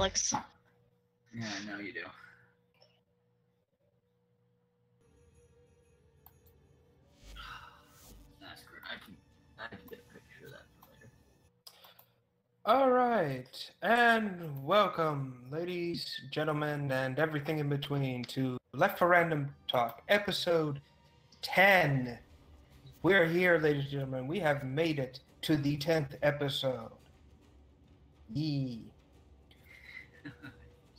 Alex. Yeah, I know you do. That's great. I can get a picture of that for later. All right, and welcome, ladies, gentlemen, and everything in between to Left for Random Talk, episode 10. We're here, ladies and gentlemen. We have made it to the 10th episode. Yee.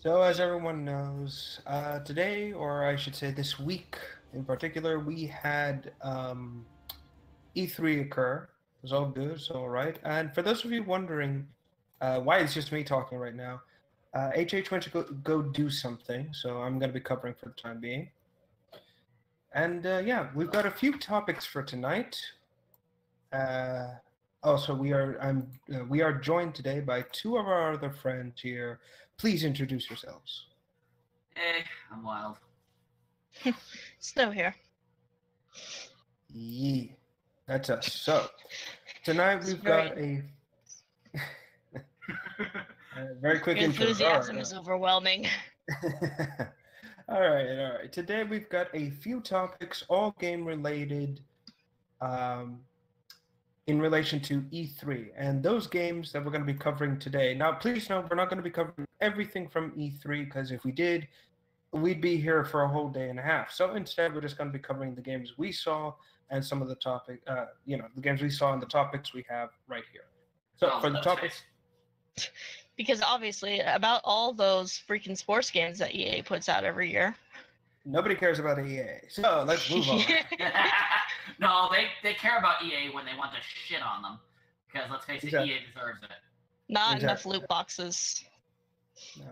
So, as everyone knows, today, or I should say this week in particular, we had E3 occur. It was all good, it's all right. And for those of you wondering why it's just me talking right now, HH went to go do something, so I'm going to be covering for the time being. And yeah, we've got a few topics for tonight. Also, we are joined today by two of our other friends here. Please introduce yourselves. Hey, I'm Wild. Snow here. Yee, that's us. So tonight we've got a very quick Your intro. enthusiasm is overwhelming. All right. Today we've got a few topics, all game related, in relation to E3 and those games that we're going to be covering today. Now, please note, we're not going to be covering everything from E3 because if we did, we'd be here for a whole day and a half. So instead, we're just going to be covering the games we saw and some of the topic, the games we saw and the topics we have right here. So for the topics. Because obviously, about all those freaking sports games that EA puts out every year. Nobody cares about EA. So let's move on. No, they care about EA when they want to shit on them. Because let's face it, EA deserves it. Not enough loot boxes. No.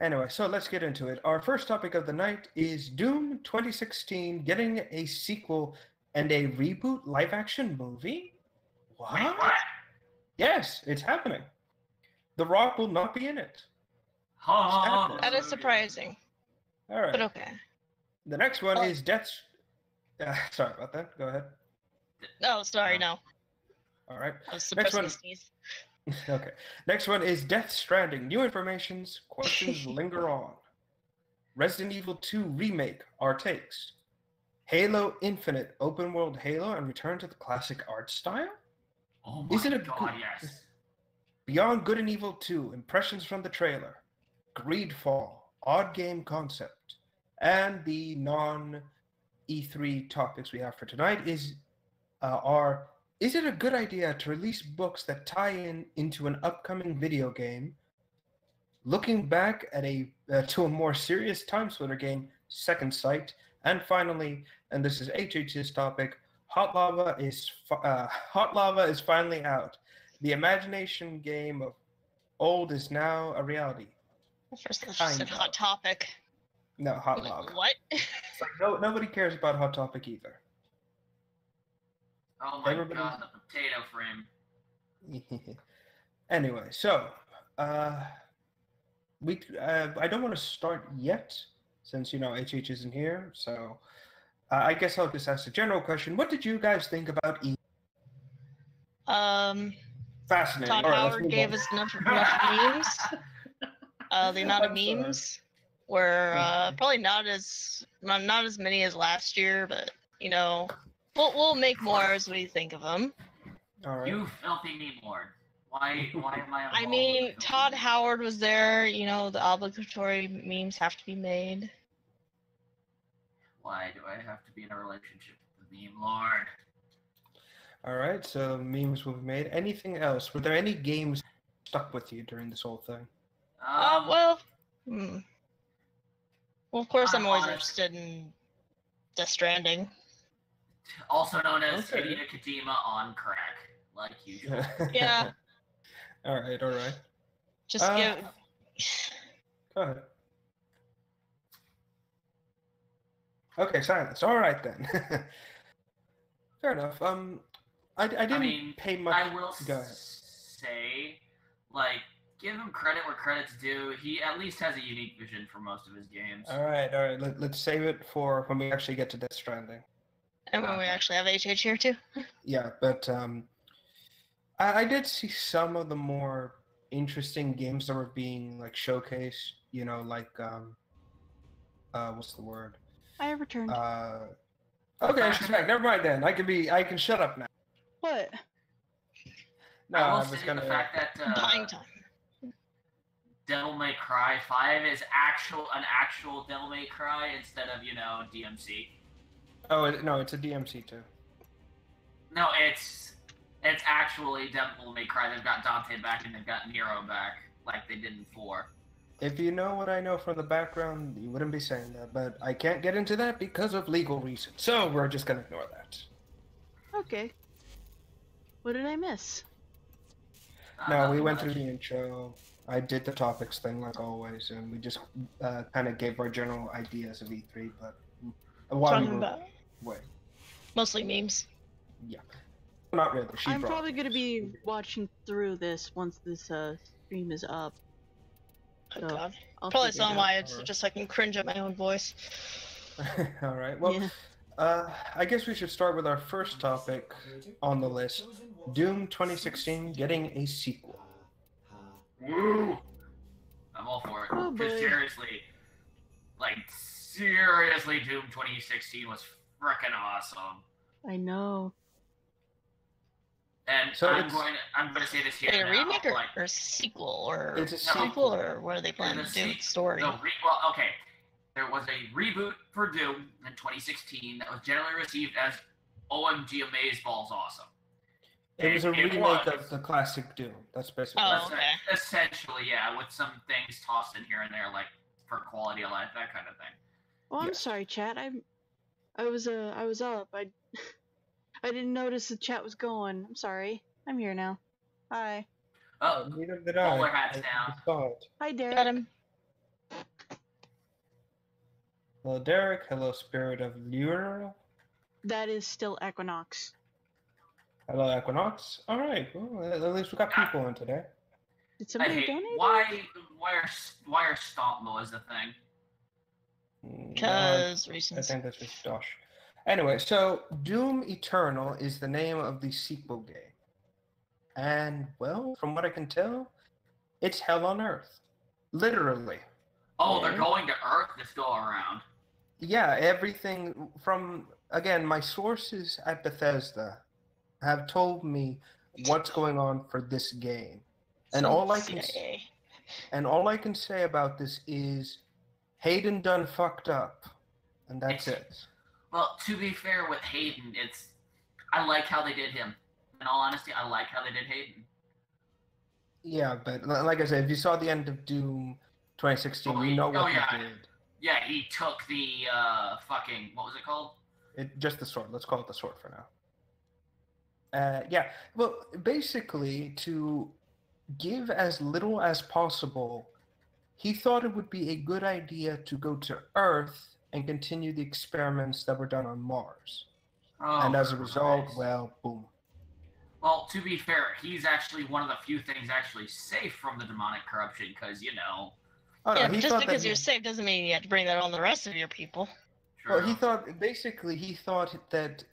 Anyway, so let's get into it. Our first topic of the night is Doom 2016 getting a sequel and a reboot live-action movie? What? Wait, what? Yes, it's happening. The Rock will not be in it. Oh, That is surprising. All right. But okay. The next one is Death... sorry about that. Go ahead. No, sorry, no. All right. I was suppressing a sneeze. Okay. Next one is Death Stranding. New informations, questions linger on. Resident Evil 2 Remake, our takes. Halo Infinite, open world Halo, and return to the classic art style? Oh my god, yes. Beyond Good and Evil 2, impressions from the trailer. Greedfall, odd game concept. And the non-E3 topics we have for tonight is it a good idea to release books that tie into an upcoming video game? Looking back at to a more serious time splitter game, Second Sight. And finally, and this is HH's topic, Hot Lava is finally out. The imagination game of old is now a reality. First, I just said Hot Topic. No, Hot Lava. What? It's like nobody cares about Hot Topic either. Oh my god, the potato frame. Anyway, so I don't want to start yet since HH isn't here. So I guess I'll just ask a general question. What did you guys think about E? Fascinating. Todd Howard gave us enough memes. The amount of memes were probably not as many as last year, but we'll make more as we think of them. All right. You filthy meme lord. Why am I? I mean, Todd Howard was there. The obligatory memes have to be made. Why do I have to be in a relationship with the meme lord? All right, so memes will be made. Anything else? Were there any games stuck with you during this whole thing? Well, of course, I'm always interested in Death Stranding. Also known as Hideo Kojima on crack, like usual. Yeah. All right. Just give. Go ahead. Okay, silence. All right then. Fair enough. I didn't pay much. I will Go ahead. say, give him credit where credit's due. He at least has a unique vision for most of his games. All right. Let's save it for when we actually get to Death Stranding. And when we actually have HH here too. Yeah, but I did see some of the more interesting games that were being like showcased. You know, like what's the word? I have returned. Okay, she's back. Never mind then. I can shut up now. What? No, I I will was say gonna. the fact that Buying time. Devil May Cry 5 is an actual Devil May Cry instead of, DMC. Oh no, it's a DMC too. No, it's actually Devil May Cry. They've got Dante back and they've got Nero back, like they did in 4. If you know what I know from the background, you wouldn't be saying that, but I can't get into that because of legal reasons. So we're just gonna ignore that. Okay. What did I miss? No, we Nothing went much. through the intro. I did the topics thing like always, and we just kind of gave our general ideas of E3, but while Talking we were about away. mostly memes. Yeah. Not really. She I'm brought probably it. gonna be watching through this once this stream is up. Oh So, god. I'll Probably figure some it why out. it's just so I can cringe at my own voice. All right. Well, Yeah. I guess we should start with our first topic on the list: Doom 2016 getting a sequel. Woo! I'm all for it. Oh, Because boy. seriously, Doom 2016 was frickin' awesome. I know. And So I'm it's- going to say this here Wait, a now, remake or, like, or sequel or It's a sequel sequel. or what are they planning to do with the story? okay. There was a reboot for Doom in 2016 that was generally received as OMG Amazeballs awesome. It was a remake was. of the classic Doom. That's basically. Oh, it. okay. Essentially, yeah, with some things tossed in here and there, like for quality of life, that kind of thing. Oh, I'm Yes. sorry, chat. I was up. I didn't notice the chat was going. I'm sorry. I'm here now. Hi. Oh, Neither did bowler I. hats I down. saw it. Hi, Derek. Got him. Hello, Derek. Hello, Spirit of Lure. That is still Equinox. Hello, Equinox. All right. Well, at least we got people in today. Did I somebody hate donate? why are stomp mows the thing? Because I reasons. think that's just Josh. Anyway, so Doom Eternal is the name of the sequel game. And, well, from what I can tell, it's hell on earth. Literally. Oh, they're Yeah. going to Earth this go around. Yeah, everything from, again, my sources at Bethesda have told me what's going on for this game. And So all I can CIA. and all I can say about this is Hayden done fucked up. And that's it. Well, to be fair with Hayden, I like how they did him. In all honesty, I like how they did Hayden. Yeah, but like I said, if you saw the end of Doom 2016, you know what yeah. he did. Yeah, he took the fucking what was it called? Just the sword. Let's call it the sword for now. Yeah. Well, basically, to give as little as possible, he thought it would be a good idea to go to Earth and continue the experiments that were done on Mars. Oh, And as a result, Christ. well, boom. Well, to be fair, he's actually one of the few things actually safe from the demonic corruption, because Oh, no, Yeah, he but just thought because that you're safe doesn't mean you have to bring that on the rest of your people. Well, he thought that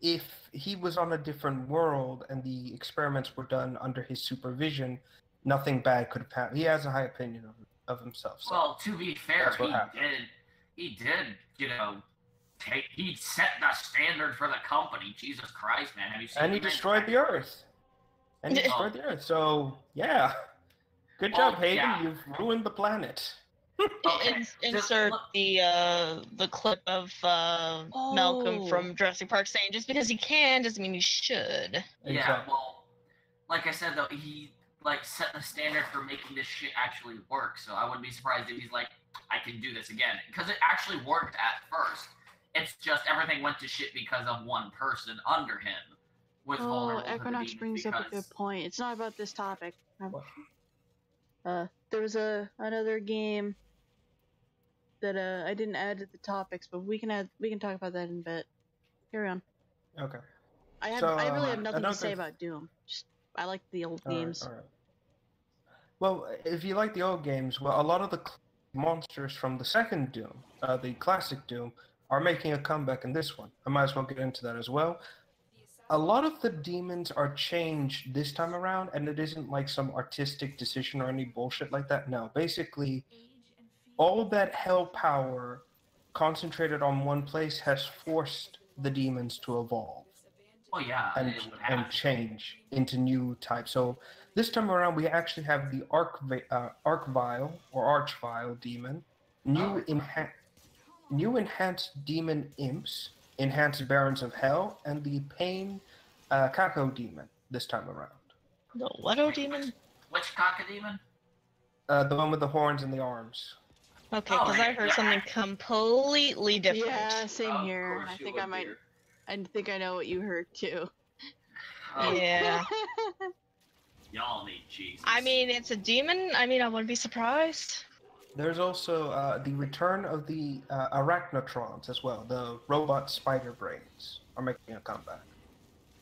if he was on a different world and the experiments were done under his supervision, nothing bad could have happened. He has a high opinion of himself. So. Well, to be fair, That's what happened. he did, he set the standard for the company. Jesus Christ, man. Have you seen And he the man's destroyed the back- Earth. And he destroyed the Earth. So, yeah. Good job, Hayden. yeah. You've ruined the planet. Okay, Insert look- the clip of Malcolm Oh. from Jurassic Park saying just because you can doesn't mean you should. Yeah, Exactly. well, like I said, though, he, set the standard for making this shit actually work, so I wouldn't be surprised if he's like, I can do this again. Because it actually worked at first. It's just everything went to shit because of one person under him was Oh, vulnerable to the Equinox demons brings up a good because- point. It's not about this topic. What? There was another game that I didn't add to the topics, but we can talk about that in a bit. Carry on. Okay. I So, really have nothing to say another- about Doom. Just I like the old All right, games. all right. Well, if you like the old games, well, a lot of the monsters from the second Doom, the classic Doom, are making a comeback in this one. I might as well get into that as well. a lot of the demons are changed this time around, and it isn't like some artistic decision or any bullshit like that. No, basically, all that hell power concentrated on one place has forced the demons to evolve Oh yeah, and it would have to. change into new types. So this time around, we actually have the Archvile or Archvile demon, new enhanced demon imps, enhanced barons of hell, and the pain Kako demon this time around. The Wedo demon? Which Cacodemon? The one with the horns and the arms. Okay, Oh, because I heard yeah. something completely different. Yeah, same Of here. course I you think would, I might. dear. I think I know what you heard too. Oh, Yeah. y'all need Jesus. I mean, it's a demon. I mean, I wouldn't be surprised. There's also the return of the Arachnotrons as well. The robot spider brains are making a comeback.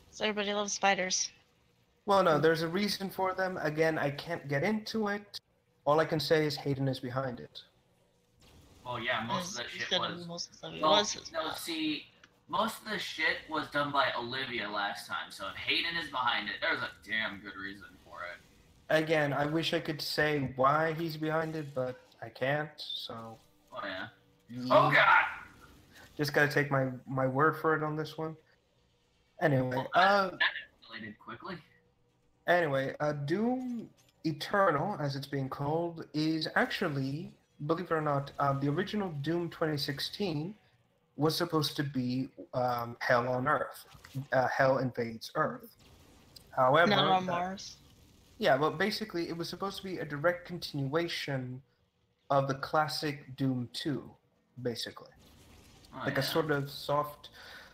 So everybody loves spiders. Well, no, there's a reason for them. Again, I can't get into it. All I can say is Hayden is behind it. Well, yeah, most of that He shit said was. most of it Well, was his no, fault. see, most of the shit was done by Olivia last time, so if Hayden is behind it, there's a damn good reason for it. Again, I wish I could say why he's behind it, but I can't. So. Oh yeah. Yeah. Oh god! Just gotta take my word for it on this one. Anyway, That escalated quickly. Doom Eternal, as it's being called, is actually, believe it or not, the original Doom 2016 was supposed to be Hell on Earth. Hell invades Earth. However, Not on Mars. yeah, well, basically, it was supposed to be a direct continuation of the classic Doom 2, basically. Oh, Like yeah. a sort of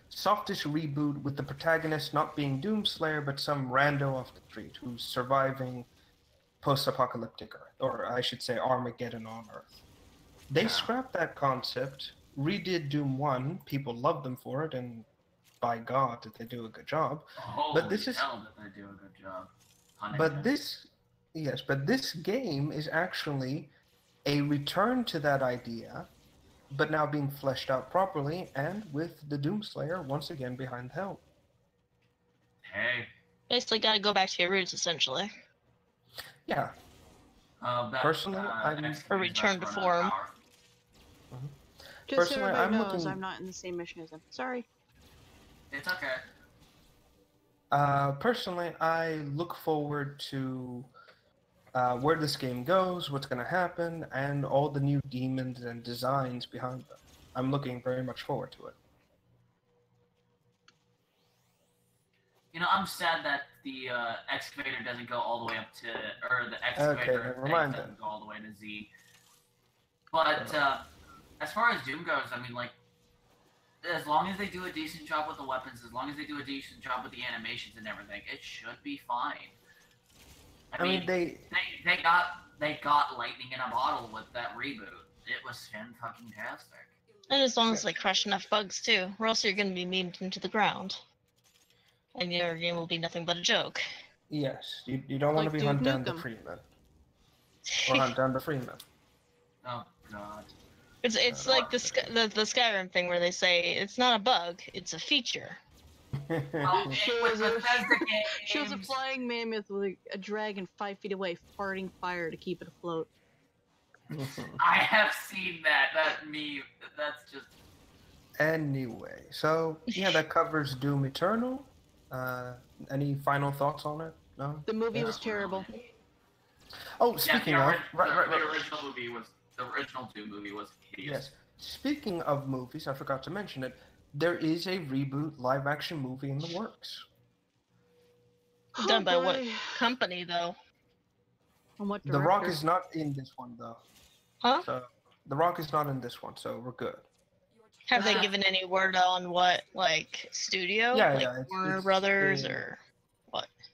softish reboot with the protagonist not being Doomslayer, but some rando off the street who's surviving post-apocalyptic Earth, or I should say Armageddon on Earth. They Yeah. scrapped that concept, redid Doom 1, people loved them for it, and by God did they do a good job. Holy But this is- hell, did they do a good job. But this game is actually a return to that idea, but now being fleshed out properly, and with the Doomslayer once again behind the helm. Hey. Basically, gotta go back to your roots, essentially. Yeah, That, Personally, I'm- X-Game's A return about to run out of form. power. Just so Personally, everybody I'm knows, looking- I'm not in the same mission as him. Sorry. It's okay. personally, I look forward to where this game goes, what's going to happen, and all the new demons and designs behind them. I'm looking very much forward to it. You know, I'm sad that the excavator doesn't go all the way up to, or the excavator never thing mind doesn't then. go all the way to Z. But as far as Doom goes, I mean, like, as long as they do a decent job with the weapons, as long as they do a decent job with the animations and everything, it should be fine. I mean, they they got lightning in a bottle with that reboot. It was fan-fucking-tastic. And as long as they crush enough bugs too, or else you're gonna be memed into the ground. And your game will be nothing but a joke. yes, you don't want Like to be Duke Hunt down the Nukem. Freeman or Hunt down the Freeman. Oh god. It's like the Skyrim thing where they say it's not a bug, it's a feature. Well, Shows with a- Bethesda Shows a games, flying mammoth with a dragon 5 feet away farting fire to keep it afloat. I have seen that. That meme. That's just. Anyway, so yeah, that covers Doom Eternal. Any final thoughts on it? No. The movie Yes? was terrible. Oh, speaking yeah, of, right. The original movie was the original Doom movie was hideous. Yes. Speaking of movies, I forgot to mention it. There is a reboot live-action movie in the works. Done by Oh, what boy. company though? And what The Rock director? is not in this one, though. Huh? So The Rock is not in this one, so we're good. Have they Uh, given any word on what like studio? Yeah, like yeah, it's- Warner it's Brothers in- or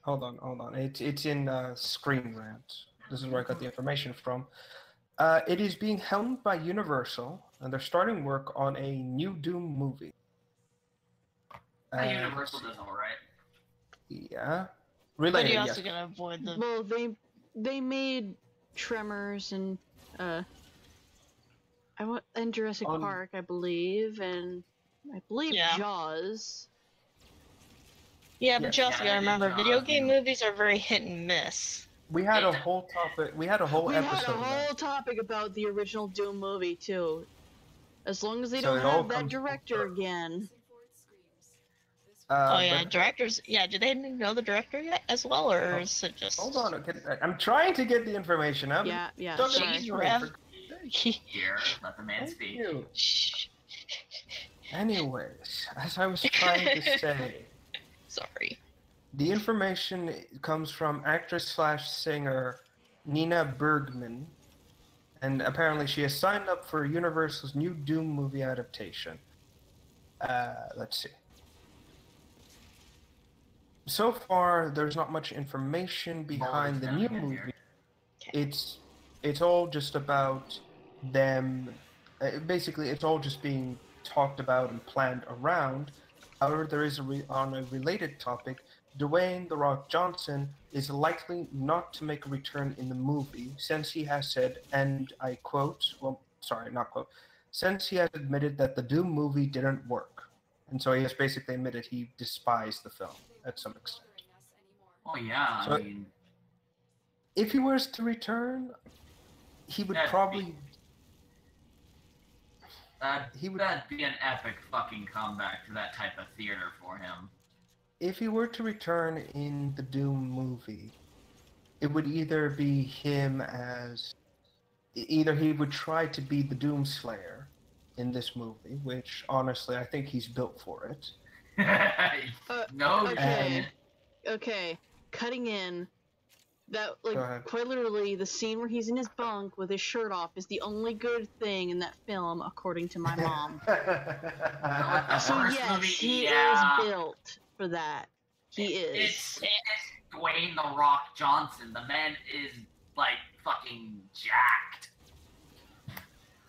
Hold on. It's in Screen Rant. This is where I got the information from. It is being helmed by Universal, and they're starting work on a new Doom movie. Universal does alright. Yeah. but Related, you also yes. gonna avoid the Well, they made Tremors and and Jurassic On- Park, I believe, and I believe Yeah. Jaws. Yeah, but you Yes. also Yeah, gotta they did remember, video Jaws, game and- movies are very hit and miss. We had a Yeah. whole topic. We had a whole We had a episode. about whole it. topic about the original Doom movie too. As long as they So don't it all have that comes full director circle. again. Oh yeah, But directors. Yeah, do they know the director yet as well, or Oh, is it just? hold on, okay, I'm trying to get the information out. Yeah, yeah. Don't Sorry. Jeez, for Rev. God's sake. Here, let the man Thank speak. you. Shh. Anyways, as I was trying to say, Sorry. the information comes from actress/singer Nina Bergman, and apparently she has signed up for Universal's new Doom movie adaptation. Let's see. So far, there's not much information behind the new movie. It's all just about them. Basically, it's all just being talked about and planned around. However, there is on a related topic. Dwayne "The Rock" Johnson is likely not to make a return in the movie, since he has said, and I quote, well, sorry, not quote, since he has admitted that the Doom movie didn't work. And so he has basically admitted he despised the film at some extent. Oh yeah, So- I mean, If he was to return, he would That'd probably... that'd would- be an epic fucking comeback to that type of theater for him. If he were to return in the Doom movie, it would either be him as... Either he would try to be the Doom Slayer in this movie, which, honestly, I think he's built for it. No, Okay. Okay. Cutting in. That, like, Go ahead. quite literally, the scene where he's in his bunk with his shirt off is the only good thing in that film, according to my mom. So First yes, movie, he yeah. is built for that. He is. It's Dwayne "The Rock" Johnson. The man is like fucking jacked.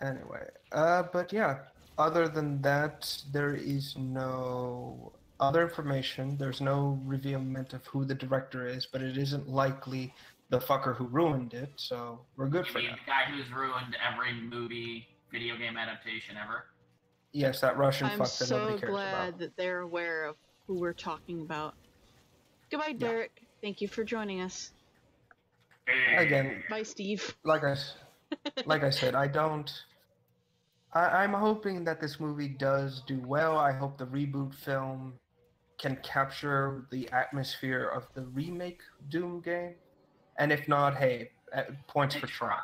Anyway, but yeah, other than that, there is no other information. There's no revealment of who the director is, but it isn't likely the fucker who ruined it, so we're good You for mean now. the guy who's ruined every movie, video game adaptation ever? Yes, that Russian I'm fuck that so nobody cares glad about. that they're aware of who we're talking about. Goodbye, Derek. Thank you for joining us. Again, Bye, Steve. like I said, I'm hoping that this movie does do well. I hope the reboot film can capture the atmosphere of the remake Doom game. And if not, hey, points for trying.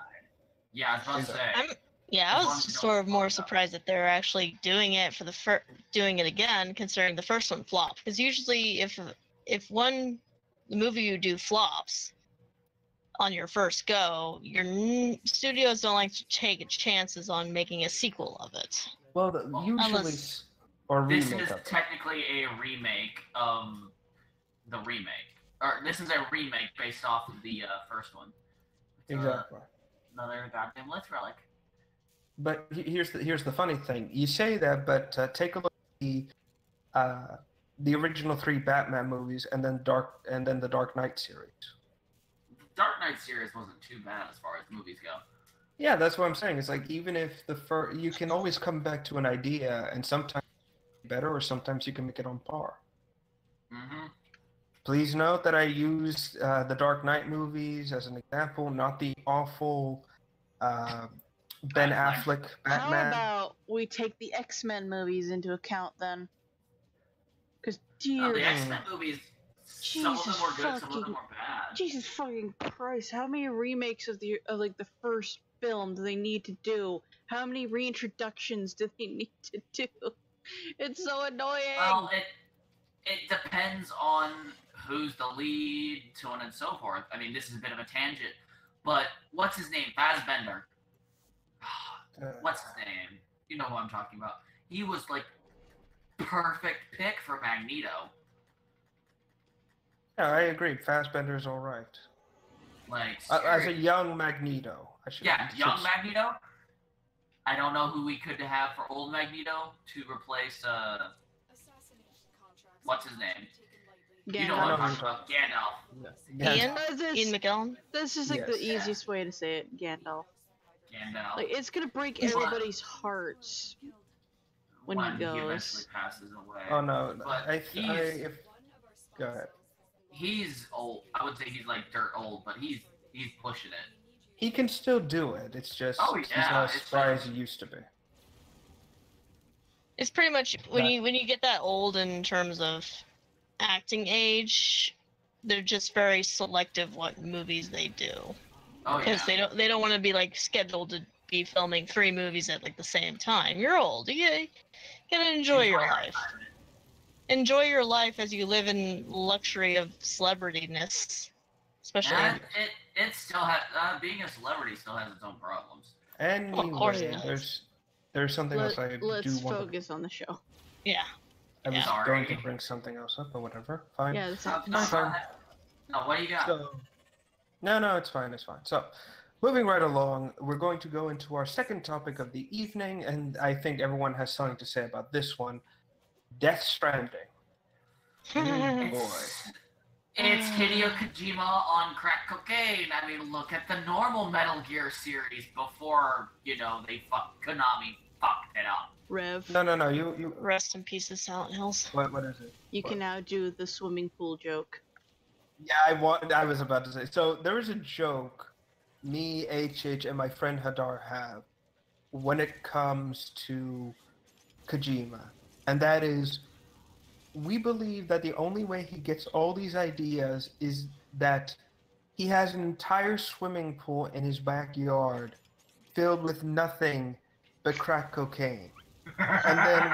Yeah, I was about to say. Yeah, I As long was as you don't sort of fuck more it up. surprised that they're actually doing it for the doing it again, considering the first one flopped. Because usually, if the movie you do flops on your first go, your studios don't like to take chances on making a sequel of it. Well, usually, Unless- or This remake is of it. technically a remake of the remake. Or this is a remake based off of the first one. It's, Exactly. Another goddamn Lith relic. But here's the funny thing. You say that, but take a look at the original 3 Batman movies, and then the Dark Knight series. The Dark Knight series wasn't too bad as far as movies go. Yeah, that's what I'm saying. It's like even if you can always come back to an idea, and sometimes it's better, or sometimes you can make it on par. Mm-hmm. Please note that I used the Dark Knight movies as an example, not the awful Ben Affleck Batman. How about we take the X-Men movies into account then? Because The X-Men movies, some of them Jesus were good, some of fucking- them were bad. Jesus fucking Christ! How many remakes of the first film do they need to do? How many reintroductions do they need to do? It's so annoying. Well, it depends on who's the lead, so on and so forth. I mean, this is a bit of a tangent, but what's his name? Fassbender. What's his name? You know who I'm talking about. He was like perfect pick for Magneto. Yeah, I agree. Fassbender's all right. Like As a young Magneto, I should. yeah, young Magneto. I don't know who we could have for old Magneto to replace what's his name? You know what I'm talking about? Gandalf. Yeah. Ian McKellen. That's just like the Yes. easiest way to say it, Gandalf. Gandalf. Like it's gonna break He's- everybody's hearts when he eventually goes. passes away. Oh no, But if Go ahead. He's old. I would say he's like dirt old, but he's pushing it. He can still do it. It's just he's not as spry as he used to be. It's pretty much when you get that old in terms of acting age, they're just very selective what movies they do. Oh, because they don't want to be like scheduled to be filming 3 movies at like the same time. You're old. You gotta enjoy your life. Enjoy your life as you live in luxury of celebrityness, especially. And it still has being a celebrity still has its own problems. Anyway, of course it there's something else I do want to... Let's focus on the show. Yeah. I was going to bring something else up, but whatever. Fine. Yeah, that's fine. No, what do you got? So, no, it's fine. So, moving right along, we're going to go into our second topic of the evening, and I think everyone has something to say about this one. Death Stranding. Boy. It's Hideo Kojima on crack cocaine. I mean, look at the normal Metal Gear series before, Konami fucked it up. Rev. No, you... Rest in peace of Silent Hills. What is it? You can now do the swimming pool joke. Yeah, I was about to say. So, there is a joke me, HH, and my friend Hadar have when it comes to Kojima. And that is, we believe that the only way he gets all these ideas is that he has an entire swimming pool in his backyard filled with nothing but crack cocaine. And then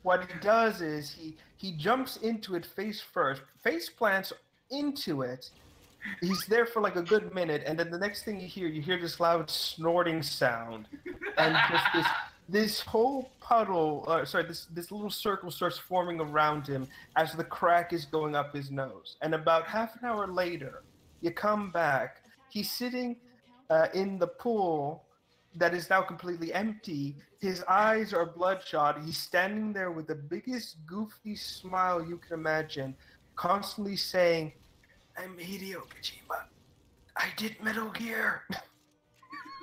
what he does is he jumps into it face first, face plants into it. He's there for like a good minute, and then the next thing you hear this loud snorting sound, and just this whole puddle, this little circle starts forming around him as the crack is going up his nose. And about half an hour later, you come back, he's sitting in the pool that is now completely empty. His eyes are bloodshot. He's standing there with the biggest goofy smile you can imagine, constantly saying, "I'm Hideo Kojima. I did Metal Gear."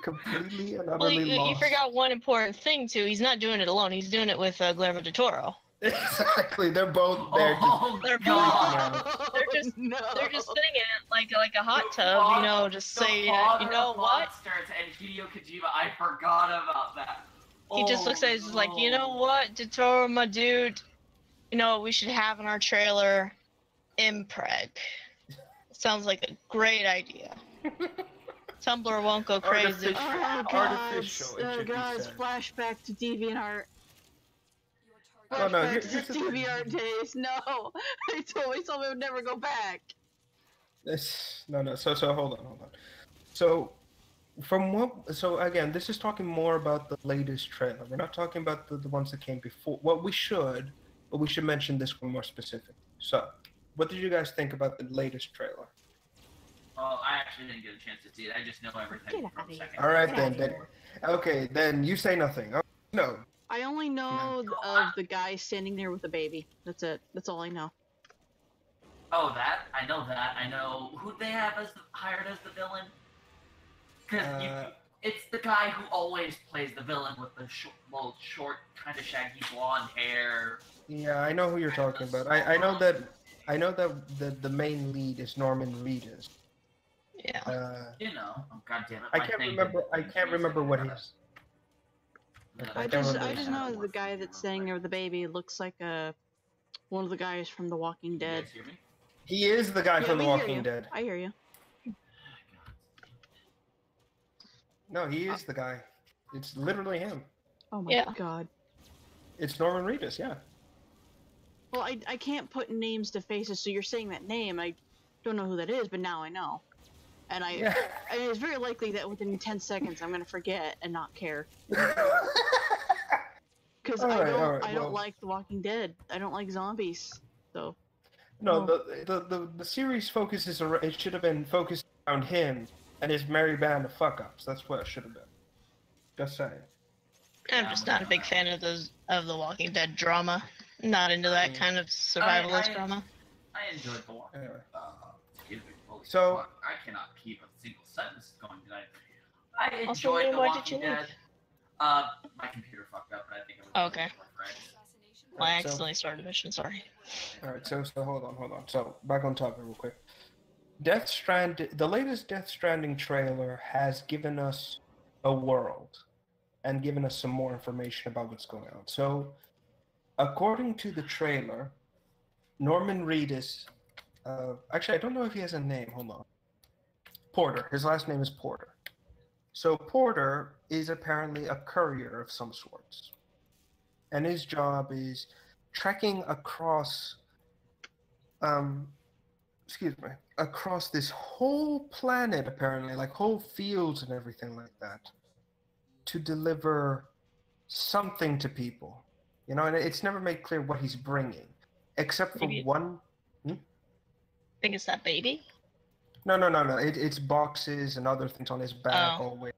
Completely and utterly lost. You forgot one important thing too. He's not doing it alone. He's doing it with Guillermo del Toro. Exactly. They're both there. They're just sitting in it like a hot tub, just saying, you know what? And Hideo Kojima, I forgot about that. He just looks at it, he's like, you know what, del Toro, my dude, we should have in our trailer, Impreg. Sounds like a great idea. Tumblr won't go crazy. Guys, flashback to DeviantArt. Flashback to DeviantArt days. No, they told me I would never go back. No. So hold on. So again, this is talking more about the latest trailer. We're not talking about the ones that came before. But we should mention this one more specific. So, what did you guys think about the latest trailer? Oh, I actually didn't get a chance to see it. I just know everything from a second. All right, then. Okay, then you say nothing. Oh, no. I only know of the guy standing there with a baby. That's it. That's all I know. Oh, I know that. I know who they have hired as the villain. Because it's the guy who always plays the villain with the short, kind of shaggy blonde hair. Yeah, I know who you're talking about. I know that the main lead is Norman Reedus. Yeah. Oh, God damn it. I can't remember what he's. I just know the guy that's standing there with the baby looks like one of the guys from The Walking Dead. You guys hear me? He is the guy from The Walking Dead. I hear you. No, he is the guy. It's literally him. Oh my god. It's Norman Reedus, yeah. Well, I can't put names to faces, so you're saying that name. I don't know who that is, but now I know. And and it's very likely that within 10 seconds I'm going to forget and not care. Because I don't like The Walking Dead. I don't like zombies. So. No, the series focuses around, it should have been focused around him and his merry band of fuck-ups. That's what it should have been. Just saying. I'm just not a big fan of The Walking Dead drama. Not into that kind of survivalist drama. I enjoyed The Walking Dead. Anyway. So I cannot keep a single sentence going tonight. I enjoyed The Walking Dead. My computer fucked up, but I think it was okay. I Alright, so- accidentally started a mission. Sorry. All right, so hold on. So back on topic real quick. The latest Death Stranding trailer has given us a world and given us some more information about what's going on. So, according to the trailer, Norman Reedus, actually I don't know if he has a name. Hold on. Porter. His last name is Porter. So Porter is apparently a courier of some sorts, and his job is trekking across across this whole planet, apparently, like whole fields and everything like that, to deliver something to people. You know, and it's never made clear what he's bringing, except for Maybe- one. think it's that baby. No. It's boxes and other things on his back, Oh. all the way.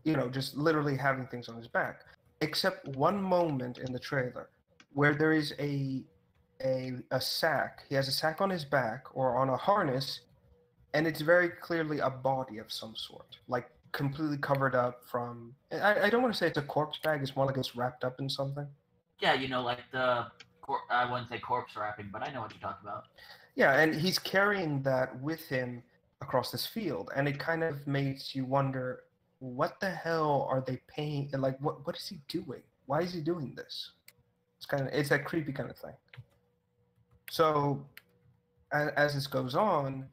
You know, just literally having things on his back. Except one moment in the trailer where there is a sack. He has a sack on his back or on a harness, and it's very clearly a body of some sort, like completely covered up from. I don't want to say it's a corpse bag. It's more like it's wrapped up in something. Yeah, you know, like the I wouldn't say corpse wrapping, but I know what you're talking about. Yeah, and he's carrying that with him across this field, and it kind of makes you wonder, what the hell are they paying? Like, what is he doing? Why is he doing this? It's that creepy kind of thing. So, as this goes on,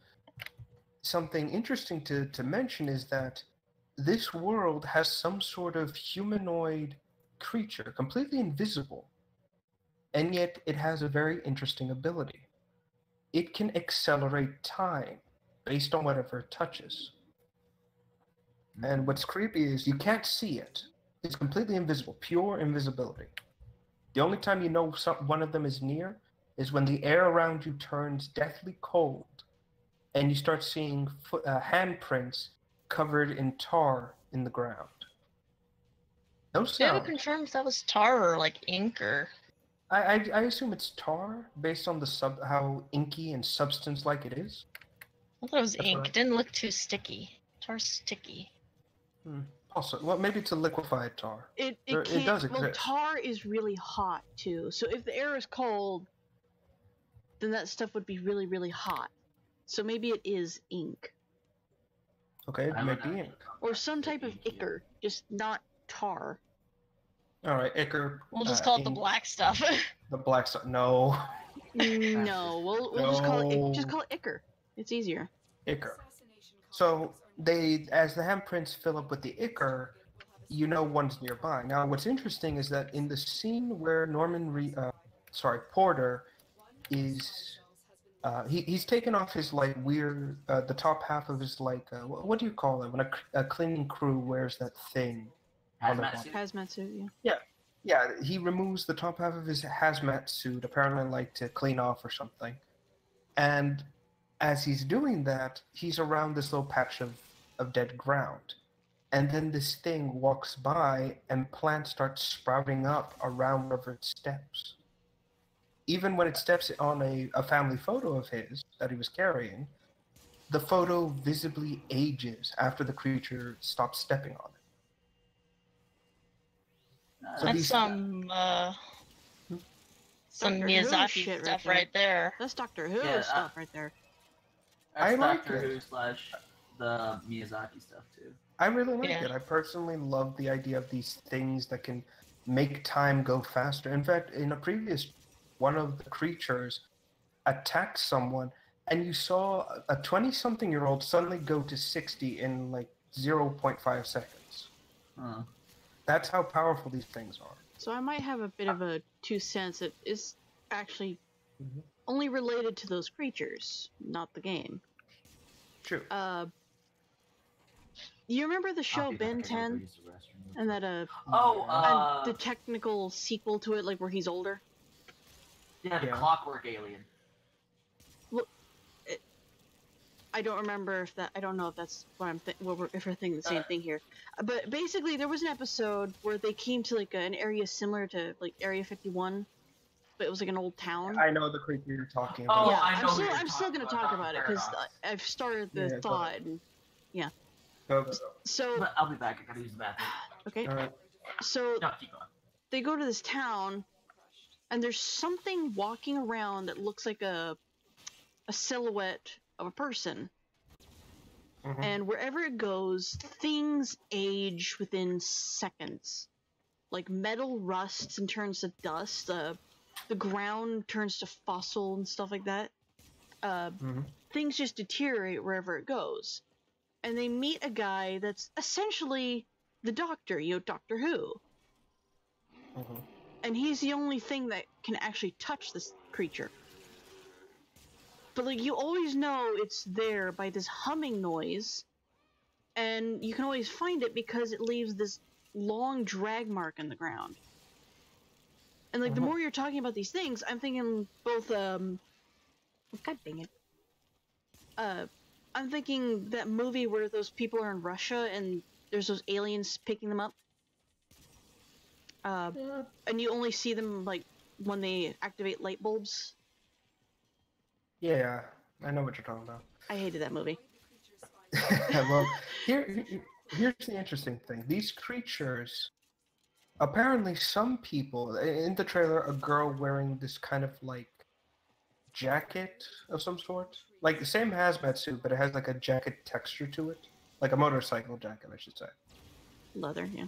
something interesting to mention is that this world has some sort of humanoid creature, completely invisible, and yet it has a very interesting ability. It can accelerate time based on whatever it touches. And what's creepy is you can't see it. It's completely invisible, pure invisibility. The only time you know one of them is near is when the air around you turns deathly cold and you start seeing handprints covered in tar in the ground. Those We haven't sounds. confirmed if that was tar or like ink or. I assume it's tar based on how inky and substance-like it is. I thought it was That's ink. right. It didn't look too sticky. Tar's sticky. Also, well, maybe it's a liquefied tar. It It can't. does Well, exist. tar is really hot too. So if the air is cold, then that stuff would be really, really hot. So maybe it is ink Okay, it I may would be not- ink. or some type of ichor, just not tar. All right, ichor. We'll just call it the ink, black stuff. The black stuff. No, No, we'll just call it. Just No. call it ichor. It's easier. ichor. So as the handprints fill up with the ichor, you know one's nearby. Now, what's interesting is that in the scene where Porter is, he's taken off his like weird, the top half of his like, what do you call it when a cleaning crew wears that thing? Hazmat suit? Hazmat suit. Yeah. Yeah, he removes the top half of his hazmat suit, apparently like to clean off or something. And as he's doing that, he's around this little patch of dead ground. And then this thing walks by and plants start sprouting up around wherever it steps. Even when it steps on a family photo of his that he was carrying, the photo visibly ages after the creature stops stepping on it. So That's these- some Doctor Who Miyazaki shit stuff right right there. That's Doctor Who Yeah, stuff right there. I That's like Doctor it. Who / the Miyazaki stuff too. I really like Yeah. it. I personally love the idea of these things that can make time go faster. In fact, in a previous, one of the creatures attacked someone, and you saw a 20-something-year-old suddenly go to 60 in like 0.5 seconds. Huh. That's how powerful these things are. So I might have a bit of a 2 cents. It is actually Mhm. only related to those creatures, not the game. True. You remember the I'll show be back, Ben I gotta go 10 use the restroom. and that Oh, and the technical sequel to it, like where he's older? yeah, the Yeah. Clockwork Alien. I don't remember if that. I don't know if that's what I'm. If we're thinking the same thing here, but basically there was an episode where they came to like an area similar to like Area 51, but it was like an old town. I know the creature you're talking Oh, about. yeah, I know who you're I'm still talking gonna about, talk Dr. about it because Paradox. I've started the Yeah, go thought. ahead. And, Go, go, so But I'll be back. I gotta use the bathroom. okay, go. All right. so No, keep going. they go to this town, and there's something walking around that looks like a silhouette of a person. Mhm. And wherever it goes, things age within seconds. Like metal rusts and turns to dust. The ground turns to fossil and stuff like that. Things just deteriorate wherever it goes. And they meet a guy that's essentially the Doctor, Doctor Who. And he's the only thing that can actually touch this creature. But like, you always know it's there by this humming noise, and you can always find it because it leaves this long drag mark in the ground. And like, the more you're talking about these things, I'm thinking both God dang it. I'm thinking that movie where those people are in Russia and there's those aliens picking them up. And you only see them like when they activate light bulbs. Yeah, I know what you're talking about. I hated that movie. Well, here's the interesting thing. These creatures, apparently some people, in the trailer, a girl wearing this kind of like jacket of some sort. Like the same hazmat suit, but it has like a jacket texture to it. Like a motorcycle jacket, I should say. Leather, yeah.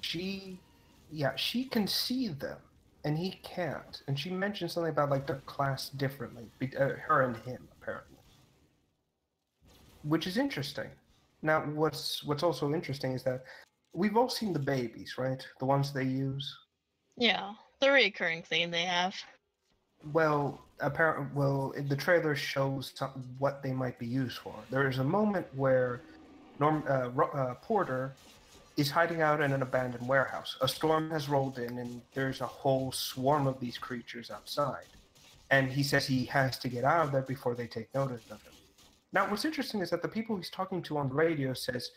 She can see them, and he can't. And she mentioned something about like their class differently, her and him, apparently. Which is interesting. Now, what's also interesting is that we've all seen the babies, right? The ones they use. Yeah, the recurring theme they have. Well, the trailer shows what they might be used for. There is a moment where Porter is hiding out in an abandoned warehouse. A storm has rolled in, and there's a whole swarm of these creatures outside. And he says he has to get out of there before they take notice of him. Now, what's interesting is that the people he's talking to on the radio says,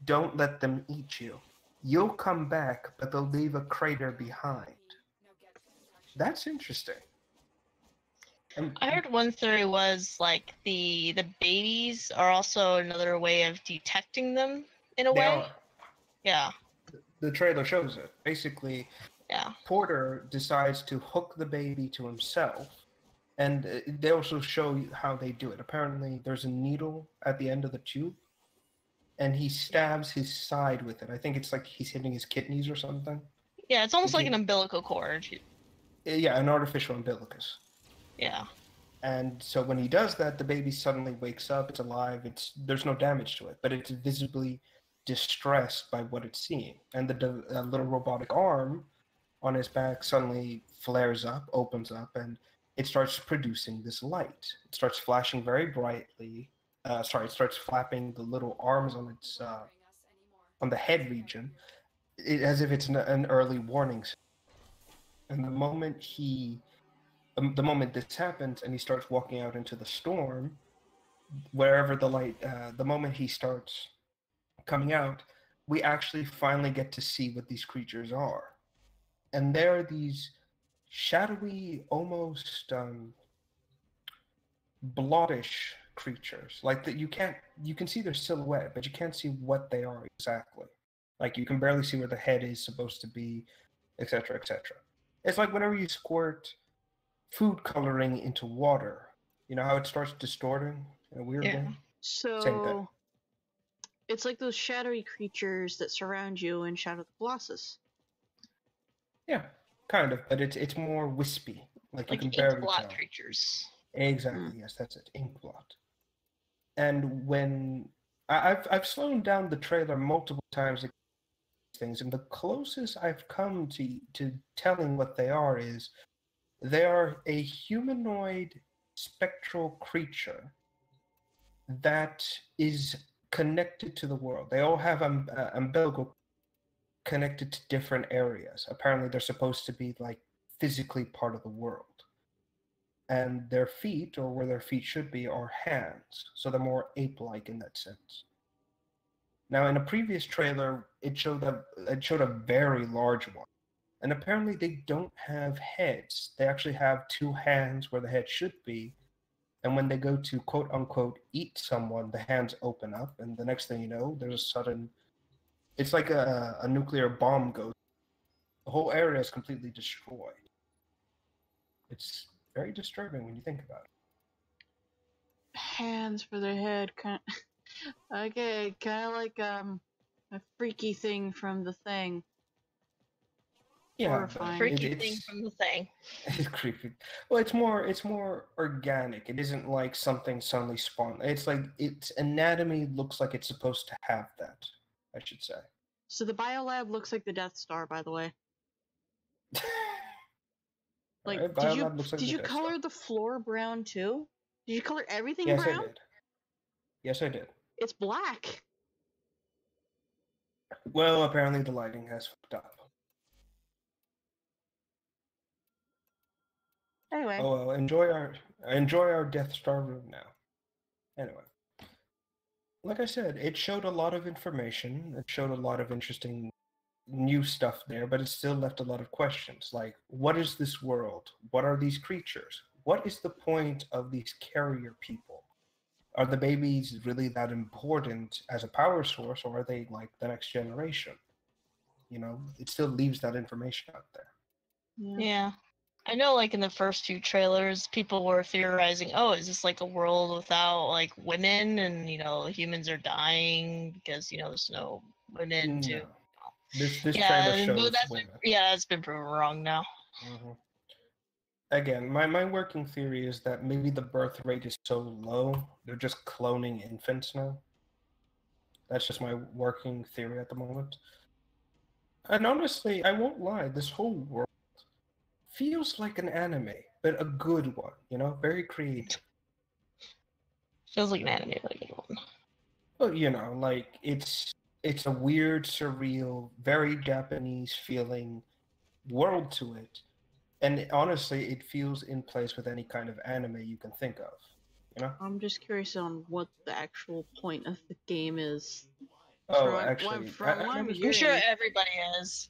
"Don't let them eat you. You'll come back, but they'll leave a crater behind." That's interesting. I heard one theory was like the babies are also another way of detecting them in a They way. are. Yeah. The trailer shows it. Basically, Yeah. Porter decides to hook the baby to himself, and they also show you how they do it. Apparently, there's a needle at the end of the tube, and he stabs his side with it. I think it's like he's hitting his kidneys or something. Yeah, it's almost like an umbilical cord. Yeah, an artificial umbilicus. Yeah. And so when he does that, the baby suddenly wakes up. It's alive. There's no damage to it, but it's visibly distressed by what it's seeing. And the little robotic arm on his back suddenly flares up, opens up, and it starts producing this light. It starts flashing very brightly. It starts flapping the little arms on its on the head region, as if it's an early warning. And the moment this happens and he starts walking out into the storm, wherever the light, the moment he starts coming out, we actually finally get to see what these creatures are. And they're these shadowy, almost blottish creatures. Like that you can see their silhouette, but you can't see what they are exactly. Like you can barely see where the head is supposed to be, etc., etc. It's like whenever you squirt food coloring into water, you know how it starts distorting in a weird way? So Same thing. It's like those shadowy creatures that surround you in Shadow of the Colossus. Yeah, kind of, but it's more wispy. Like you can ink barely blot tell. creatures. Exactly, yes, that's it, ink blot. And when I've slowed down the trailer multiple times against things, and the closest I've come to telling what they are is they are a humanoid spectral creature that is connected to the world. They all have umbilical connected to different areas. Apparently, they're supposed to be like physically part of the world. And their feet, or where their feet should be, are hands. So they're more ape-like in that sense. Now, in a previous trailer, it showed a very large one. And apparently they don't have heads. They actually have two hands where the head should be. And when they go to quote unquote eat someone, the hands open up. And the next thing you know, there's a sudden, it's like a nuclear bomb goes. The whole area is completely destroyed. It's very disturbing when you think about it. Hands for their head, kind of. Okay, kind of like a freaky thing from The Thing. Yeah, Horrifying. Freaky it's thing from the thing. it's creepy. Well, it's more organic. It isn't like something suddenly spawned. It's like its anatomy looks like it's supposed to have that, I should say. So the biolab looks like the Death Star, by the way. Like, Alright, did you Biolab looks like did the you Death color Star. the floor brown too? Did you color everything Yes, brown? I did. Yes, I did. It's black. Well, apparently the lighting has fucked up. Anyway, Oh well, enjoy our Death Star room now. Anyway, like I said, it showed a lot of information. It showed a lot of interesting new stuff there, but it still left a lot of questions. Like, what is this world? What are these creatures? What is the point of these carrier people? Are the babies really that important as a power source, or are they like the next generation? You know, it still leaves that information out there. Yeah. I know, like, in the first few trailers, people were theorizing, oh, is this like a world without, like, women and, humans are dying because, there's no women to... No. This trailer Yeah, shows but women. that's been proven wrong now. hmm Again, my working theory is that maybe the birth rate is so low, they're just cloning infants now. That's just my working theory at the moment. And honestly, I won't lie, this whole world feels like an anime, but a good one, very creative. Feels like an anime, like a good one. Well, like it's a weird, surreal, very Japanese feeling world to it. And honestly, it feels in place with any kind of anime you can think of, I'm just curious on what the actual point of the game is. Oh, From actually, from what I'm I'm sure hearing, everybody is.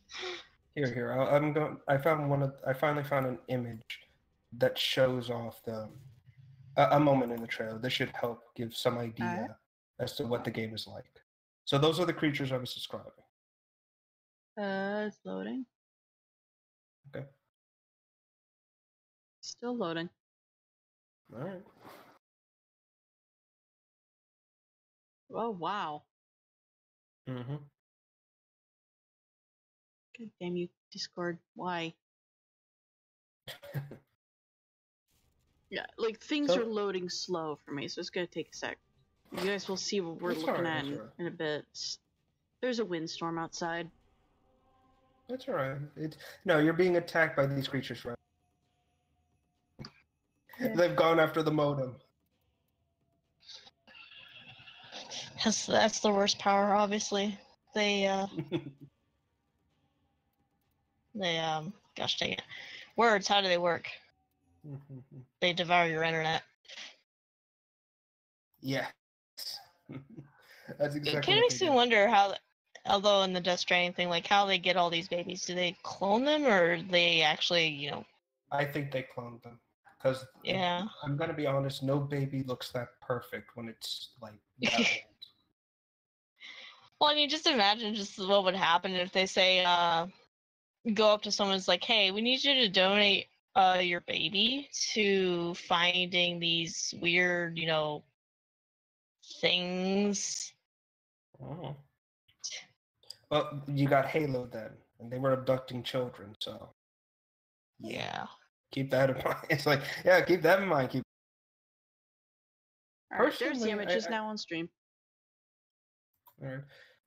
here. I'm going. I finally found an image that shows off a moment in the trailer. This should help give some idea as to what the game is like. So those are the creatures I was describing. it's loading. Okay. Still loading. All right. Oh wow. Mm-hmm. God damn you, Discord. Why? Yeah, like things are loading slow for me, so it's gonna take a sec. You guys will see what we're That's looking alright, at that's alright. in a bit. There's a windstorm outside. That's all right. No, you're being attacked by these creatures, right? Yeah. They've gone after the modem. That's the worst power, obviously. Gosh dang it. Words, how do they work? They devour your internet. Yeah. That's exactly It what kind of makes they me did. wonder how, although in the Death Stranding thing, like how they get all these babies. Do they clone them, or they actually, I think they cloned them. Because Yeah. I'm going to be honest, no baby looks that perfect when it's like that old. Well, I mean, just imagine just what would happen if they say, go up to someone's like, hey, we need you to donate your baby to finding these weird, things. Oh. Well, you got Halo then, and they were abducting children, so Yeah. keep that in mind. It's like, yeah, keep that in mind. Alright, there's the Personally, image. It's now on stream. Alright.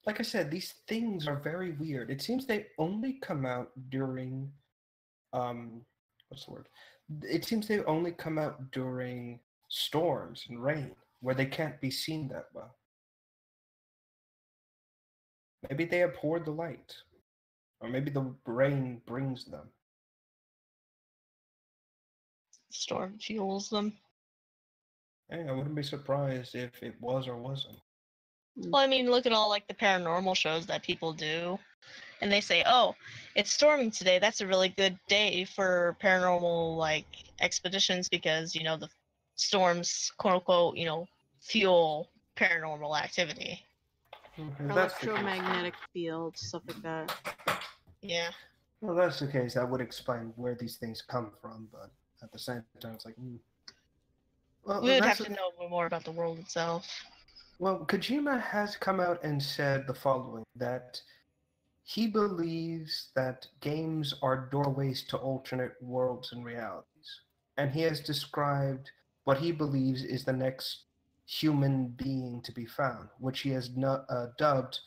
Like I said, these things are very weird. It seems they only come out during, what's the word? It seems they only come out during storms and rain, where they can't be seen that well. Maybe they abhor the light, or maybe the rain brings them. Storm fuels them. Hey, I wouldn't be surprised if it was or wasn't. Well, I mean, look at all like the paranormal shows that people do, and they say, "Oh, it's storming today. That's a really good day for paranormal like expeditions because the storms, quote unquote, fuel paranormal activity." If that's the case, Electromagnetic fields, stuff like that. Yeah. well, that's the case. That would explain where these things come from, but at the same time, it's like, well, We would have to know more about the world itself. Well, Kojima has come out and said the following, that he believes that games are doorways to alternate worlds and realities. And he has described what he believes is the next human being to be found, which he has dubbed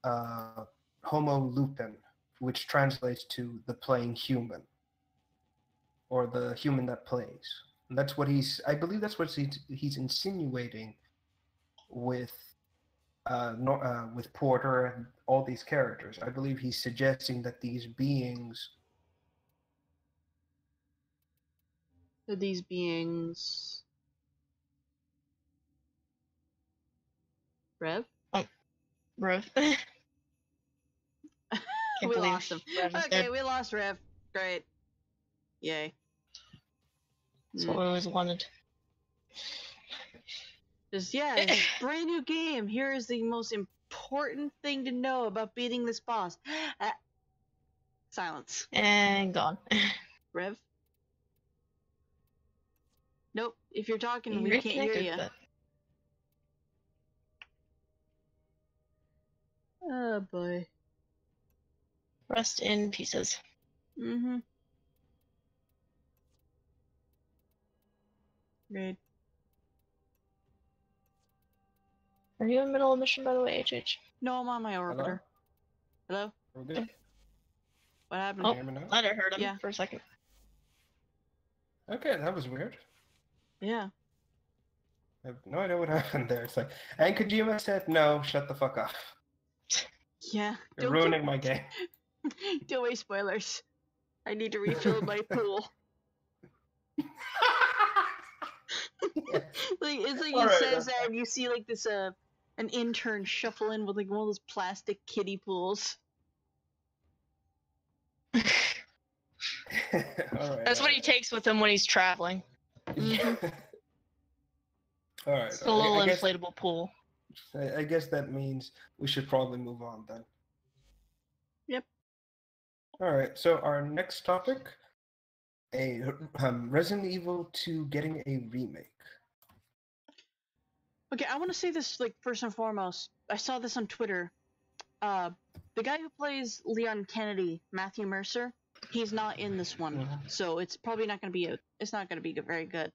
Homo Lupin, which translates to the playing human, or the human that plays. And that's what I believe that's what he's insinuating with Porter and all these characters. I believe he's suggesting that these beings. These beings. Rev? Rev. We lost him. Rev is Okay, dead. we lost Rev. Great. Yay. That's what we always wanted. Just, yeah, it's a brand new game. Here is the most important thing to know about beating this boss. Silence. And gone. Rev? Nope. If you're talking, we You're can't hear connected, you. but- Oh boy. Rest in pieces. Mm-hmm. Great. Are you in the middle of a mission, by the way, HH? No, I'm on my orbiter. Hello? We're good. What happened? Oh, Hear me now? I heard him Yeah. for a second. Okay, that was weird. Yeah. I have no idea what happened there. It's like, and Kojima said, no, shut the fuck up. Yeah. You're ruining my game. Don't waste spoilers. I need to refill my pool. Like it's like he Alright, says that's that, and you see like this an intern shuffle in with like one of those plastic kiddie pools. That's what he takes with him when he's traveling. Yeah. All right. It's a little inflatable pool. I guess that means we should probably move on then. Yep. All right. So our next topic, Resident Evil 2 getting a remake. Okay, I want to say this like first and foremost. I saw this on Twitter. The guy who plays Leon Kennedy, Matthew Mercer, he's not in this one, so it's probably not going to be it's not going to be very good.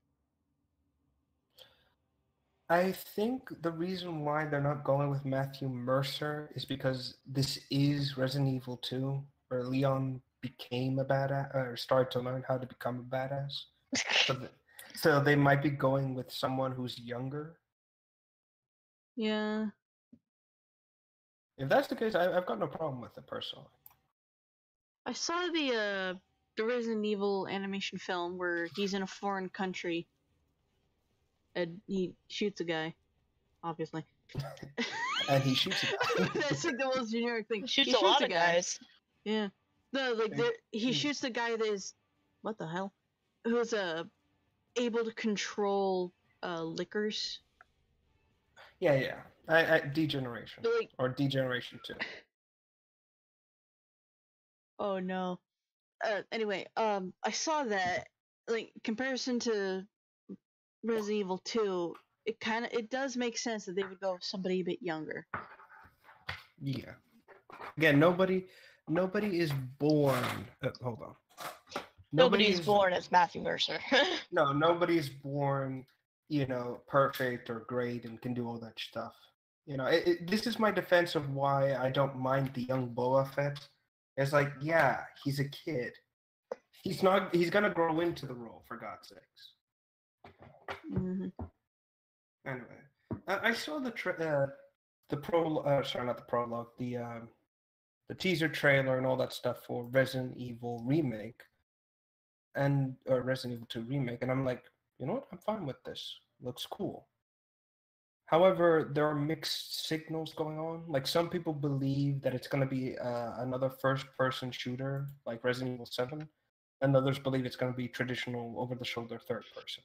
I think the reason why they're not going with Matthew Mercer is because this is Resident Evil 2, where Leon became a badass, or started to learn how to become a badass. So they might be going with someone who's younger. Yeah. If that's the case, I've got no problem with it personally. I saw the Resident Evil animation film where he's in a foreign country and he shoots a guy, obviously. And he shoots a guy. That's like the most generic thing. He shoots He a lot of guy. guys. Yeah. No, like he shoots the guy that is what the hell? Who's able to control liquors. Yeah. I Degeneration. But, like, Or Degeneration 2. oh no. Anyway, I saw that like comparison to Resident Evil 2, it does make sense that they would go with somebody a bit younger. Yeah. Again, nobody is born. Hold on. Nobody's born as Matthew Mercer. No, nobody's born, perfect or great and can do all that stuff. This is my defense of why I don't mind the young Boba Fett. It's like, yeah, he's a kid. He's gonna grow into the role, for God's sakes. Mm-hmm. Anyway, I saw the teaser trailer and all that stuff for Resident Evil remake or Resident Evil 2 remake, and I'm like, you know what? I'm fine with this. Looks cool. However, there are mixed signals going on. Like, some people believe that it's going to be another first-person shooter like Resident Evil 7, and others believe it's going to be traditional over-the-shoulder third-person.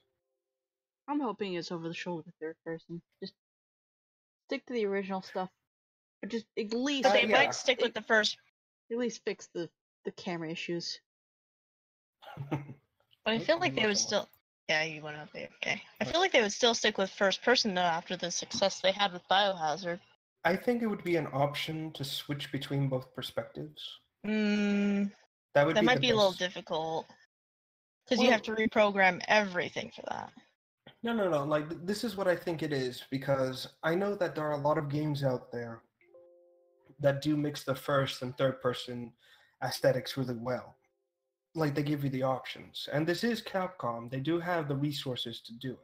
I'm hoping it's over the shoulder third person. Just stick to the original stuff. Or just at least But they might stick with the first. At least fix the camera issues. But But I feel like they would still. Yeah, you went up there. Okay. I feel like they would still stick with first person though after the success they had with Biohazard. I think it would be an option to switch between both perspectives. That That would might be a little best. difficult. Because you have to reprogram everything for that. No. Like, this is what I think it is, because I know that there are a lot of games out there that do mix the first and third person aesthetics really well. Like, they give you the options. And this is Capcom. They do have the resources to do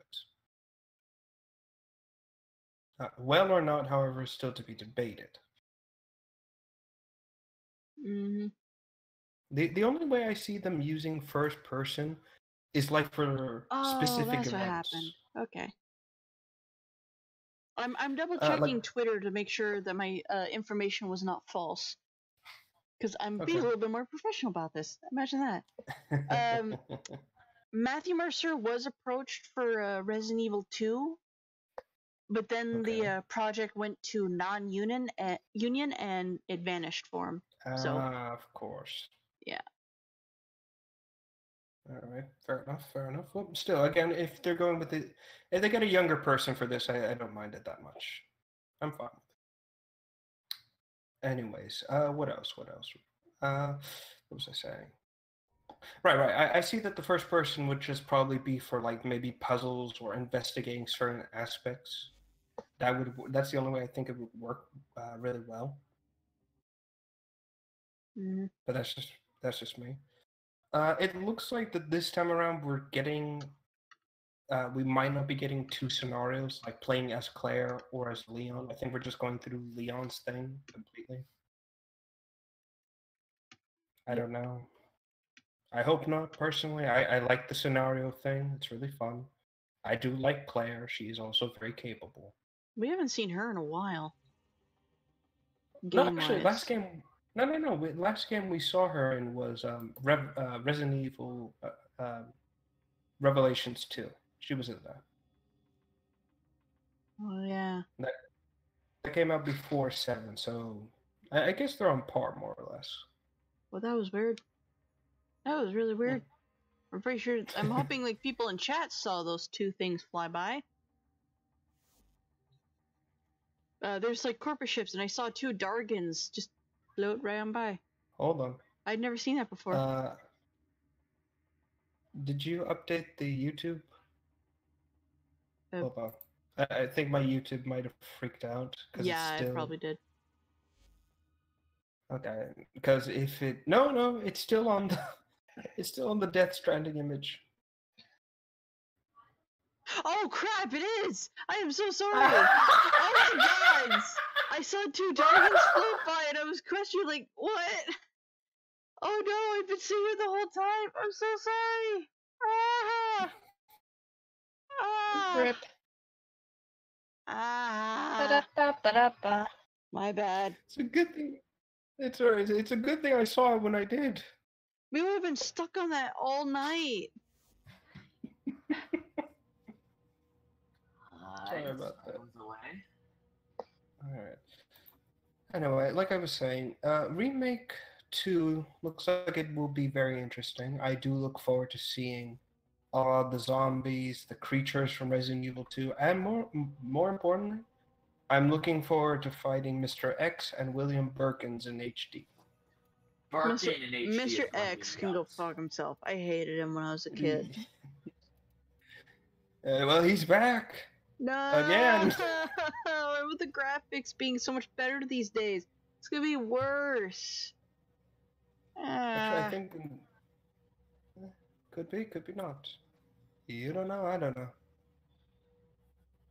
it. Well or not, however, is still to be debated. Mm-hmm. The only way I see them using first person is like for specific that's events. what happened. Okay. I'm double checking Twitter to make sure that my information was not false. Because I'm being a little bit more professional about this. Imagine that. Matthew Mercer was approached for Resident Evil 2, but then the project went to non-union union and it vanished for him. So, of course. Yeah. All right, fair enough. Well, still, again, if they're going with it, if they get a younger person for this, I don't mind it that much. I'm fine with it. Anyways, what else? What was I saying? Right. I see that the first person would just probably be for like maybe puzzles or investigating certain aspects. That's the only way I think it would work really well. Mm-hmm. But that's just me. It looks like that this time around we're getting. We might not be getting two scenarios, like playing as Claire or as Leon. I think we're just going through Leon's thing completely. I don't know. I hope not, personally. I like the scenario thing. It's really fun. I do like Claire. She is also very capable. We haven't seen her in a while. No, actually, last game... No. Last game we saw her in was Resident Evil Revelations 2. She was in that. Oh, yeah. That came out before 7, so I guess they're on par, more or less. Well, that was weird. That was really weird. I'm pretty sure... I'm hoping like people in chat saw those two things fly by. There's like corporate ships, and I saw two Dargans just float right on by. Hold on. I'd never seen that before. Did you update the YouTube? Hold on. I think my YouTube might have freaked out. Yeah, it probably did. Okay, because if it... No, it's still on the... It's still on the Death Stranding image. Oh crap, it is! I am so sorry! Oh my god! I saw two dragons float by and I was questioning, like, what? Oh no, I've been sitting here the whole time! I'm so sorry! Rip. Ba-da-ba-ba-da-ba. My bad. It's a good thing. It's alright. It's a good thing I saw it when I did. We would have been stuck on that all night. Sorry about that. Alright. Anyway, like I was saying, Remake 2 looks like it will be very interesting. I do look forward to seeing the zombies, the creatures from Resident Evil 2, and more importantly, I'm looking forward to fighting Mr. X and William Birkins in HD. Mr. X can go fuck himself. I hated him when I was a kid. Well, he's back. No! Again. With the graphics being so much better these days, it's gonna be worse. I think could be not. You don't know. I don't know.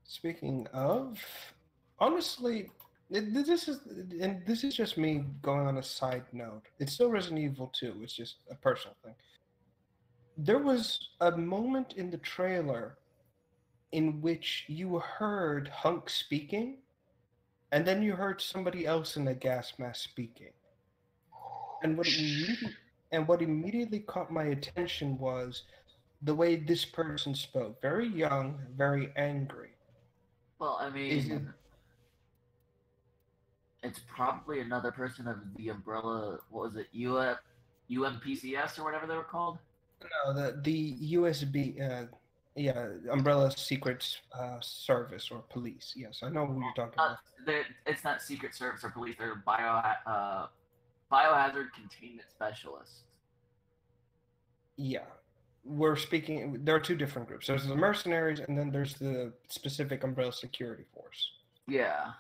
Speaking of, honestly, this is just me going on a side note. It's still Resident Evil 2. It's just a personal thing. There was a moment in the trailer in which you heard Hunk speaking, and then you heard somebody else in the gas mask speaking. And what immediately caught my attention was the way this person spoke. Very young, very angry. Well, I mean, it's probably another person of the umbrella. What was it? UMPCS or whatever they were called. No, the USB, Umbrella Secret Service or Police. Yes, I know who you're talking about. It's not Secret Service or police. They're biohazard containment specialists. Yeah, we're speaking. There are two different groups. There's the mercenaries, and then there's the specific Umbrella Security Force. Yeah.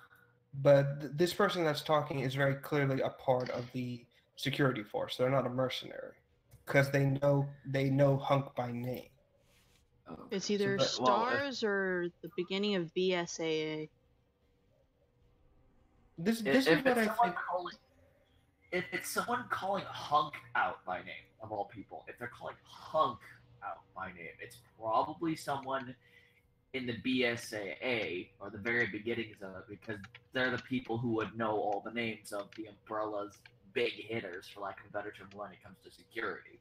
But this person that's talking is very clearly a part of the security force. They're not a mercenary because they know Hunk by name. It's either stars or the beginning of BSAA. This is what I think. If it's someone calling Hunk out by name, of all people, if they're calling Hunk out by name, it's probably someone in the BSAA or the very beginnings of it, because they're the people who would know all the names of the Umbrella's big hitters, for lack of a better term, when it comes to security.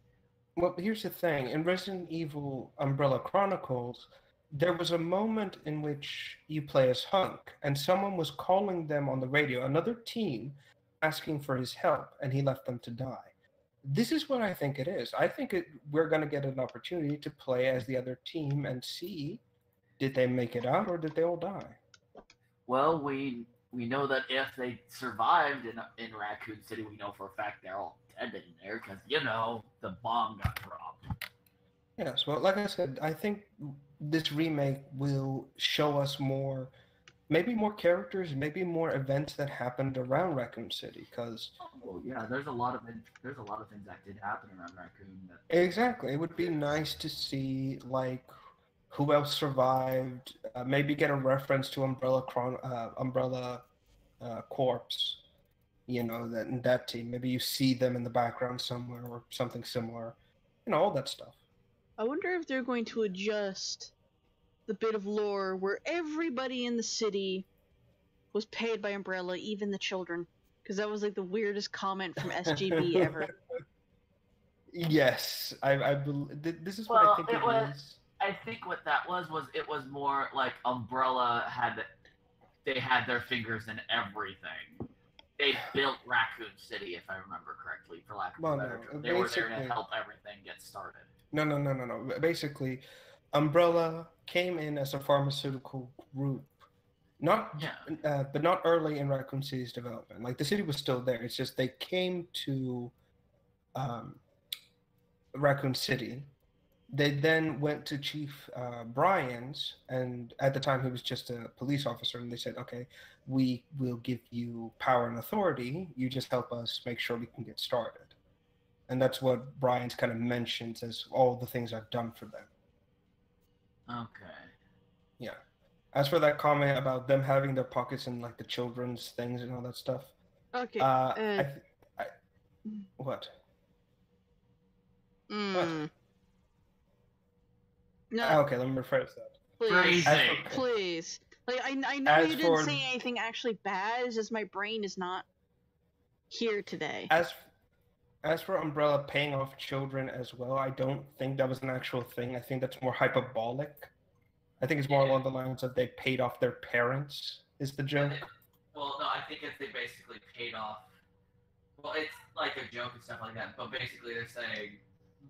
Well, here's the thing. In Resident Evil Umbrella Chronicles, there was a moment in which you play as Hunk, and someone was calling them on the radio, another team, asking for his help, and he left them to die. This is what I think it is. I think we're going to get an opportunity to play as the other team and see, did they make it out or did they all die? Well, we know that if they survived in Raccoon City, we know for a fact they're all dead in there because, the bomb got dropped. Yes, well, like I said, I think this remake will show us maybe more characters, maybe more events that happened around Raccoon City, because... Oh, yeah, there's a lot of things that did happen around Raccoon. Exactly. It would be nice to see, like, who else survived, maybe get a reference to Umbrella Corps, that team. Maybe you see them in the background somewhere or something similar, all that stuff. I wonder if they're going to adjust the bit of lore where everybody in the city was paid by Umbrella, even the children, because that was like the weirdest comment from SGB ever. Yes, I believe this is what I think it was. I think what that was it was more like Umbrella had their fingers in everything. They built Raccoon City, if I remember correctly, for lack of a better term. They were there to help everything get started. No. Basically, Umbrella came in as a pharmaceutical group, but not early in Raccoon City's development. Like, the city was still there. It's just they came to Raccoon City. They then went to Chief Bryan's, and at the time he was just a police officer, and they said, okay, we will give you power and authority. You just help us make sure we can get started. And that's what Bryan's kind of mentions as all the things I've done for them. Okay. Yeah. As for that comment about them having their pockets in, like, the children's things and all that stuff. Okay. What? What? No. Okay, let me rephrase that. Please. Like, I know you didn't say anything actually bad, it's just my brain is not here today. As for Umbrella paying off children as well, I don't think that was an actual thing. I think that's more hyperbolic. I think it's more along the lines of they paid off their parents, is the joke. Well, no, I think if they basically paid off... Well, it's like a joke and stuff like that, but basically they're saying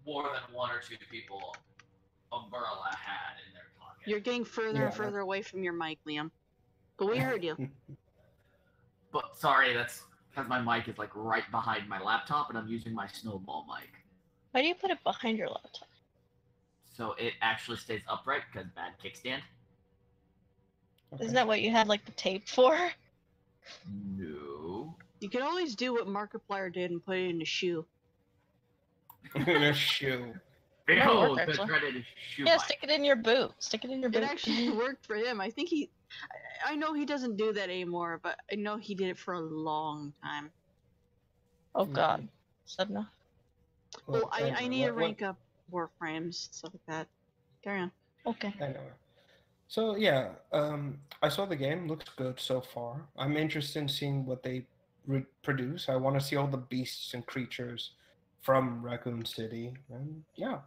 more than one or two people Umbrella had in their pocket. You're getting further and further away from your mic, Liam. But we heard you. But sorry, that's because my mic is like right behind my laptop, and I'm using my snowball mic. Why do you put it behind your laptop? So it actually stays upright because bad kickstand. Okay. Isn't that what you had like the tape for? No. You can always do what Markiplier did and put it in a shoe. In a shoe. Behold, the dreaded shoe. Yeah, stick it in your boot. Stick it in your boot. It actually worked for him. I think I know he doesn't do that anymore, but I know he did it for a long time. Oh God. Sedna. Well, I need to rank up Warframes, stuff like that. Carry on. Okay. I know. So yeah, I saw the game. Looks good so far. I'm interested in seeing what they produce. I want to see all the beasts and creatures from Raccoon City, and yeah.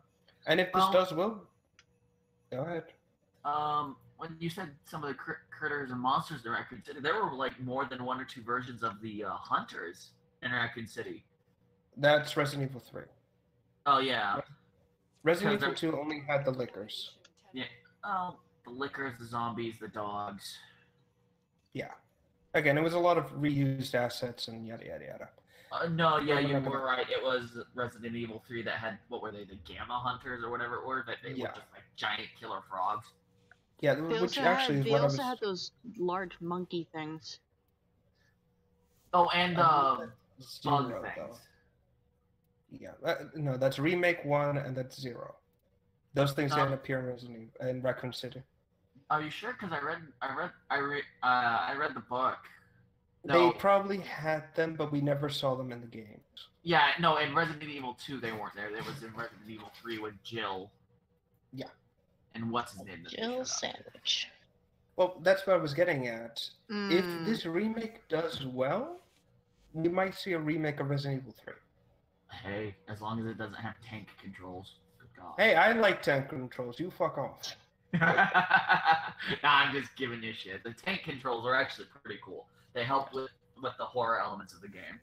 And if this does well, go ahead. When you said some of the critters and monsters in Raccoon City, there were like more than one or two versions of the hunters in Raccoon City. That's Resident Evil 3. Oh yeah. Resident Because Evil 2 only had the lickers. Yeah. Oh, the lickers, the zombies, the dogs. Yeah. Again, it was a lot of reused assets and yada yada yada. No, yeah, I'm you not gonna- were right. It was Resident Evil 3 that had, what were they, the Gamma Hunters or whatever it were? That they Yeah. were just like giant killer frogs. Yeah, They which also actually had, is they what also I was. had those large monkey things. Oh, and Zero, bug though. things. Yeah, no, that's remake 1 and that's 0. Those things Um, didn't appear in Resident Evil in Raccoon City. Are you sure? Because I read the book. They No, probably had them, but we never saw them in the games. yeah, no. In Resident Evil 2, they weren't there. They was in Resident Evil 3 with Jill. Yeah. And what's his name? that they Jill showed up? Sandwich. Well, that's what I was getting at. If Mm. this remake does well, we might see a remake of Resident Evil 3. Hey, as long as it doesn't have tank controls. Good God. Hey, I like tank controls. You fuck off. Nah, I'm just giving you shit. The tank controls are actually pretty cool. They help with the horror elements of the game.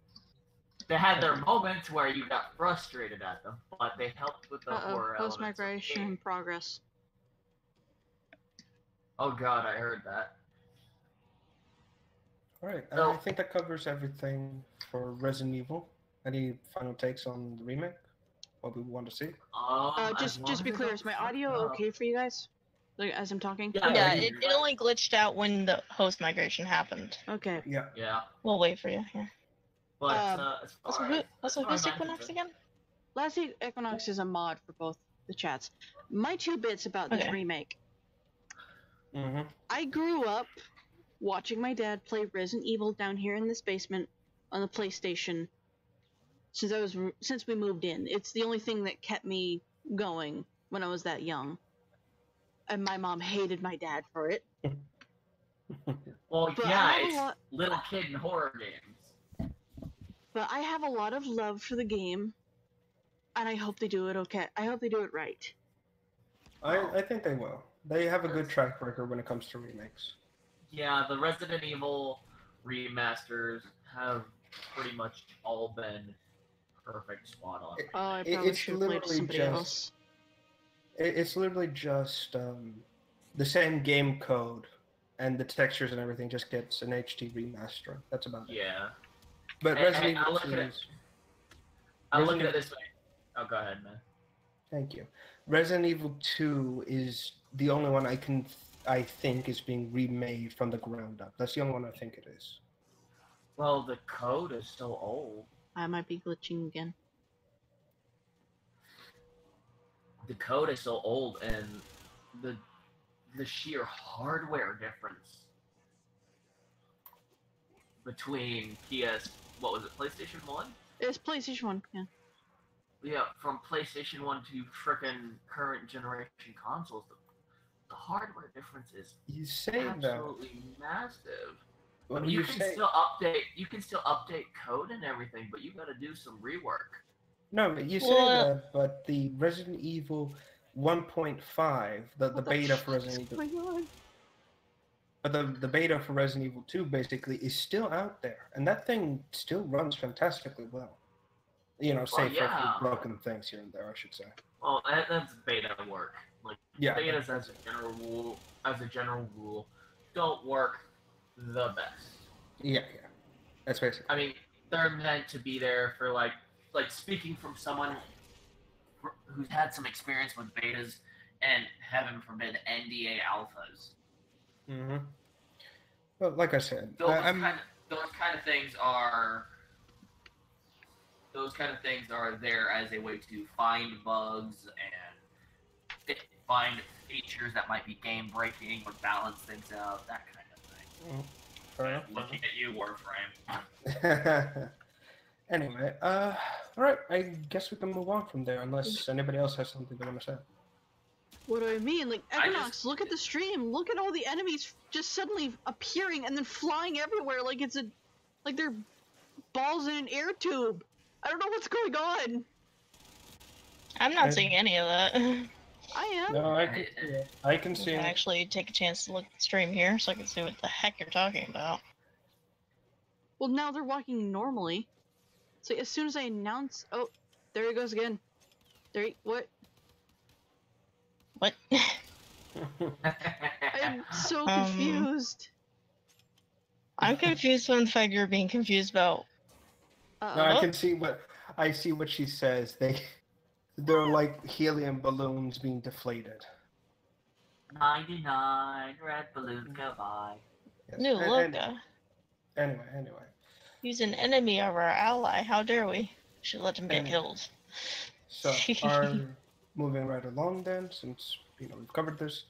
They had their moments where you got frustrated at them, but they helped with the horror elements. Post of the migration in game. progress. Oh God, I heard that. All right, So- I think that covers everything for Resident Evil. Any final takes on the remake? What we want to see? As long Just as be they clear, don't is my fuck audio up. okay for you guys? Like as I'm talking? Yeah, Yeah, you- it only glitched out when the host migration happened. Okay. Yeah. Yeah, We'll wait for you. Yeah. but Um, Also, who's Equinox again? Last Equinox is a mod for both the chats. My 2 bits about this Okay. remake. Mm-hmm. I grew up watching my dad play Resident Evil down here in this basement on the PlayStation since we moved in. It's the only thing that kept me going when I was that young. And my mom hated my dad for it. Well, But I yeah, have a it's lot- little kid in horror games. But I have a lot of love for the game, and I hope they do it okay. I hope they do it right. I think they will. They have a good track record when it comes to remakes. Yeah, the Resident Evil remasters have pretty much all been perfect, spot on. Oh, I It- probably it's should have played literally somebody just- else. It's literally just the same game code, and the textures and everything just gets an HD remaster. That's about it. Yeah. But Hey, Resident I'll Evil look 2 at it. is... I look Resident at it this way. Oh, go ahead, man. Thank you. Resident Evil 2 is the only one I think is being remade from the ground up. That's the only one I think it is. Well, the code is so old. I might be glitching again. The code is so old, and the sheer hardware difference between what was it, PlayStation 1? It's PlayStation 1, yeah. Yeah, from PlayStation 1 to frickin' current generation consoles, the hardware difference is You say that. absolutely massive. Well, But you you can say still update code and everything, but you gotta do some rework. no, but you say Well, that, but the Resident Evil 1.5, the What beta fuck for is Resident Evil, going on? but the beta for Resident Evil 2 basically is still out there, and that thing still runs fantastically well. You know, save for a yeah. few broken things here and there, I should say. Well, that's beta work. Like Yeah. betas, as a general rule, don't work the best. Yeah. That's basically. I mean, they're meant to be there for like speaking from someone who's had some experience with betas and, heaven forbid, NDA alphas. Mm-hmm. Well, like I said, Those I'm kind of things are there as a way to find bugs and find features that might be game breaking or balance things out, that kind of thing. fair enough. Looking at you, Warframe. Anyway, all right. I guess we can move on from there, unless anybody else has something they want to say. What do I mean? Like, I Equinox, just- look at the stream. Look at all the enemies just suddenly appearing and then flying everywhere like like they're balls in an air tube. I don't know what's going on. I'm not seeing any of that. I am. No, I can see. I actually take a chance to look at the stream here so I can see what the heck you're talking about. Well, now they're walking normally. So as soon as I announce, oh, there he goes again. What? What? I'm so Um, confused. I'm confused from the fact you're being confused about. No, I What? can see what she says. They're like helium balloons being deflated. 99 red balloons go by. Yes. New look. Anyway. He's an enemy of our ally. How dare we? Should let him get And- killed. So, moving right along then, since we've covered this,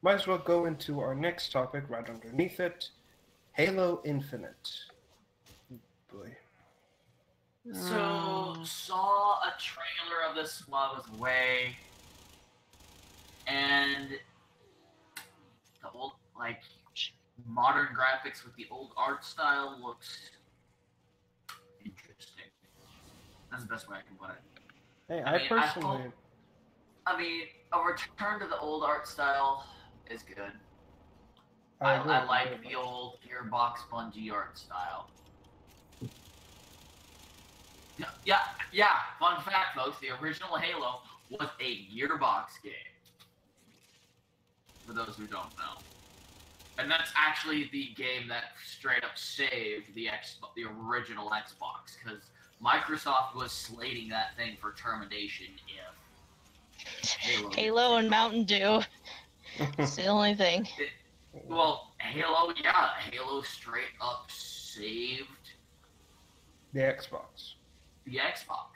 might as well go into our next topic right underneath it, Halo Infinite. Boy. So, saw a trailer of this while I was away, and the old, like, modern graphics with the old art style looks interesting. That's the best way I can put it. Hey, I mean, personally... I mean, a return to the old art style is good. I agree, I like very the much. old Gearbox Bungie art style. Yeah. Fun fact, folks: the original Halo was a Gearbox game. For those who don't know, and that's actually the game that straight up saved the original Xbox, because Microsoft was slating that thing for termination if Halo and Mountain Dew. It's the only thing. Halo straight up saved The Xbox. the Xbox.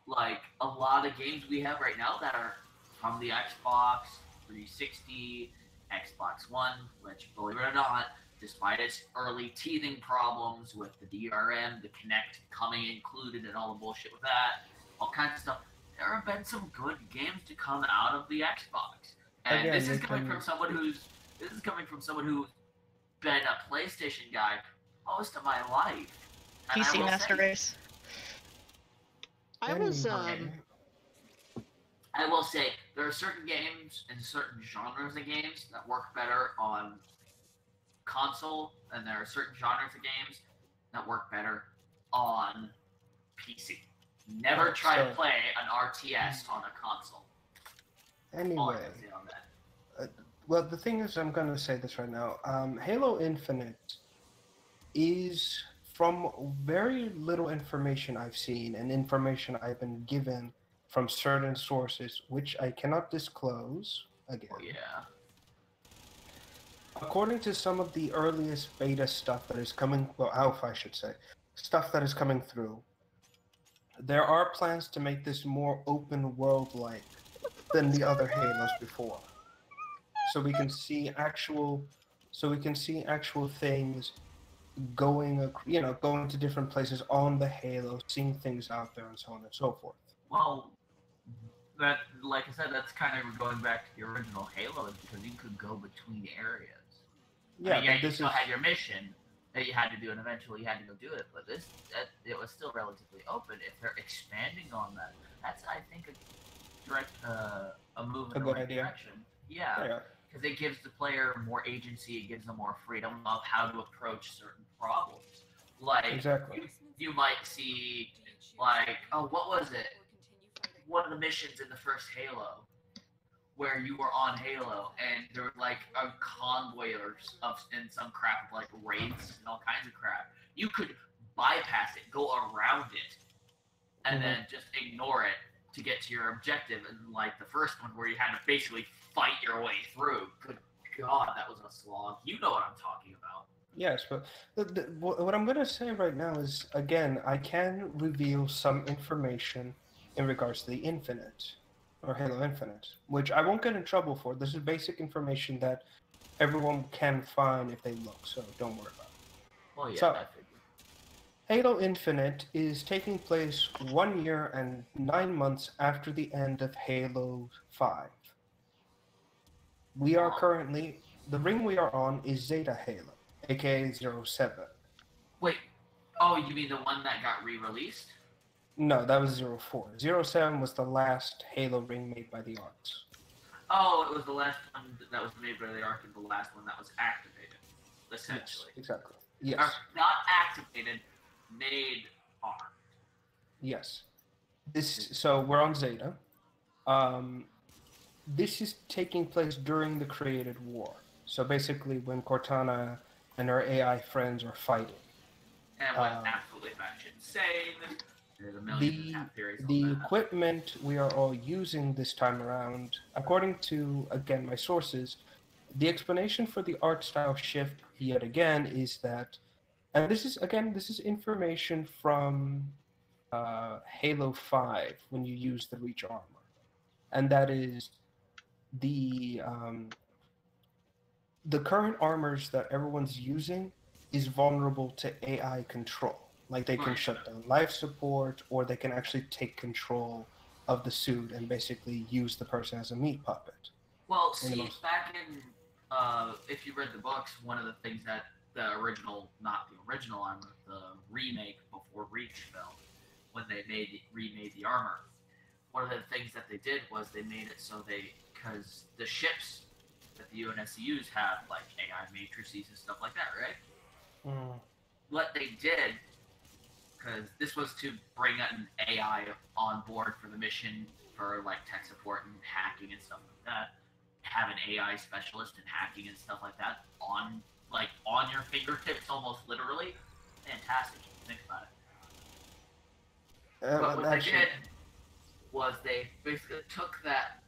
Like, a lot of games we have right now that are from the Xbox 360, Xbox One, which, believe it or not, despite its early teething problems with the DRM, the Kinect coming included and all the bullshit with that, all kinds of stuff, there have been some good games to come out of the Xbox. And Again, this is coming from someone who's been a PlayStation guy most of my life. And I PC will Master say- Race. I was Anyway. I will say there are certain games and certain genres of games that work better on console, and there are certain genres of games that work better on PC. Never try to play an RTS on a console. All I Anyway. can say on that. Well, the thing is, I'm going to say this right now. Halo Infinite is, from very little information I've seen and information I've been given from certain sources, which I cannot disclose again. Oh, yeah. According to some of the earliest beta stuff that is coming, well, alpha, I should say, stuff that is coming through, there are plans to make this more open world-like than the other Halos before. So we can see actual things going to different places on the Halo, seeing things out there and so on and so forth. Well, that, like I said, that's kind of going back to the original Halo, because you could go between areas. Yeah, I mean, but you this still is had your mission that you had to do, and eventually you had to go do it. But it was still relatively open. If they're expanding on that, that's, I think, a move in A the good right idea. direction. Yeah, because it gives the player more agency. It gives them more freedom of how to approach certain problems. Like, Exactly. you might see, like, oh, what was it? One of the missions in the first Halo, where you were on Halo, and there was like a convoy and some crap, like raids and all kinds of crap. You could bypass it, go around it, and then just ignore it to get to your objective. And like the first one, where you had to basically fight your way through. Good God, that was a slog. You know what I'm talking about. Yes, but what I'm going to say right now is, again, I can reveal some information in regards to the Infinite, or Halo Infinite, which I won't get in trouble for. This is basic information that everyone can find if they look, so don't worry about it. Well, yeah, So, I figured. Halo Infinite is taking place 1 year and 9 months after the end of Halo 5. We are currently, the ring we are on is Zeta Halo, aka 07. Wait, oh, you mean the one that got re-released? No, that was 04. 07 was the last Halo ring made by the Arts. Oh, it was the last one that was made by the Ark, and the last one that was activated, essentially. Yes, exactly. Yes. Or not activated, made Ark. Yes. So we're on Zeta. this is taking place during the created war. So basically, when Cortana and her AI friends are fighting. And went absolutely batshit insane. There's a million attack theories on The that. equipment we are all using this time around, according to, again, my sources, the explanation for the art style shift yet again is that, and this is information from Halo 5 when you use the Reach armor, and that is the current armors that everyone's using is vulnerable to AI control. Like they can shut down life support, or they can actually take control of the suit and basically use the person as a meat puppet. Well, see, back in, if you read the books, one of the things that the original, not the original armor, the remake before Reach fell, when they remade the armor, one of the things that they did was they made it so because the ships that the UNSCUs have, like AI matrices and stuff like that, right? What they did, because this was to bring an AI on board for the mission for like tech support and hacking and stuff like that, have an AI specialist in hacking and stuff like that on your fingertips, almost literally. Fantastic if you think about it. But what they did was they basically took that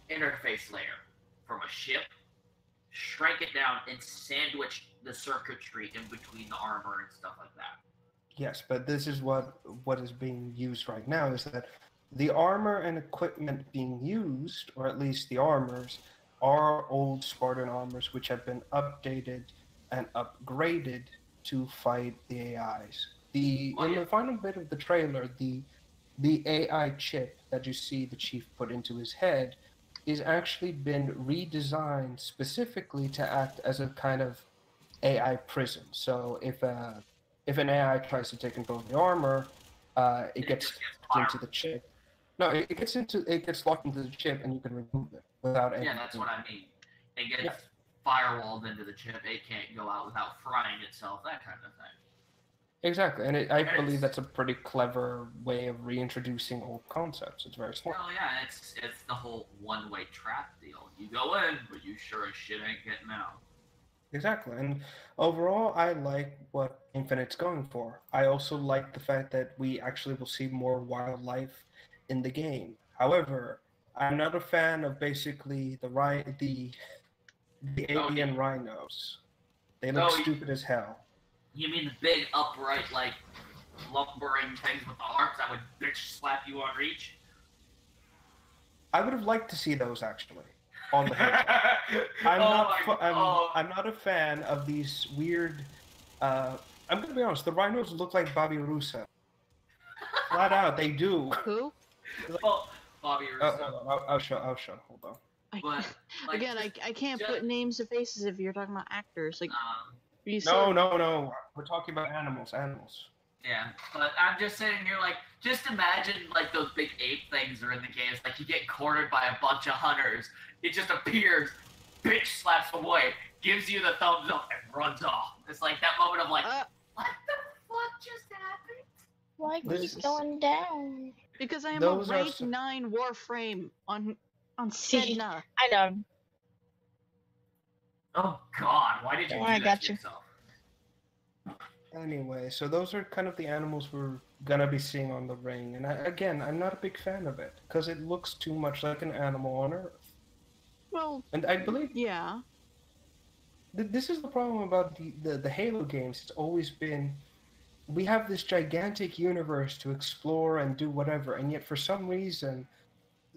interface layer from a ship, shrank it down, and sandwiched the circuitry in between the armor and stuff like that. Yes, but this is what is being used right now, is that the armor and equipment being used, or at least the armors, are old Spartan armors which have been updated and upgraded to fight the AIs. In the final bit of the trailer, the AI chip that you see the Chief put into his head is actually been redesigned specifically to act as a kind of AI prison. So if an AI tries to take control of the armor, it gets into the chip. No, it gets locked into the chip, and you can remove it without any. Yeah, that's what I mean. It gets firewalled into the chip. It can't go out without frying itself. That kind of thing. Exactly, and I believe that's a pretty clever way of reintroducing old concepts. It's very smart. Well, yeah, it's the whole one-way trap deal. You go in, but you sure as shit ain't getting out. Exactly, and overall, I like what Infinite's going for. I also like the fact that we actually will see more wildlife in the game. However, I'm not a fan of basically the alien rhinos. They look stupid as hell. You mean the big upright, like, lumbering things with the arms that would bitch slap you on Reach? I would have liked to see those actually on the head. I'm not a fan of these weird. I'm gonna be honest. The rhinos look like Bobby Russo. Flat out, they do. Who? Bobby Russo. I'll show. Hold on. But, like, again, I can't put names to faces if you're talking about actors. Like, no. We're talking about animals. Yeah, but I'm just sitting here like, just imagine like those big ape things are in the games. Like you get cornered by a bunch of hunters. It just appears, bitch slaps away, gives you the thumbs up, and runs off. It's like that moment of like, what the fuck just happened? Why keep going down? Because I am a rank 9 Warframe on Sedna. I know. Oh God, why did you do that to yourself? Anyway, so those are kind of the animals we're gonna be seeing on the ring, and I'm not a big fan of it because it looks too much like an animal on Earth. Well, and I believe this is the problem about the Halo games. It's always been we have this gigantic universe to explore and do whatever, and yet for some reason,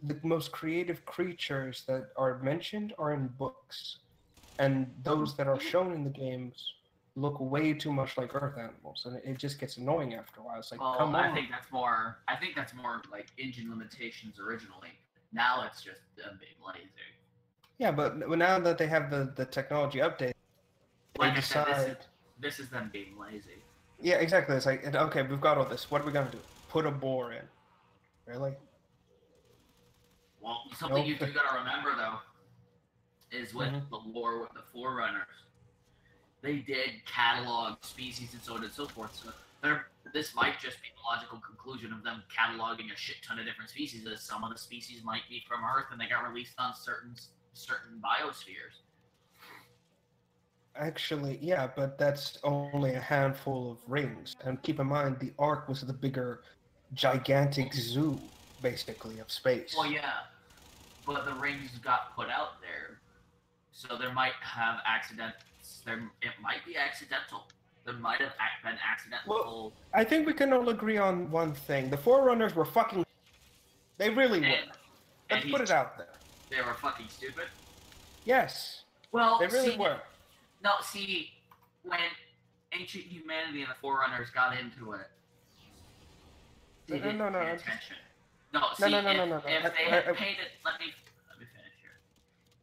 the most creative creatures that are mentioned are in books, and those that are shown in the games look way too much like Earth animals, and it just gets annoying after a while. It's like, come on. I think that's more like engine limitations originally. Now it's just them being lazy. Yeah, but now that they have the technology update, like I said, this is them being lazy. Yeah, exactly. It's like, okay, we've got all this. What are we gonna do? Put a bore in? Really? Well, something you gotta remember though is with the lore with the Forerunners. They did catalog species and so on and so forth. So this might just be the logical conclusion of them cataloging a shit ton of different species, as some of the species might be from Earth and they got released on certain biospheres. Actually, yeah, but that's only a handful of rings. And keep in mind, the Ark was the bigger, gigantic zoo, basically, of space. Well, yeah, but the rings got put out there, so there might have accidents. It might be accidental. There might have been accidental. Well, I think we can all agree on one thing. The Forerunners were fucking... They really were. Let's put it out there. They were fucking stupid? Yes. Well, they really were. No, see, when ancient humanity and the Forerunners got into it, they didn't pay attention. No, see, if they had paid it... Let me finish here.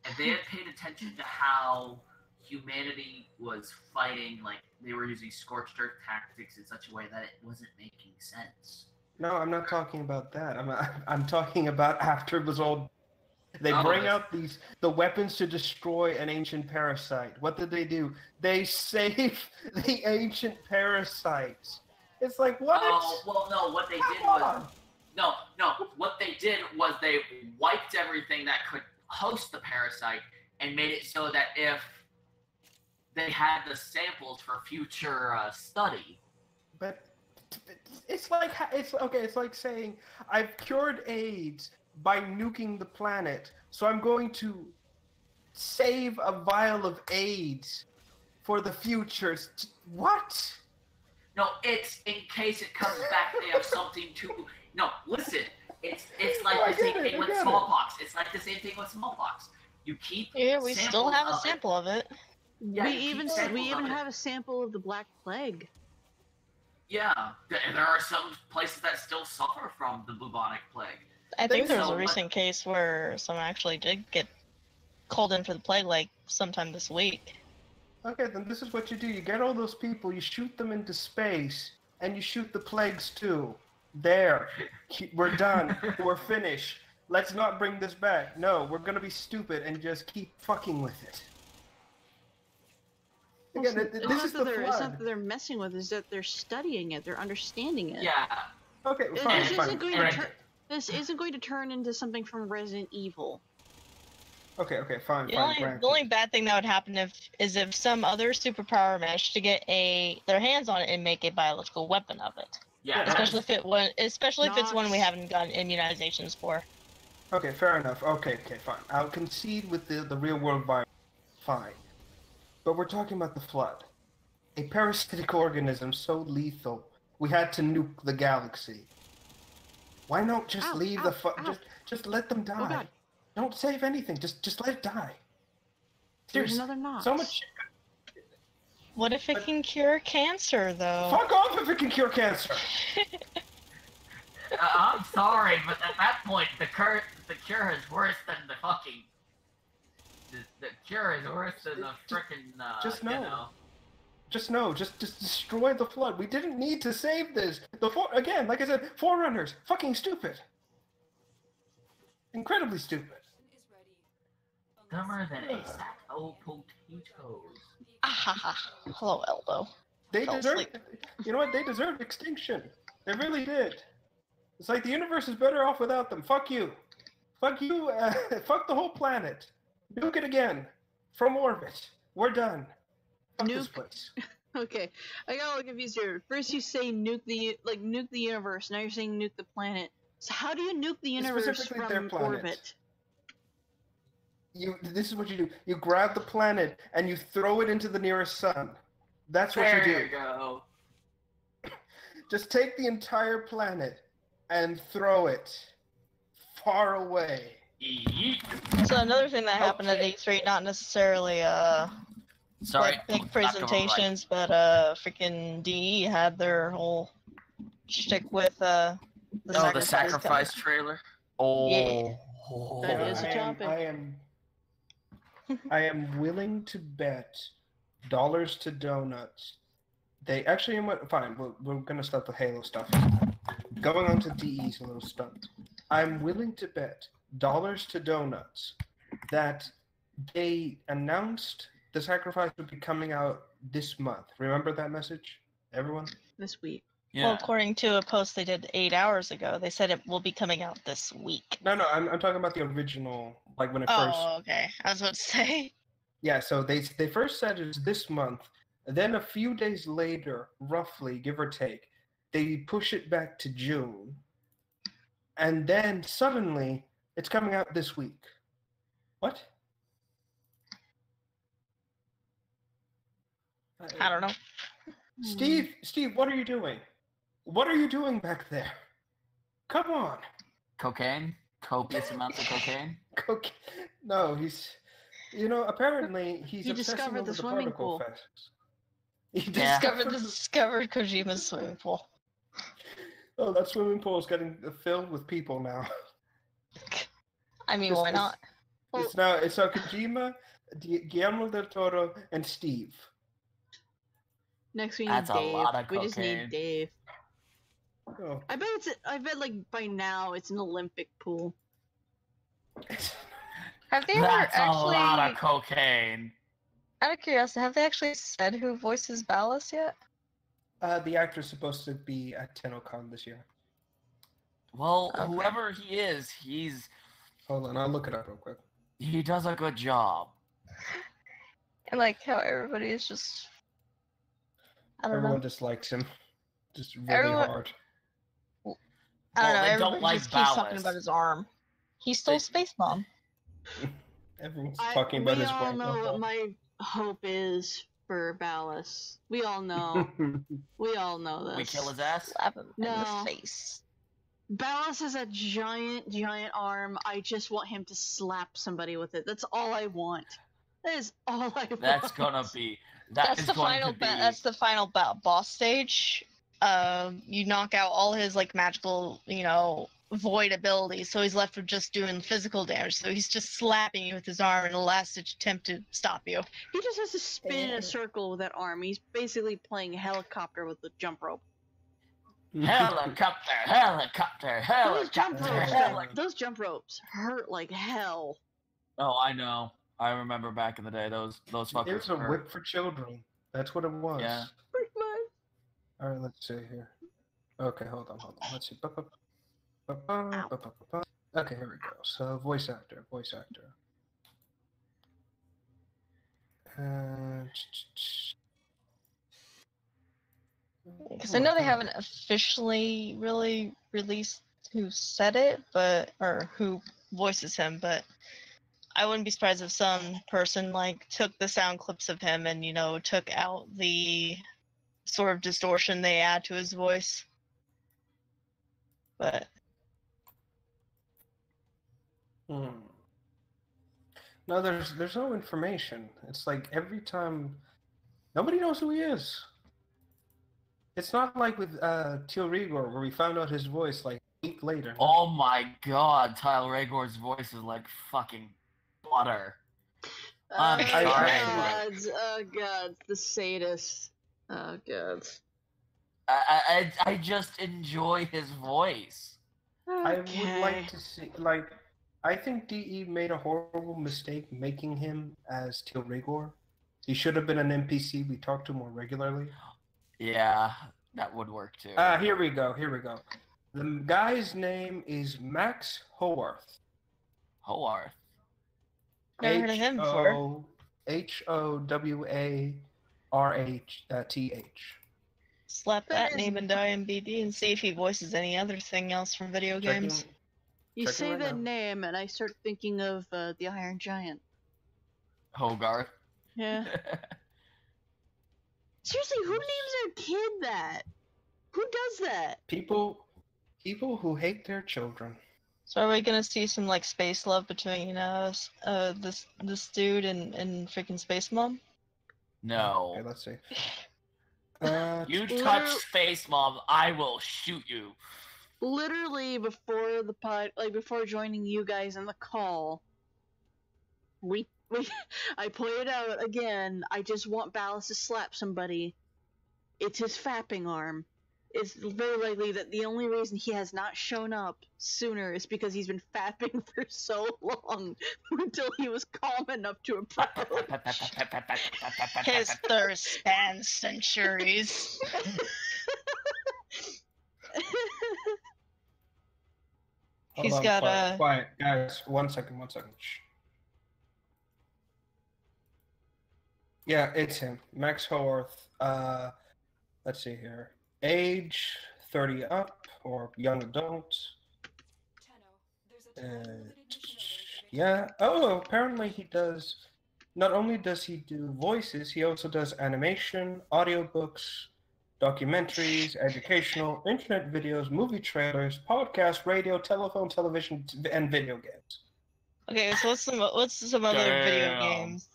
If they had paid attention to how humanity was fighting, like, they were using scorched earth tactics in such a way that it wasn't making sense. No, I'm not talking about that. I'm talking about after it was all... They bring out the weapons to destroy an ancient parasite. What did they do? They save the ancient parasites. It's like, what? Oh, well, no, what they did was... No, what they did was they wiped everything that could host the parasite and made it so that if they had the samples for future study. But it's like saying I've cured AIDS by nuking the planet, so I'm going to save a vial of AIDS for the future. What? No, it's in case it comes back. They have something to. No, listen. It's like the same thing with smallpox. It's like the same thing with smallpox. You keep. Yeah, we still have a sample of it. Yeah, we even have a sample of the Black Plague. Yeah, there are some places that still suffer from the bubonic plague. I think there was a recent case where someone actually did get called in for the plague, like sometime this week. Okay, then this is what you do. You get all those people, you shoot them into space, and you shoot the plagues too. There. We're done. We're finished. Let's not bring this back. No, we're gonna be stupid and just keep fucking with it. Again, this is the flood. It's not that they're messing with it, it's that they're studying it, they're understanding it. Yeah. Okay, fine. This isn't going to turn into something from Resident Evil. Okay, fine. The only bad thing that would happen is if some other superpower managed to get their hands on it and make a biological weapon of it. Yeah. Especially if it's one we haven't gotten immunizations for. Okay, fair enough. Okay, fine. I'll concede with the real world virus. Fine. But we're talking about the flood. A parasitic organism so lethal, we had to nuke the galaxy. Why not just leave the just let them die? Oh, God. Don't save anything. Just let it die. There's another Nox. So much. What if it can cure cancer, though? Fuck off if it can cure cancer. I'm sorry, but at that point, the cure is worse than the fucking. The cure is worse than the frickin'. Just know. You know. Just destroy the flood. We didn't need to save this. Again, like I said, Forerunners, fucking stupid. Incredibly stupid. Dumber than a sack of potatoes. Hello, Elbow. They deserved. You know what? They deserved extinction. They really did. It's like the universe is better off without them. Fuck you. Fuck you. Fuck the whole planet. Nuke it again. From orbit. We're done. Fuck this place. Okay, I got a little confused here. First you say nuke the universe, now you're saying nuke the planet. So how do you nuke the universe from orbit? This is what you do. You grab the planet and you throw it into the nearest sun. That's what you do. There you go. Just take the entire planet and throw it far away. So another thing that happened at E3, not necessarily big presentations, but freaking DE had their whole shtick with the sacrifice trailer. Oh, yeah. That is a topic. I am willing to bet dollars to donuts. They actually, fine. We're gonna start the Halo stuff. Going on to DE's a little stunt. I'm willing to bet dollars to donuts that they announced the sacrifice would be coming out this month. Remember that message, everyone? This week. Yeah. Well, according to a post they did 8 hours ago, they said it will be coming out this week. No, I'm talking about the original, like when it first. Oh, okay. I was about to say. Yeah, so they first said it's this month, and then a few days later, roughly, give or take, they push it back to June, and then suddenly it's coming out this week. What? I don't know. Steve, what are you doing? What are you doing back there? Come on. Cocaine? Copious amounts of cocaine? No, he's, apparently he's He obsessing discovered over the the swimming particle pool. effects. He Yeah. Discovered Kojima's swimming pool. Oh, that swimming pool is getting filled with people now. I mean, why not? It's now Kojima, Guillermo del Toro, and Steve. Next we need That's a Dave. lot of We just need cocaine. Dave. Oh. I bet like by now it's an Olympic pool. Have they ever That's actually, a lot of cocaine. out of curiosity, have they actually said who voices Ballas yet? The actor's supposed to be at TennoCon this year. Well, Okay. whoever he is, Hold on, I'll look it up real quick. he does a good job. And like how everybody is just, I don't Everyone know. dislikes him. Just really Everyone- hard. I don't Well, know. they don't Everybody like just keeps talking Ballas. about his arm. He stole They- Space Mom. Everyone's talking about we his all weight know level. what my hope is for Ballas. We all know. We all know this. We kill his ass? Slap him in No. the face. Ballas has a giant arm. I just want him to slap somebody with it. That's all I want. That is all I want. That's gonna be. That's the final. That's the final boss stage. You knock out all his like magical, void abilities, so he's left with just doing physical damage. So he's just slapping you with his arm in a last-ditch attempt to stop you. He just has to spin in Yeah. a circle with that arm. He's basically playing helicopter with the jump rope. Helicopter, Those jump helicopter. ropes, those jump ropes hurt like hell. Oh, I know. I remember back in the day, those fuckers. It was a hurt. whip for children. That's what it was. Yeah. Pretty much. All right, let's see here. Okay, hold on. Let's see. Okay, here we go. So, voice actor. Because I know they haven't officially really released who said it, or who voices him, but I wouldn't be surprised if some person like took the sound clips of him and took out the sort of distortion they add to his voice. But No, there's no information. It's like every time, nobody knows who he is. It's not like with Teal Rigor, where we found out his voice like a week later. Oh my god, Tyler Ragor's voice is like fucking butter. I'm sorry, Oh gods, the sadist. Oh gods. I just enjoy his voice. I would like to see, I think DE made a horrible mistake making him as Teal Rigor. He should have been an NPC we talk to more regularly. Yeah, that would work too. Here we go. The guy's name is Max Howarth. Howarth. never heard of him before. Howarth. Slap That that is- name into IMDb and see if he voices any other thing else from video games. You Checking say right that now. name, and I start thinking of the Iron Giant. Hogarth. Yeah. Seriously, who names their kid that? Who does that? People who hate their children. So are we gonna see some like space love between this dude and freaking Space Mom? No. Okay, let's see. You Literally- touch Space Mom, I will shoot you. Literally before the before joining you guys in the call, I pointed out again. I just want Ballas to slap somebody. It's his fapping arm. It's very likely that the only reason he has not shown up sooner is because he's been fapping for so long until he was calm enough to approach. His thirst spans centuries. He's on, got quiet, a. quiet, guys. 1 second. Shh. Yeah, it's him, Max Haworth. Let's see here. Age 30 up or young adult. Yeah. Oh, apparently he does. Not only does he do voices, he also does animation, audiobooks, documentaries, educational, internet videos, movie trailers, podcasts, radio, telephone, television, and video games. Okay, so what's some other video Damn. games?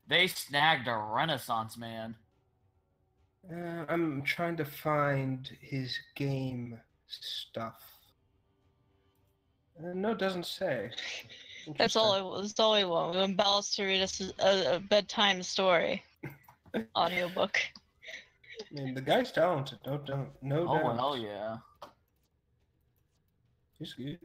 They snagged a Renaissance man. I'm trying to find his game stuff. No, it doesn't say. That's all. That's all we want. We want Ballas to read us a bedtime story, audiobook. I mean, the guy's talented. No Oh, doubt. hell yeah. He's good.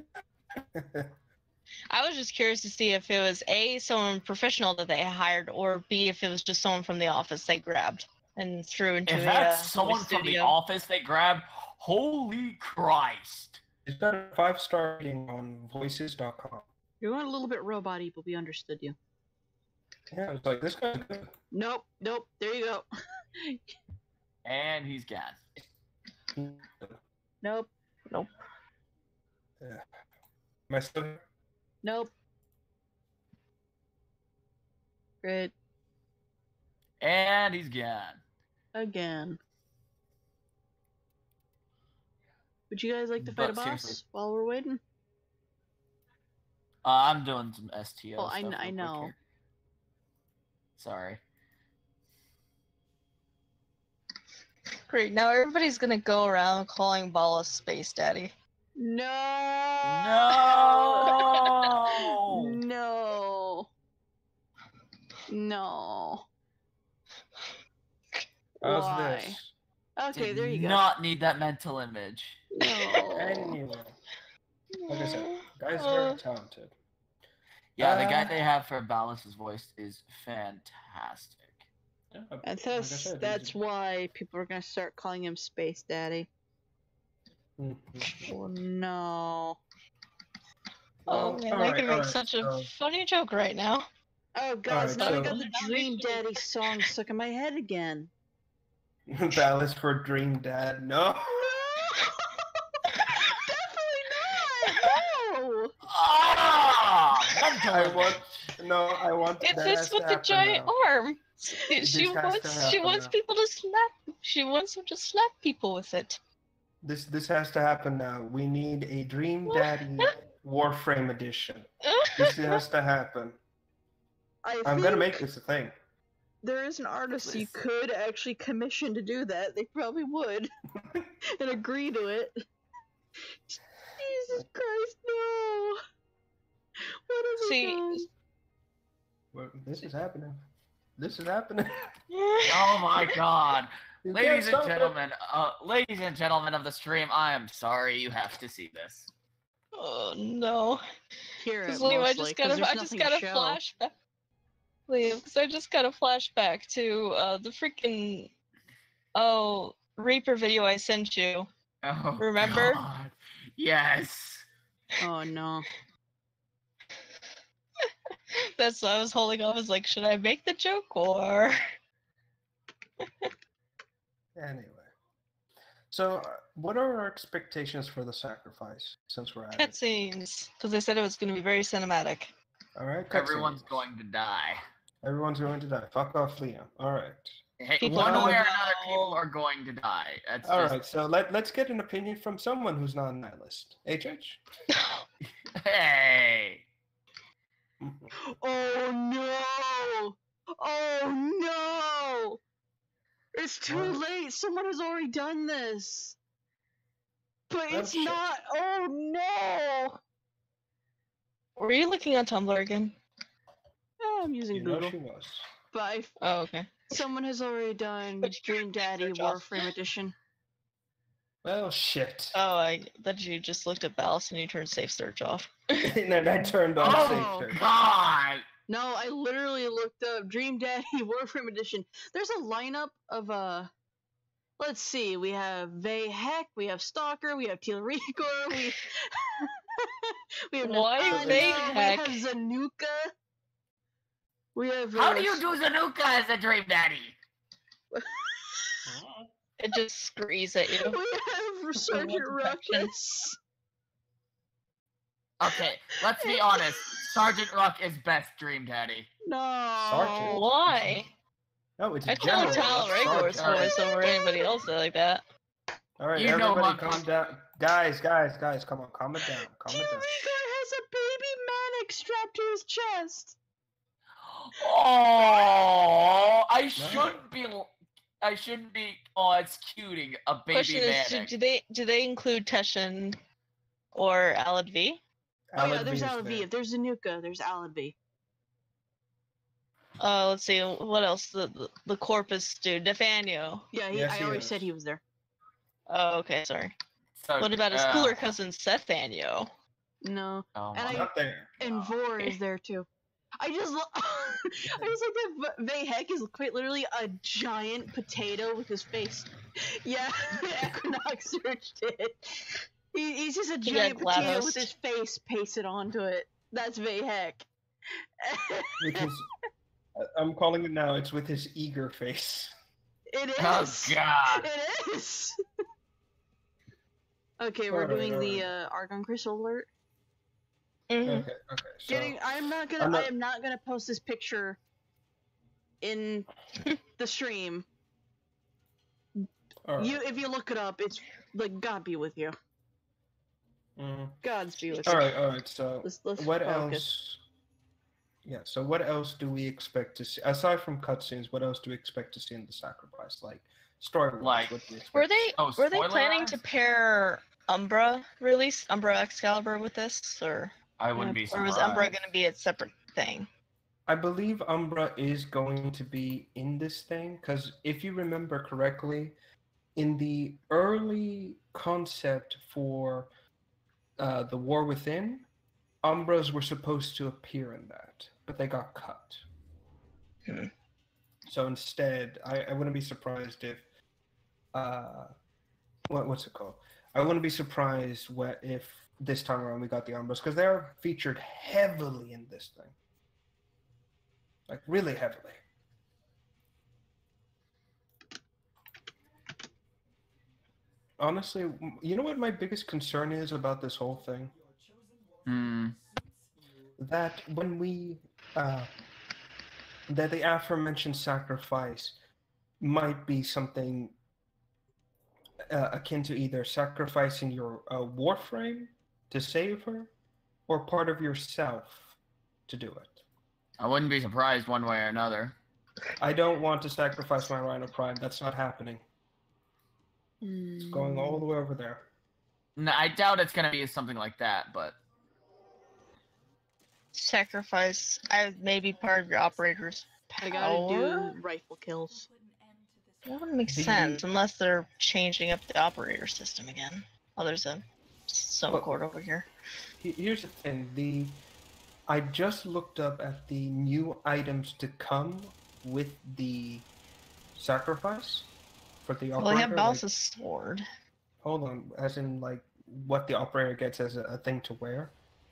I was just curious to see if it was A, someone professional that they hired, or B, if it was just someone from the office they grabbed and threw into If a that's someone voice from the studio. office they grabbed, holy Christ. He's got a 5-star rating on voices.com. You went a little bit robot-y, but we understood you. Yeah, it's like, this guy's good. Nope. There you go. And he's gone. Nope. Am I still here? Nope. Great. And he's gone. Again. Would you guys like to fight a But boss seriously. while we're waiting? I'm doing some STO Oh, stuff I real quick know. here. Sorry. Great. Now everybody's gonna go around calling Ballas Space Daddy. No. No! No. How's Why? this? Okay, Did there you go. not need that mental image. No. Anyway, like I said, guy's very talented. Yeah, the guy they have for Ballas's voice is fantastic. Yeah, And like I said, that's he's- why people are gonna start calling him Space Daddy. Mhm. Oh no. Oh Well, man, I alright, can make alright, such a so- funny joke right now. Oh guys, Alright, now I so- got the Dream Daddy song stuck in my head again. Ballas for Dream Dad. No. No! Ah! I want It's that this has with to the happen giant now. arm. This She has to wants happen now. people to slap. She wants them to slap people with it. This has to happen now. We need a Dream Daddy Warframe edition. This has to happen. I'm gonna make this a thing. There is an artist you Listen. could actually commission to do that. They probably would. And agree to it. Jesus Christ, no! What have See, we done? Well, this is happening. This is happening. Oh my god. You Ladies can't and stop it. gentlemen of the stream, I am sorry you have to see this. Oh no. Hear it, Because Liam, I mostly, just 'cause got there's a nothing to show. flashback. Liam, because I just got a flashback to the freaking Reaper video I sent you. Oh, Remember? God. Yes. Oh no. That's what I was holding off. I was like, should I make the joke or? Anyway, so what are our expectations for the sacrifice? Since we're at it, Cutscenes, because they said it was going to be very cinematic. all right. Everyone's cutscenes. going to die. Everyone's going to die. Fuck off, Liam. All right. Hey, People one are way or gonna another, die. people are going to die. That's All just, right. So let's get an opinion from someone who's not a nihilist. HH. Hey. Oh no! Oh no! It's too What? late. Someone has already done this. But Oh, it's shit. not. Oh no! Were you looking on Tumblr again? Oh, I'm using You know Google. she was. But Oh, okay. someone has already done But you Dream Daddy search off. Warframe Edition. Well, shit. Oh, I thought you just looked at Ballas and you turned safe search off. And then I turned on Oh, safe search. God. No, I literally looked up Dream Daddy Warframe Edition. There's a lineup of let's see, we have Vay Heck, we have Stalker, we have Teal Rigor, We have Why Nefana, they we heck? have Zanuka. We have. How do you do Zanuka as a Dream Daddy? It just screams at you. We have Sergeant protection. Ruckus. Okay, let's be honest. Sergeant Ruck is best Dream Daddy. No. Sergeant? Why? No, it's I general. call Tal not Regor's Sergeant. voice over anybody else like that. All right, You know everybody, Monk. calm down. Guys, come on, calm it down. Calm it down. Igor has a baby manic strapped to his chest. Oh, I shouldn't be. Oh, it's cuting a baby Question is, manic. do they include Teshin or Alad V? Oh yeah, Alad there's V is Alad V. there. If there's Zanuka, there's Alad V. Let's see, what else? The Corpus dude, Defano. Yeah, Yes, I he already is. said he was there. Oh, okay, sorry. So, What about his cooler cousin Sethanio? No. Oh, And my- I- Not there. And Vor is there too. I just like that Vayhek is quite literally a giant potato with his face. Yeah, Equinox searched it. He's just a giant got potato GLaDOS. with his face pasted onto it. That's Vayhek. With his, I'm calling it now. It's with his eager face. It is. Oh God! It is. Okay, we're Alright, doing the Argon Crystal alert. Mhm. Okay. So I am not gonna post this picture in the stream. all right. If you look it up, it's like God be with you. Mhm. God's be with All you. right. So Let's what focus. else? Yeah. So what else do we expect to see aside from cutscenes? What else do we expect to see in the sacrifice? Like story. Like, what do we expect Were to see? they spoiler planning to eyes? pair Umbra Excalibur with this, or I wouldn't be or surprised. was Umbra going to be a separate thing? I believe Umbra is going to be in this thing because if you remember correctly, in the early concept for the War Within, Umbras were supposed to appear in that, but they got cut. Hmm. So instead, I wouldn't be surprised if what's it called? I wouldn't be surprised if this time around we got the Umbras because they're featured heavily in this thing. Like, really heavily. Honestly, you know what my biggest concern is about this whole thing? That when we... that the aforementioned sacrifice might be something akin to either sacrificing your warframe to save her, or part of yourself to do it. I wouldn't be surprised one way or another. I don't want to sacrifice my Rhino Prime. That's not happening. It's going all the way over there. No, I doubt it's gonna be something like that, but Sacrifice, maybe part of your operator's I power. gotta do rifle kills. That wouldn't make The- sense unless they're changing up the operator system again. Oh, there's a stone cord over here. Here's the thing. I just looked up at the new items to come with the sacrifice for the operator. Well, they have like- Balsa's sword. hold on, as in like what the operator gets as a thing to wear,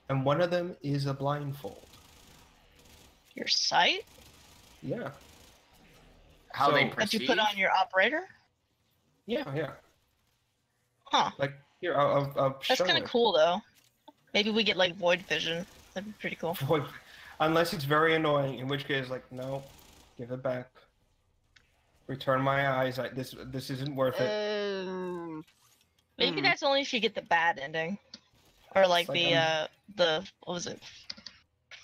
and one of them is a blindfold. Your sight Yeah, how they So- that you perceive. put on your operator? yeah. Huh. Like here, I'll That's show kind it. of cool, though. Maybe we get like void vision. That'd be pretty cool. Boy, unless it's very annoying, in which case, like, no, give it back. Return my eyes. This isn't worth it. Maybe that's only if you get the bad ending, or like, It's the what was it?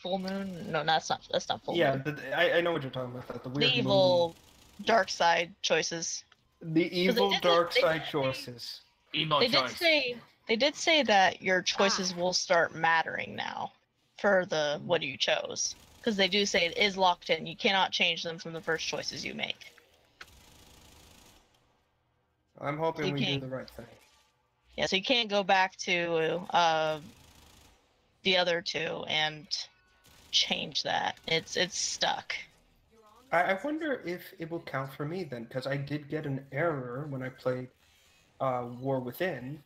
Full moon? No, that's not full Yeah, moon. I know what you're talking about. The The weird evil dark side choices. moon. The evil did- dark they- side choices. Emo They choice. did say that your choices will start mattering now for the what you chose, because they do say it is locked in. You cannot change them from the first choices you make. I'm hoping You we do can't- the right thing. Yeah, so you can't go back to the other two and change that. It's stuck. I wonder if it will count for me then, because I did get an error when I played War Within,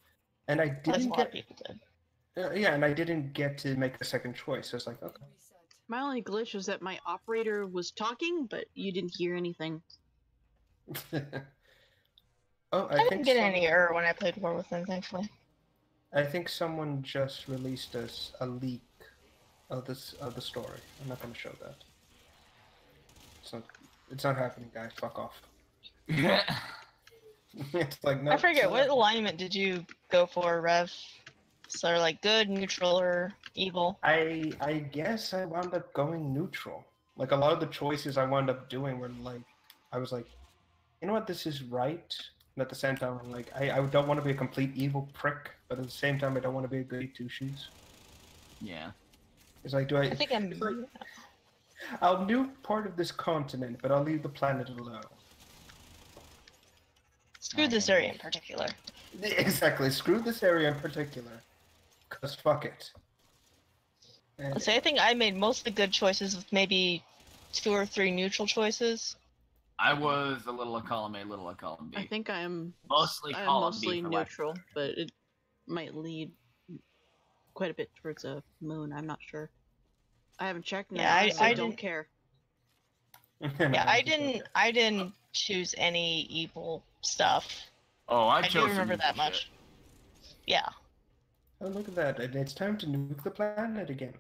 and I As a didn't lot of get. people did. Yeah, and I didn't get to make a second choice. So it's like, okay. My only glitch was that my operator was talking, but you didn't hear anything. Oh, I didn't get any error when I played War with them, thankfully. I think someone just released us a leak of the story. I'm not going to show that. It's not happening, guys. Fuck off. It's like no. I forget, what alignment did you go for, Rev? So like good, neutral, or evil? I guess I wound up going neutral. Like a lot of the choices I wound up doing were like, I was like, you know what, this is right. And at the same time, I'm like, I don't want to be a complete evil prick, but at the same time, I don't want to be a goody two shoes. Yeah. It's like, I think I'm. like, I'll nuke part of this continent, but I'll leave the planet alone. Screw this area in particular. Exactly. Screw this area in particular. Cause fuck it. And Let's say I think I made mostly good choices with maybe 2 or 3 neutral choices. I was a little of column A, little of column B. I think I'm Mostly I'm column mostly B for neutral, but it might lead quite a bit towards a moon. I'm not sure. I haven't checked. And Yeah, I don't didn't care. Yeah, I didn't choose any evil stuff. Oh, I I chose do remember that neutral much. Yeah. Oh, look at that. It's time to nuke the planet again.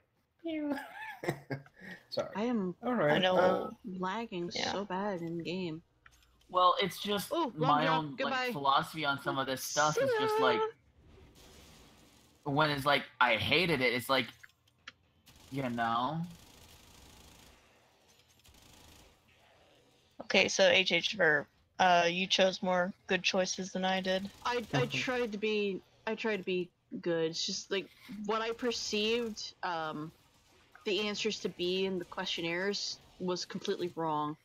Sorry. I am Alright. I know. lagging Yeah. so bad in game. Well, it's just Oh, my long own drop, goodbye. like philosophy on some of this stuff is just like when it's like I hated it, it's like you know. Okay, so HH Verb, you chose more good choices than I did. I tried to be good. It's just like what I perceived the answers to be in the questionnaires was completely wrong.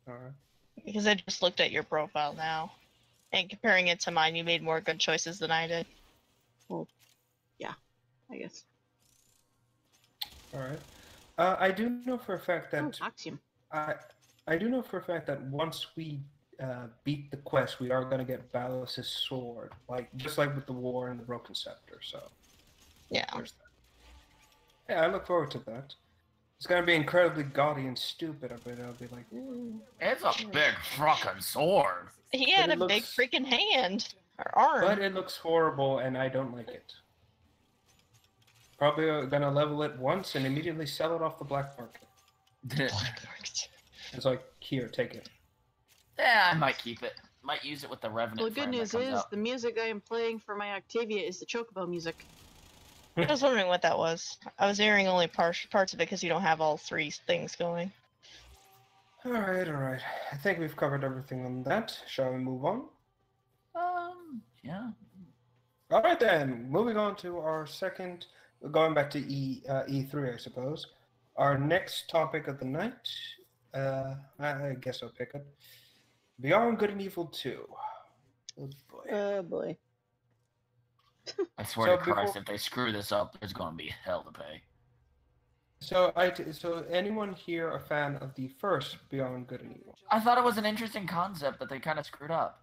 Alright. Because I just looked at your profile now. And comparing it to mine, you made more good choices than I did. I guess. Alright. I do know for a fact that Axiom. I do know for a fact that once we beat the quest, we are going to get Ballas's sword, just like with the war and the Broken Scepter. So Yeah. there's that. Yeah, I look forward to that. It's going to be incredibly gaudy and stupid, but I'll be like, It's a big fucking sword. He had But a it big looks- freaking hand. Or arm. but it looks horrible, and I don't like it. Probably going to level it once and immediately sell it off the black market. It's like, here, take it. Yeah, I might keep it. Might use it with the Revenant. Well, the good frame that news comes is out. the music I am playing for my Octavia is the Chocobo music. I was wondering what that was. I was hearing only parts of it because you don't have all 3 things going. Alright. I think we've covered everything on that. Shall we move on? Yeah. Alright then, moving on to our second, going back to E3, I suppose. Our next topic of the night, I guess I'll pick it. Beyond Good and Evil 2. Oh boy. Oh boy. I swear So to Christ, before- if they screw this up, there's gonna be hell to pay. So, so anyone here a fan of the first Beyond Good and Evil? I thought it was an interesting concept, but they kind of screwed up.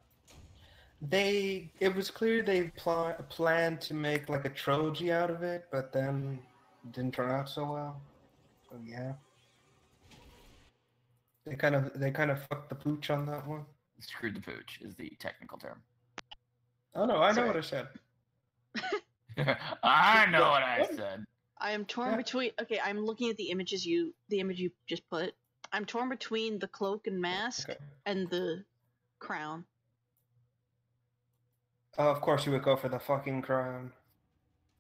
It was clear they planned to make like a trilogy out of it, but then it didn't turn out so well. So yeah. They kind of fucked the pooch on that one. Screwed the pooch is the technical term. Oh no, I know Sorry. what I said. I know what I said. I am torn Yeah. between. Okay, I'm looking at the image you just put. I'm torn between the cloak and mask Okay. and the crown. Of course you would go for the fucking crown.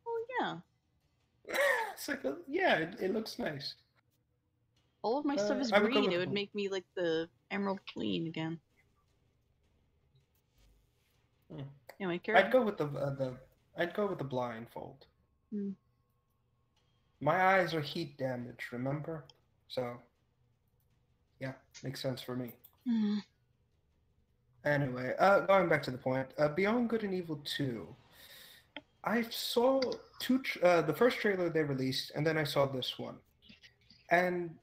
Oh yeah, It's like, yeah, it looks nice. all of my stuff is I would go green. with It would blue. make me like the Emerald Queen again. Hmm. Anyway, carry I'd on. go with the blindfold. Hmm. My eyes are heat damaged, remember? So, yeah, makes sense for me. Hmm. Anyway, going back to the point, Beyond Good and Evil 2. I saw the first trailer they released, and then I saw this one. And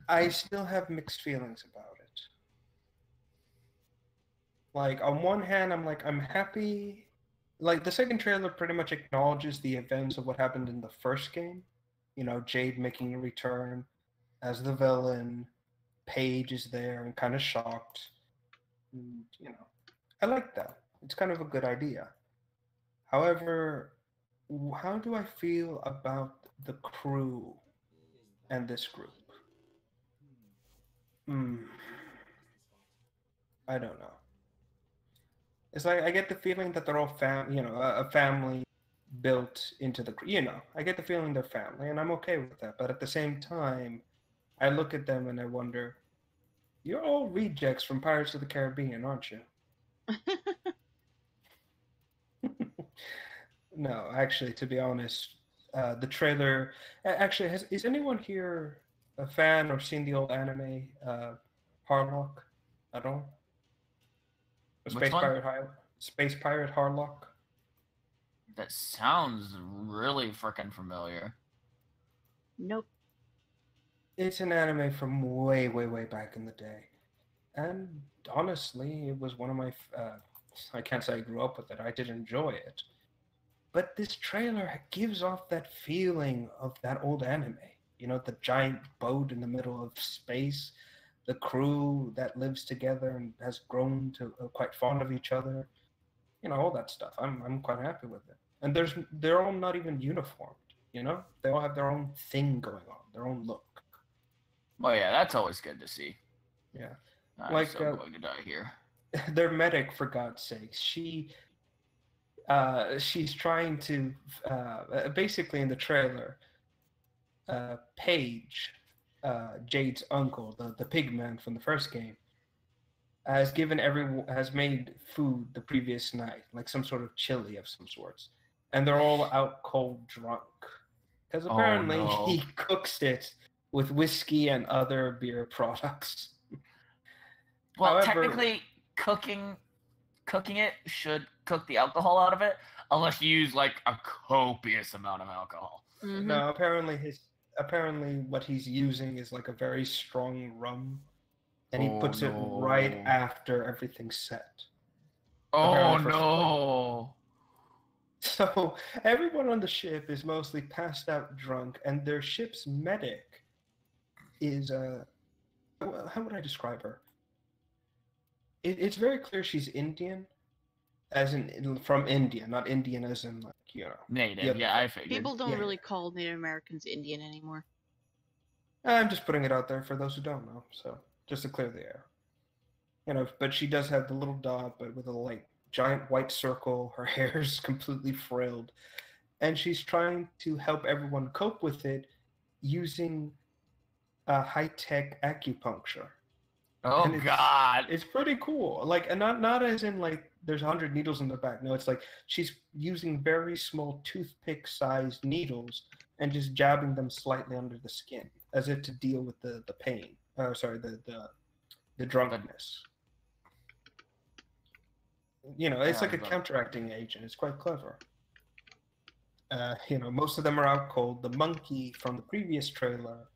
I still have mixed feelings about it. Like, on one hand, I'm like, I'm happy. Like, the second trailer pretty much acknowledges the events of what happened in the first game. You know, Jade making a return as the villain. Paige is there and kind of shocked. And, you know, I like that. It's kind of a good idea. However, how do I feel about the crew and this group? Hmm. I don't know. It's like I get the feeling that they're all a family built into the, I get the feeling they're family, and I'm okay with that. But at the same time, I look at them and I wonder, you're all rejects from Pirates of the Caribbean, aren't you? No, actually, to be honest, the trailer. Actually, is anyone here a fan or seen the old anime Harlock at all? Which one? Space Pirate Harlock. That sounds really freaking familiar. Nope. It's an anime from way, way, way back in the day, and honestly, it was one of my. I can't say I grew up with it. I did enjoy it, but this trailer gives off that feeling of that old anime. You know, the giant boat in the middle of space, the crew that lives together and has grown to quite fond of each other. You know, all that stuff. I'm quite happy with it. And they're all not even uniformed. You know, they all have their own thing going on, their own look. Oh yeah, that's always good to see. Yeah, I'm like so going to die here. their medic, for God's sake. She's trying to basically in the trailer. Paige, Jade's uncle, the pig man from the first game, has made food the previous night, like some sort of chili of some sorts, and they're all out cold drunk because apparently he cooks it with whiskey and other beer products. Well, However, technically, cooking it should cook the alcohol out of it, unless you use like a copious amount of alcohol. Mm-hmm. no, apparently what he's using is like a very strong rum, and he puts it right after everything's set. Oh no! So everyone on the ship is mostly passed out drunk, and their ship's medic is how would I describe her? It's very clear she's Indian, as in from India, not Indian as in like native. Yeah, I figured. People don't really call Native Americans Indian anymore. I'm just putting it out there for those who don't know, so just to clear the air. You know, but she does have the little dot, but with a giant white circle. Her hair's completely frilled, and she's trying to help everyone cope with it using high-tech acupuncture. Oh God! It's pretty cool. Like, and not as in like there's 100 needles in the back. No, it's like she's using very small toothpick-sized needles and just jabbing them slightly under the skin, as if to deal with the pain. The drunkenness. You know, it's like a counteracting agent. It's quite clever. Most of them are out cold. The monkey from the previous trailer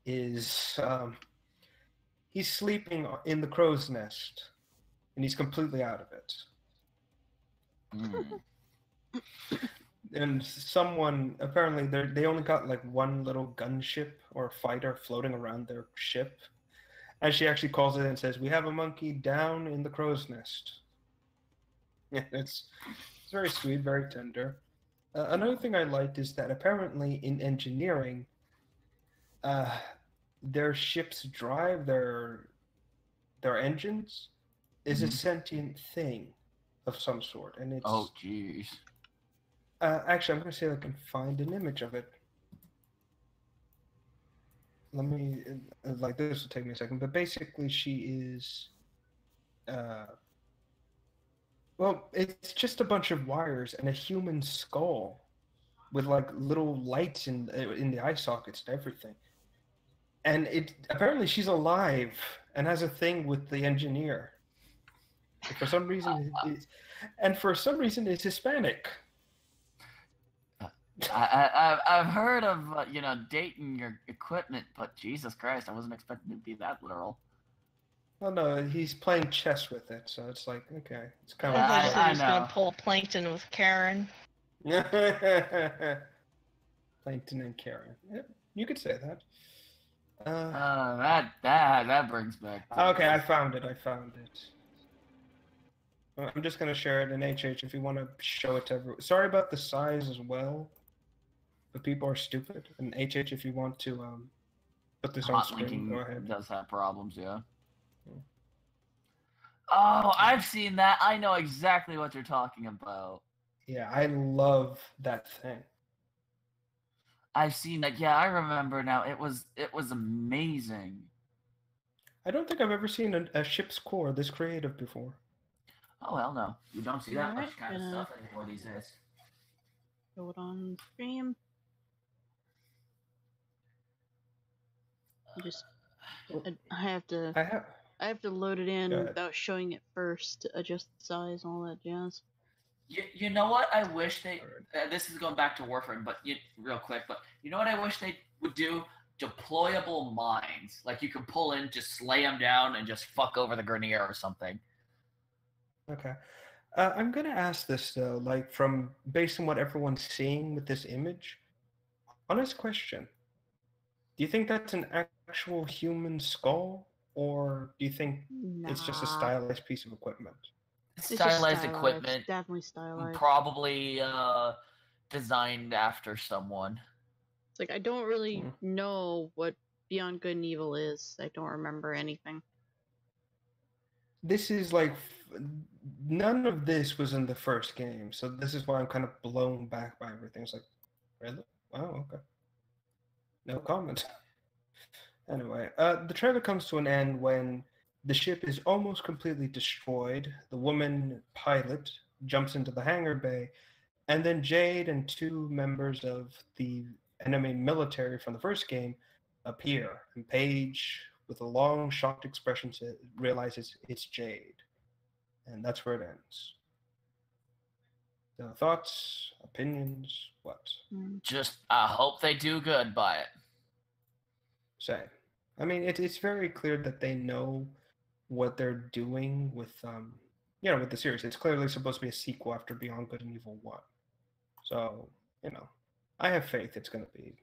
is he's sleeping in the crow's nest, and he's completely out of it. And someone apparently they only got like one little gunship or fighter floating around their ship, and she actually calls it and says, "We have a monkey down in the crow's nest." Yeah, it's very sweet, very tender. Another thing I liked is that apparently in engineering, their ship's drive, their engines, is a sentient thing of some sort, and it's. Oh jeez. Actually, I'm going to see if I can find an image of it. Let me like this will take me a second, but basically she is. Well, it's just a bunch of wires and a human skull with like little lights in the eye sockets and everything. And apparently she's alive and has a thing with the engineer. For some reason, it's Hispanic. I've heard of dating your equipment, but Jesus Christ, I wasn't expecting it to be that literal. Well, no, he's playing chess with it, so it's like, okay, it's kind I of thought you like said he was know. gonna pull Plankton with Karen. Plankton and Karen. Yep, you could say that. That brings back. Okay, I found it. I'm just gonna share it in HH if you want to show it to everyone. Sorry about the size as well, but people are stupid. And HH, if you want to put this on Hot screen, linking go ahead. does have problems, yeah. Yeah. Oh, I've seen that. I know exactly what you're talking about. Yeah, I love that thing. I've seen that. Yeah, I remember now. It was amazing. I don't think I've ever seen a ship's core this creative before. Oh hell no. You don't see that Alright, much kind of stuff anymore these days. Show it on stream. Just, I have to load it in Go ahead. without showing it first to adjust the size and all that jazz. You know what I wish they... this is going back to Warframe, but real quick, but you know what I wish they would do? Deployable mines. Like you could pull in, just slay them down, and just fuck over the Grenier or something. Okay. I'm gonna ask this though, like based on what everyone's seeing with this image. Honest question. Do you think that's an actual human skull, or do you think it's just a Nah. stylized piece of equipment? It's just Stylized equipment, Definitely stylized. probably designed after someone. It's like I don't really know what Beyond Good and Evil is. I don't remember anything. This is like none of this was in the first game, so this is why I'm kind of blown back by everything. It's like, really? Oh, okay. No comment. Anyway, the trailer comes to an end when the ship is almost completely destroyed. The woman pilot jumps into the hangar bay, and then Jade and two members of the enemy military from the first game appear. And Paige, with a long, shocked expression, realizes it's Jade. And that's where it ends. Thoughts, opinions, what? Just, I hope they do good by it. Same. I mean, it's very clear that they know what they're doing with with the series. It's clearly supposed to be a sequel after Beyond Good and Evil 1. So, I have faith it's gonna be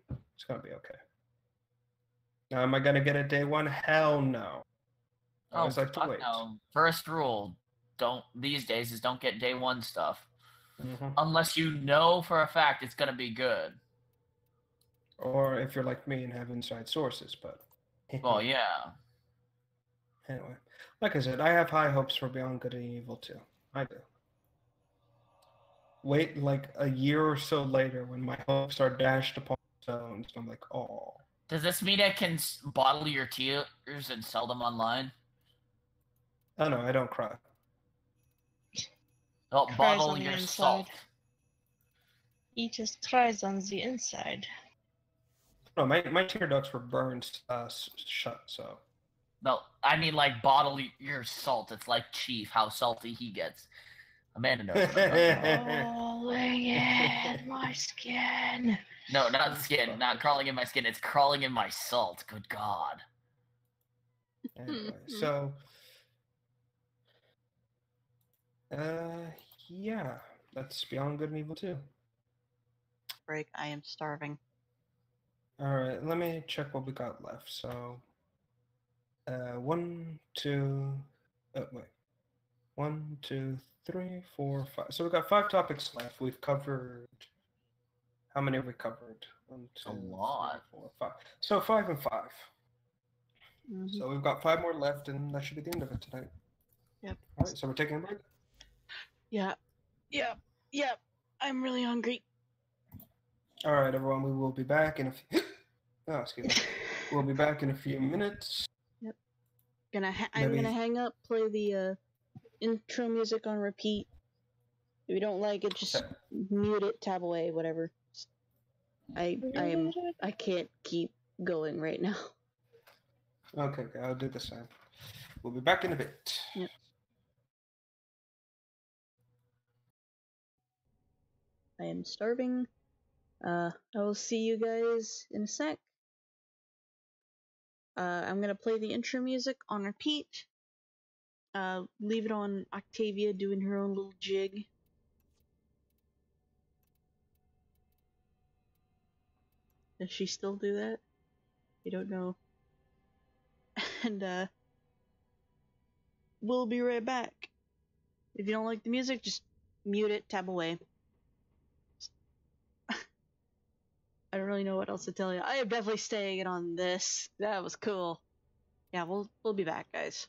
okay. Now, am I gonna get it day one? Hell no. I always like to wait. No. First rule, these days is don't get day one stuff. Mm-hmm. Unless you know for a fact it's gonna be good. Or if you're like me and have inside sources, but well, yeah. Anyway, like I said, I have high hopes for Beyond Good and Evil 2. I do. Wait like a year or so later when my hopes are dashed upon stones, I'm like, oh. Does this mean I can bottle your tears and sell them online? Oh no, I don't cry. Oh, Cries bottle on the your inside. salt. He just cries on the inside. No, my tear ducts were burned shut, so. No, I mean like bottle your salt. It's like Chief, how salty he gets. Amanda knows. Crawling in my skin. No, not skin. Not crawling in my skin. It's crawling in my salt. Good God. Anyway, so. Yeah, that's Beyond Good and Evil 2. Break. I am starving. All right, let me check what we got left. So, 1, 2, wait, 1, 2, 3, 4, 5. So we got 5 topics left. We've covered. How many have we covered? 1, 2, A lot. 3, 4, 5. So 5 and 5. Mm-hmm. So we've got 5 more left, and that should be the end of it tonight. Yep. All right, so we're taking a break. Yeah. I'm really hungry. All right, everyone. We will be back in a few. Oh, excuse me. We'll be back in a few minutes. Yep. I'm gonna hang up. Play the intro music on repeat. If you don't like it, just mute it, tab away, whatever. I can't keep going right now. Okay, I'll do the same. We'll be back in a bit. Yep. I am starving. I will see you guys in a sec. I'm gonna play the intro music on repeat. Leave it on Octavia doing her own little jig. Does she still do that? I don't know. And we'll be right back. If you don't like the music, just mute it, tab away. I don't really know what else to tell you. I am definitely staying in on this. That was cool. Yeah, we'll be back, guys.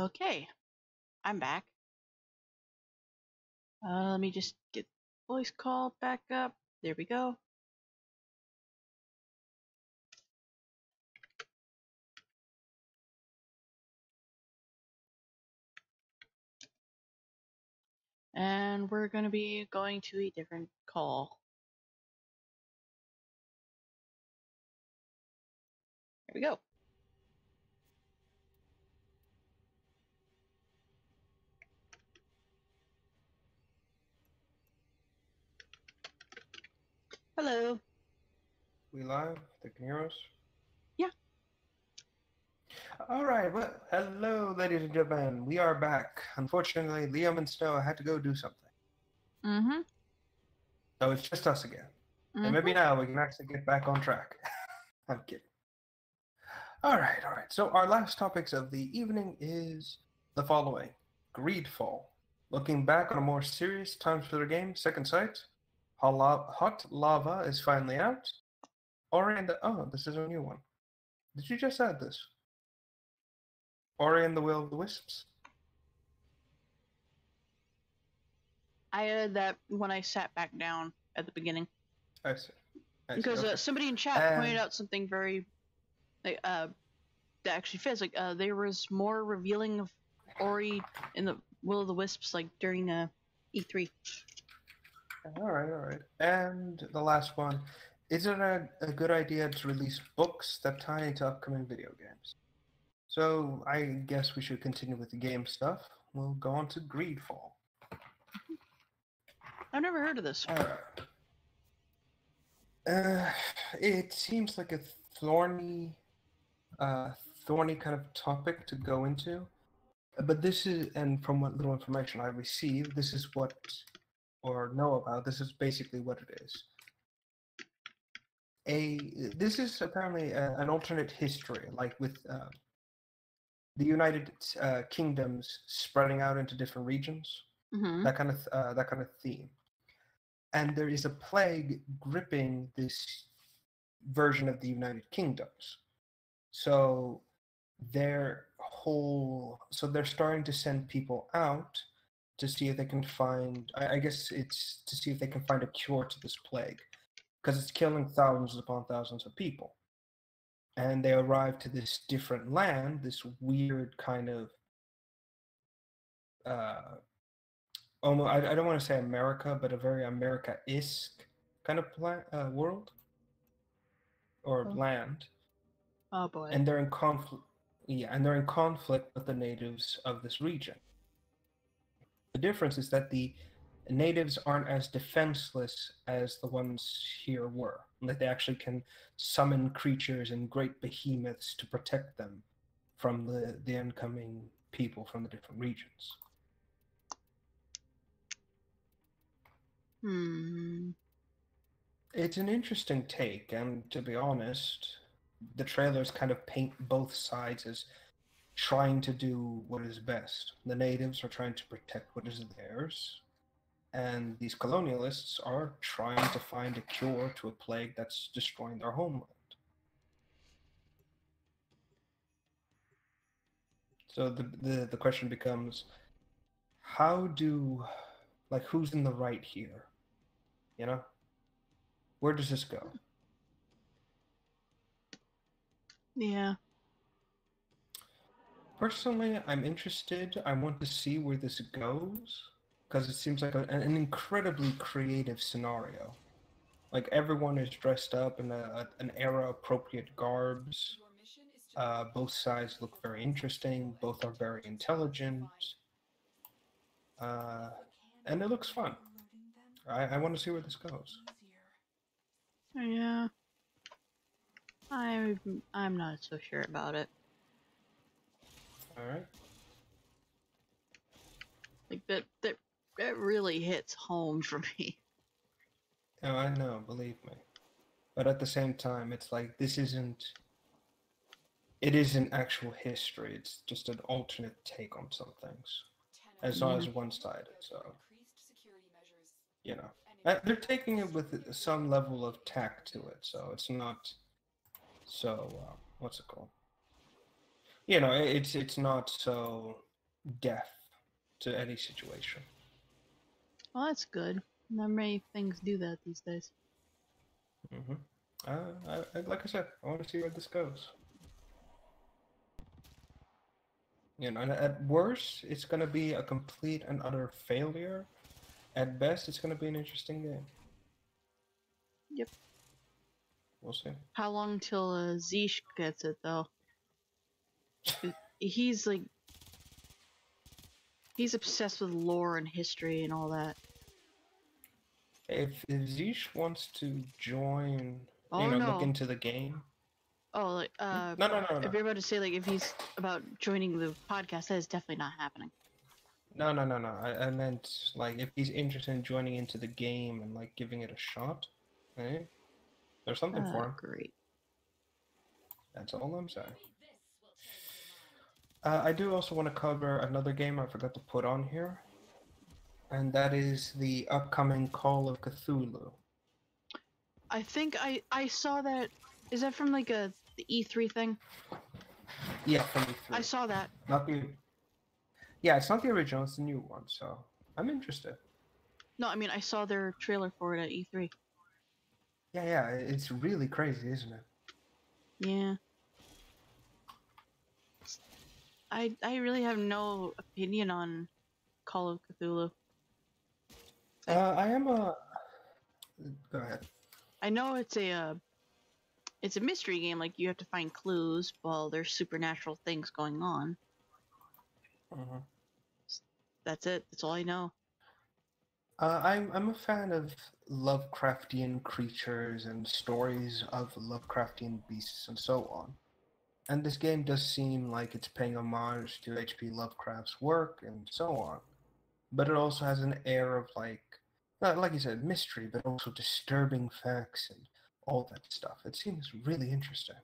Okay, I'm back. Let me just get voice call back up. There we go. And we're going to be going to a different call. There we go. Hello. We live? They can hear us? Yeah. All right. Well, hello, ladies and gentlemen. We are back. Unfortunately, Liam and Snow had to go do something. Mm-hmm. So it's just us again. And maybe now we can actually get back on track. I'm kidding. All right. So our last topics of the evening is the following. Greedfall. Looking back on a more serious time-filler game, Second Sight. Hot Lava is finally out. Ori and the... Oh, this is a new one. Did you just add this? Ori and the Will of the Wisps? I added that when I sat back down at the beginning. I see. Because okay. somebody in chat pointed out something very... that actually fits. Like, there was more revealing of Ori in the Will of the Wisps, like, during E3. All right. And the last one. Is it a good idea to release books that tie into upcoming video games? So I guess we should continue with the game stuff. We'll go on to Greedfall. I've never heard of this. All right. It seems like a thorny kind of topic to go into. But this is, and from what little information I received, this is what, or know about, this is basically what it is. This is apparently an alternate history, like with the United Kingdoms spreading out into different regions, that kind of theme. And there is a plague gripping this version of the United Kingdoms. So they're starting to send people out to see if they can find, I guess it's to see if they can find a cure to this plague, because it's killing thousands upon thousands of people. And they arrive to this different land, this weird kind of almost, I don't want to say America, but a very America-esque kind of world or land. Oh boy. And they're in conflict. Yeah, and they're in conflict with the natives of this region. The difference is that the natives aren't as defenseless as the ones here were, and that they actually can summon creatures and great behemoths to protect them from the incoming people from the different regions. It's an interesting take, and to be honest, the trailers kind of paint both sides as trying to do what is best. The natives are trying to protect what is theirs, and these colonialists are trying to find a cure to a plague that's destroying their homeland. So the question becomes, who's in the right here? You know? Where does this go? Yeah. Personally, I'm interested. I want to see where this goes, because it seems like an incredibly creative scenario. Like, everyone is dressed up in an era-appropriate garbs. Both sides look very interesting. Both are very intelligent. And it looks fun. I want to see where this goes. Yeah. I'm not so sure about it. Alright. Like, that really hits home for me. Oh, I know, believe me. But at the same time, it's like, it isn't actual history, it's just an alternate take on some things. As long as one-sided, so, you know. They're taking it with some level of tact to it, so it's not so, what's it called? You know, it's not so death to any situation. Well, that's good. Not many things do that these days. Mm-hmm. Like I said, I want to see where this goes. You know, and at worst, it's going to be a complete and utter failure. At best, it's going to be an interesting game. Yep. We'll see. How long till Zeesh gets it, though? He's like... He's obsessed with lore and history and all that. If Zeesh wants to join, Oh, look no. into the game. Oh, like, No. if you're about to say, like, if he's about joining the podcast, that is definitely not happening. No. I meant, like, if he's interested in joining into the game and, like, giving it a shot, eh? There's something for him. Great. That's all I'm saying. I do also want to cover another game I forgot to put on here, and that is the upcoming Call of Cthulhu. I think I saw that. Is that from like the E3 thing? Yeah, from E3. I saw that. Not the. Yeah, it's not the original. It's the new one. So I'm interested. No, I mean I saw their trailer for it at E3. Yeah, it's really crazy, isn't it? Yeah. I really have no opinion on Call of Cthulhu. I am a. Go ahead. I know it's a mystery game. Like you have to find clues while there's supernatural things going on. Mm-hmm. That's it. That's all I know. I'm a fan of Lovecraftian creatures and stories of Lovecraftian beasts and so on. And this game does seem like it's paying homage to H.P. Lovecraft's work and so on. But it also has an air of like you said, mystery, but also disturbing facts and all that stuff. It seems really interesting.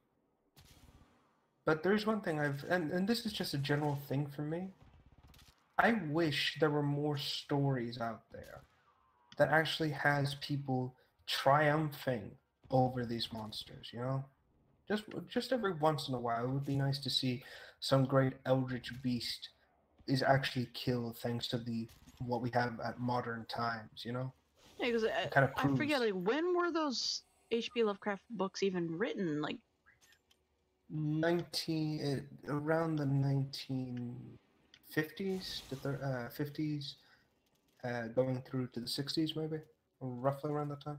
But there's one thing and this is just a general thing for me. I wish there were more stories out there that actually has people triumphing over these monsters, you know? Just every once in a while, it would be nice to see some great eldritch beast is actually killed thanks to what we have at modern times, you know? Yeah, because I forget, like, when were those H.P. Lovecraft books even written? Like, around the 1950s, 50s, going through to the 60s, maybe, or roughly around that time.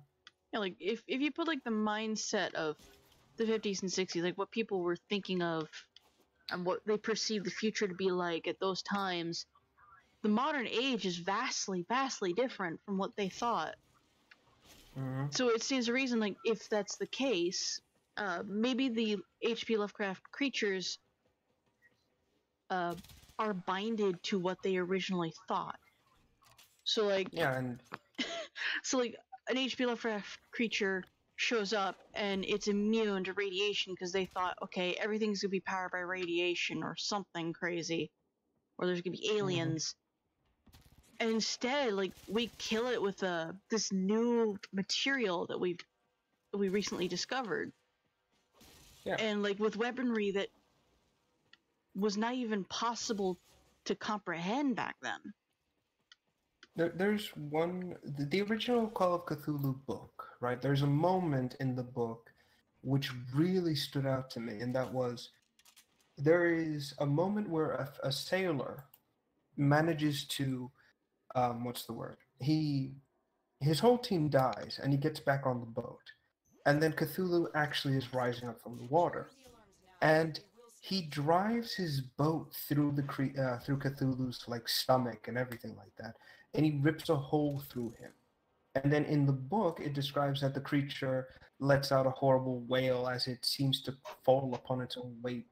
Yeah, like if you put like the mindset of the 50s and 60s, like what people were thinking of and what they perceived the future to be like at those times, the modern age is vastly different from what they thought. Mm-hmm. So it stands to reason, like, if that's the case, maybe the H.P. Lovecraft creatures are binded to what they originally thought. So, like, yeah, and so like an H.P. Lovecraft creature shows up and it's immune to radiation because they thought, okay, everything's gonna be powered by radiation or something crazy, or there's gonna be aliens. And instead, like, we kill it with this new material that we recently discovered. Yeah. And like with weaponry that was not even possible to comprehend back then. There's the original Call of Cthulhu book, right? There's a moment in the book which really stood out to me, and that was there is a moment where a sailor manages to what's the word? His whole team dies, and he gets back on the boat, and then Cthulhu actually is rising up from the water, and he drives his boat through through Cthulhu's like stomach and everything like that, and he rips a hole through him. And then in the book, it describes that the creature lets out a horrible wail as it seems to fall upon its own weight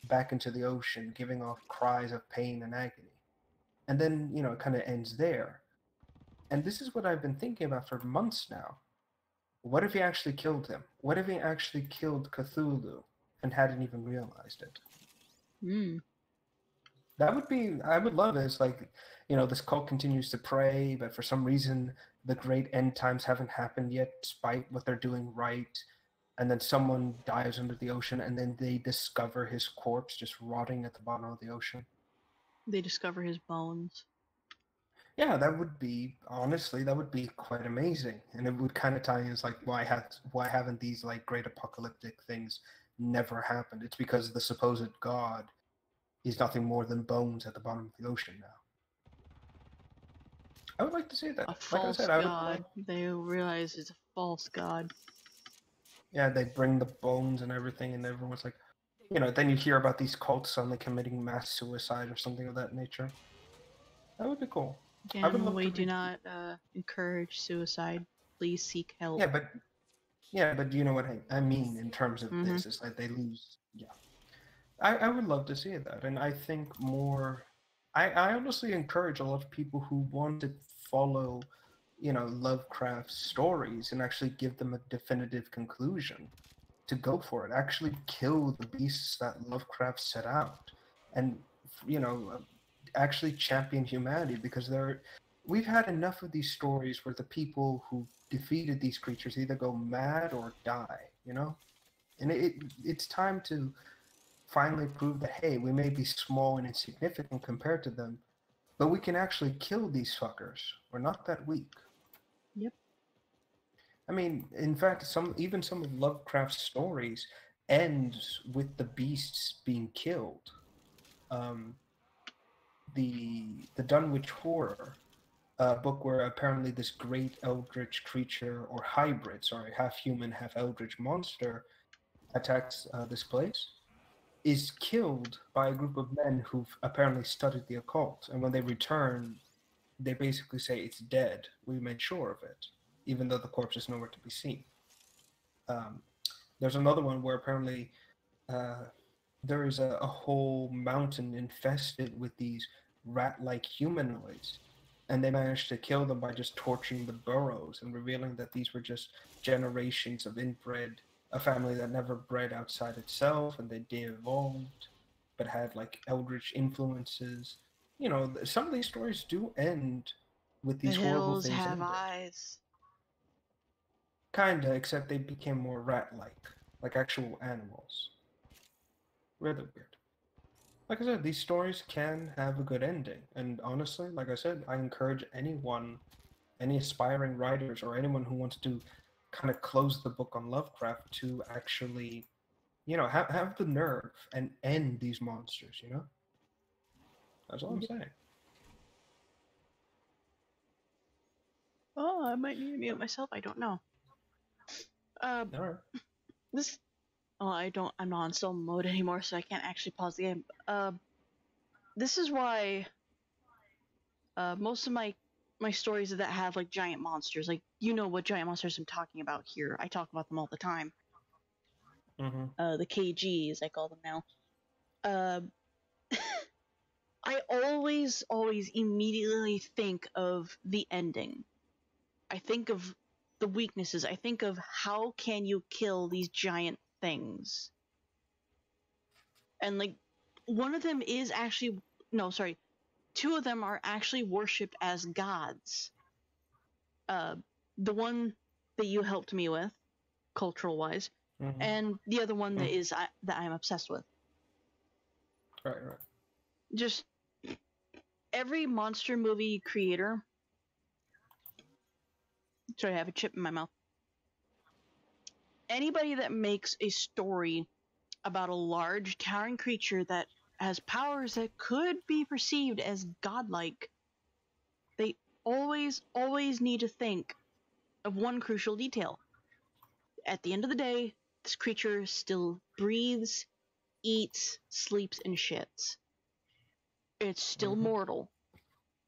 back into the ocean, giving off cries of pain and agony. And then, it kind of ends there. And this is what I've been thinking about for months now. What if he actually killed him? What if he actually killed Cthulhu and hadn't even realized it? That would be, I would love it. It's like, this cult continues to pray, but for some reason, the great end times haven't happened yet, despite what they're doing right. And then someone dies under the ocean, and then they discover his corpse just rotting at the bottom of the ocean. They discover his bones. Yeah, that would be, honestly, that would be quite amazing, and it would kind of tie in. It's like, why haven't these like great apocalyptic things never happened? It's because the supposed god is nothing more than bones at the bottom of the ocean now. I would like to see that. A Like I false said, I would. god. They realize it's a false god. Yeah, they bring the bones and everything, and everyone's like, then you hear about these cults suddenly committing mass suicide or something of that nature. That would be cool. I would Again, love we to do read- not encourage suicide. Please seek help. Yeah, but you know what I mean in terms of Mhm. this. It's like they lose. Yeah, I would love to see that, and I think more. I honestly encourage a lot of people who want to follow, Lovecraft's stories and actually give them a definitive conclusion to go for it. Actually kill the beasts that Lovecraft set out, and actually champion humanity, because we've had enough of these stories where the people who defeated these creatures either go mad or die, and it's time to finally prove that, hey, we may be small and insignificant compared to them, but we can actually kill these fuckers. We're not that weak. Yep. I mean, in fact, some of Lovecraft's stories ends with the beasts being killed. The Dunwich Horror book, where apparently this great eldritch creature, or hybrid, sorry, half human, half eldritch monster attacks this place, is killed by a group of men who've apparently studied the occult. And when they return, they basically say it's dead. We made sure of it, even though the corpse is nowhere to be seen. There's another one where apparently there is a whole mountain infested with these rat-like humanoids, and they managed to kill them by just torching the burrows and revealing that these were just generations of inbred, a family that never bred outside itself, and they de-evolved, but had like eldritch influences. Some of these stories do end with The these horrible hills things. have ending. eyes. Kinda, except they became more rat-like, like actual animals. Really weird. Like I said, these stories can have a good ending, and honestly, like I said, I encourage anyone, any aspiring writers, or anyone who wants to kind of close the book on Lovecraft, to actually, have the nerve and end these monsters. That's all I'm saying. Oh, I might need to mute myself. I don't know. All right. This. Oh, I'm not on slow mode anymore, so I can't actually pause the game. This is why. Most of my stories that have like giant monsters, like what giant monsters I'm talking about here. I talk about them all the time. Mm-hmm. The KGs, I call them now. I always immediately think of the ending. I think of the weaknesses. I think of how can you kill these giant things. And like, one of them is actually, no, sorry, two of them are actually worshipped as gods. The one that you helped me with, cultural wise, Mm-hmm. and the other one that is that I'm obsessed with. Right. Just every monster movie creator. Sorry, I have a chip in my mouth. Anybody that makes a story about a large towering creature that has powers that could be perceived as godlike, they always need to think of one crucial detail. At the end of the day, this creature still breathes, eats, sleeps, and shits. It's still mortal.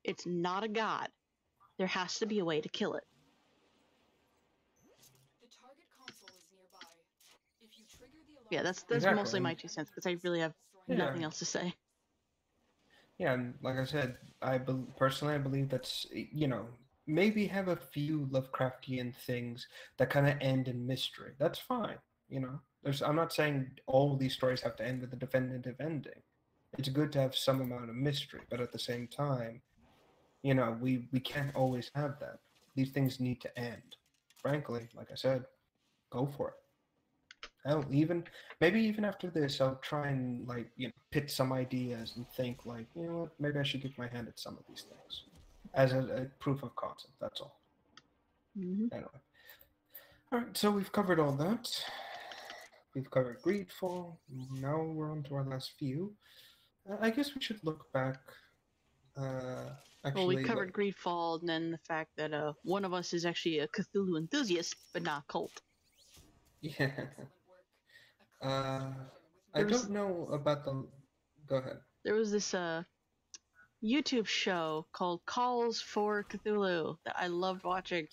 It's not a god. There has to be a way to kill it. The target console is nearby. If you trigger the alarm, Yeah, that's Exactly. mostly my 2 cents, because I really have nothing else to say. Yeah, and like I said, personally, I believe that's, maybe have a few Lovecraftian things that kind of end in mystery. That's fine, I'm not saying all of these stories have to end with a definitive ending. It's good to have some amount of mystery, but at the same time, we can't always have that. These things need to end. Frankly, like I said, go for it. Maybe even after this, I'll try and like pit some ideas and think like what, maybe I should get my hand at some of these things as a proof of concept. That's all. Mm-hmm. Anyway, all right. So we've covered all that. We've covered Greedfall. Now we're on to our last few. I guess we should look back. Well, we covered Greedfall, and then the fact that one of us is actually a Cthulhu enthusiast, but not a cult. Yeah. I don't know about the. Go ahead. There was this YouTube show called Calls for Cthulhu that I loved watching.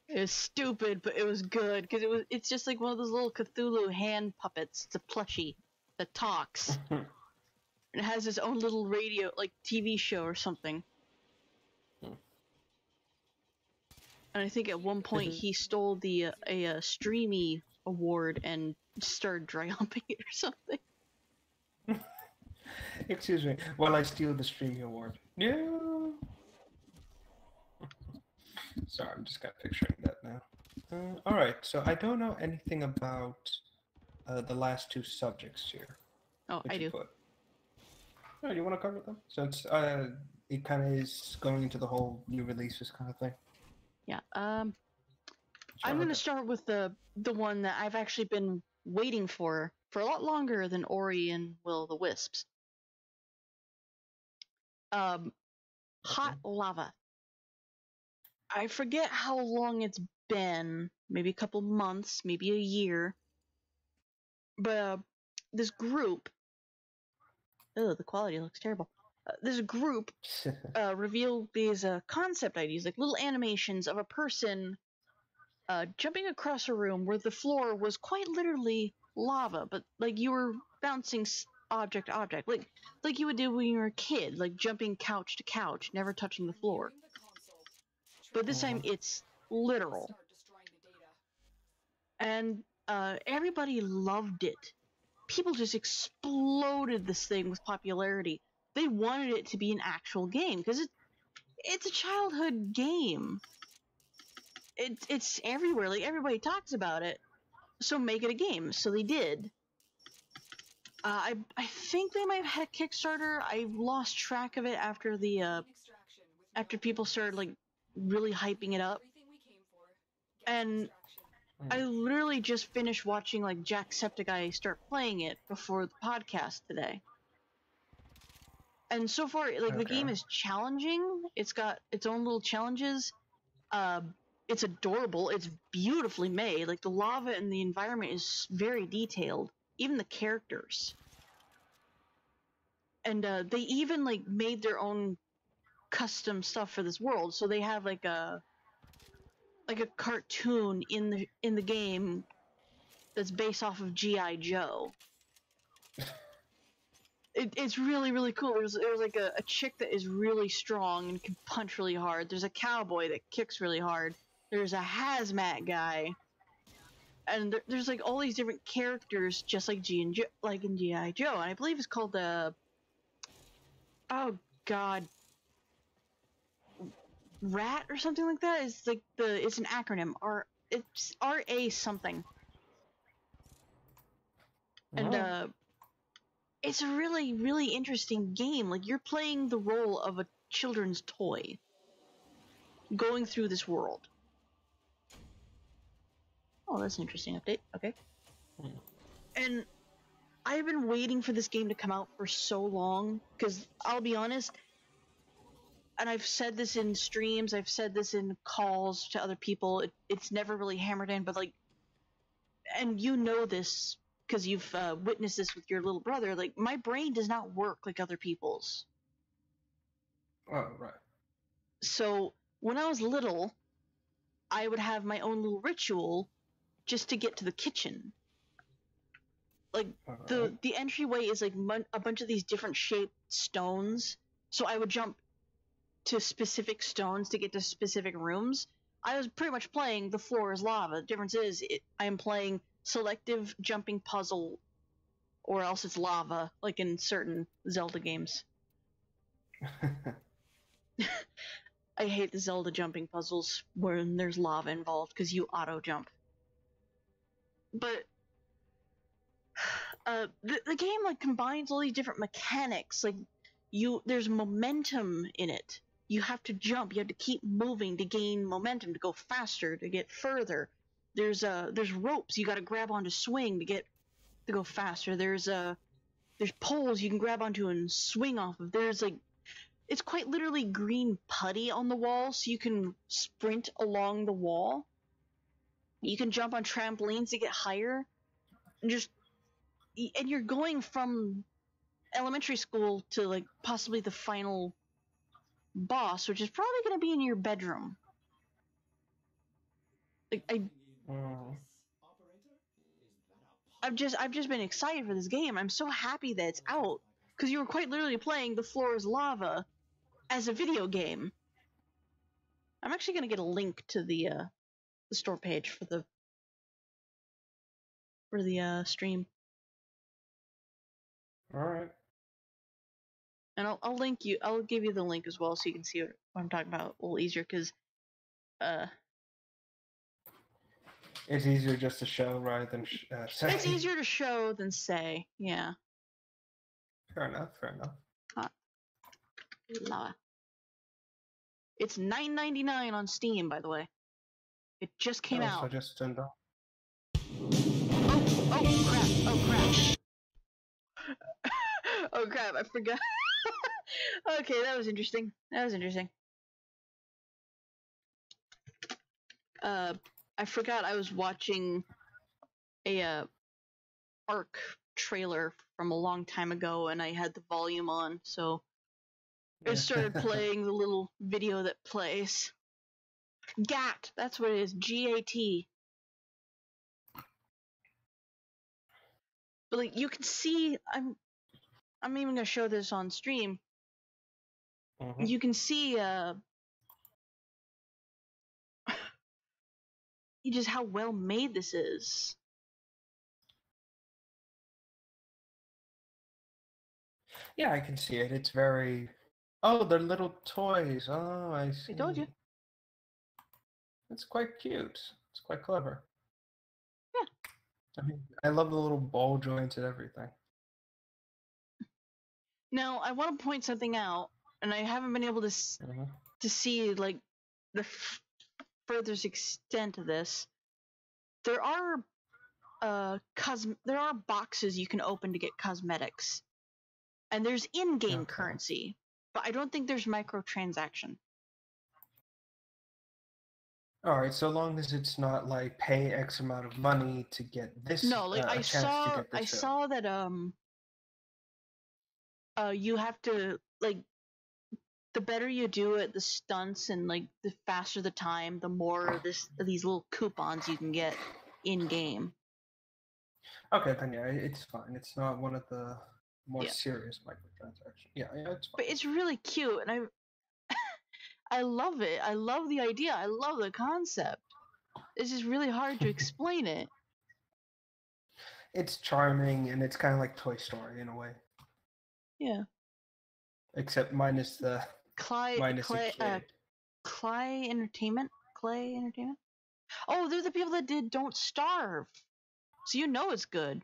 It was stupid, but it was good because it's just like one of those little Cthulhu hand puppets. It's a plushie that talks. It has its own little radio, like TV show or something. And I think at one point he stole a Streamy award and started dry humping it or something. Excuse me, while I steal the Streamy award. No. Sorry, I'm just kind of picturing that now. All right, so I don't know anything about the last two subjects here. Oh, I do. Oh, you want to cover them? Since it kind of is going into the whole new releases kind of thing. Yeah. I'm going to start with the one that I've actually been waiting for a lot longer than Ori and Will of the Wisps. Hot Lava. I forget how long it's been. Maybe a couple months, maybe a year. But this group. Oh, the quality looks terrible. This group revealed these concept ideas, like little animations of a person jumping across a room where the floor was quite literally lava, but like you were bouncing object to object, like you would do when you were a kid, like jumping couch to couch, never touching the floor. But this time it's literal. And everybody loved it. People just exploded this thing with popularity. They wanted it to be an actual game because it's a childhood game. It's everywhere. Like everybody talks about it. So make it a game. So they did. I think they might have had a Kickstarter. I lost track of it after after people started like really hyping it up. And I literally just finished watching like Jacksepticeye start playing it before the podcast today. And so far, like the game is challenging. It's got its own little challenges. It's adorable. It's beautifully made. Like the lava and the environment is very detailed. Even the characters. And they even like made their own custom stuff for this world. So they have like a cartoon in the game that's based off of G.I. Joe. It's really, really cool. There's like a chick that is really strong and can punch really hard. There's a cowboy that kicks really hard. There's a hazmat guy. And there's like all these different characters just like in G.I. Joe. And I believe it's called oh god, RAT or something like that. It's like it's an acronym. It's RA something. And it's a really, really interesting game. Like you're playing the role of a children's toy going through this world. Oh, that's an interesting update. Okay. And I've been waiting for this game to come out for so long because I'll be honest, and I've said this in streams, I've said this in calls to other people, it's never really hammered in, but like, and you know this because you've witnessed this with your little brother, like my brain does not work like other people's. Oh, right. So when I was little, I would have my own little ritual just to get to the kitchen. Like the entryway is like a bunch of these different shaped stones. So I would jump to specific stones to get to specific rooms. I was pretty much playing the floor is lava. The difference is I am playing selective jumping puzzle, or else it's lava, like in certain Zelda games. I hate the Zelda jumping puzzles when there's lava involved because you auto jump. But the game like combines all these different mechanics. Like there's momentum in it. You have to jump. You have to keep moving to gain momentum, to go faster, to get further. There's ropes you got to grab onto, swing to go faster. There's poles you can grab onto and swing off of. It's quite literally green putty on the wall, so you can sprint along the wall. You can jump on trampolines to get higher. And you're going from elementary school to like possibly the final boss, which is probably going to be in your bedroom. Like I've just been excited for this game. I'm so happy that it's out, because you were quite literally playing The Floor is Lava as a video game. I'm actually going to get a link to the store page for the stream. All right. And I'll link you. I'll give you the link as well, so you can see what I'm talking about a little easier. Because it's easier just to show rather than say. It's easier to show than say. Yeah. Fair enough. Lava. It's $9.99 on Steam, by the way. It just came out. So just turned on. Oh crap! Oh crap! I forgot. Okay, that was interesting. I forgot I was watching a Ark trailer from a long time ago, and I had the volume on, so it started playing the little video that plays. GAT, that's what it is. GAT. But like you can see, I'm even gonna show this on stream. Mm-hmm. You can see just how well made this is. Yeah, I can see it. It's very. Oh, they're little toys. Oh, I see. I told you. It's quite cute. It's quite clever. Yeah. I mean, I love the little ball joints and everything. Now, I want to point something out, and I haven't been able to see like the furthest extent of this. There are boxes you can open to get cosmetics, and there's in-game currency, but I don't think there's microtransaction. All right, so long as it's not like pay X amount of money to get this. No, like I saw that you have to, like, the better you do it, the stunts, and like the faster the time, the more these little coupons you can get in game. Okay, then yeah, it's fine. It's not one of the more serious microtransactions. Yeah, it's fine. But it's really cute, and I love it. I love the idea. I love the concept. It's just really hard to explain it. It's charming, and it's kind of like Toy Story in a way. Yeah. Except minus the Clay Entertainment. Oh, they're the people that did Don't Starve. So you know it's good.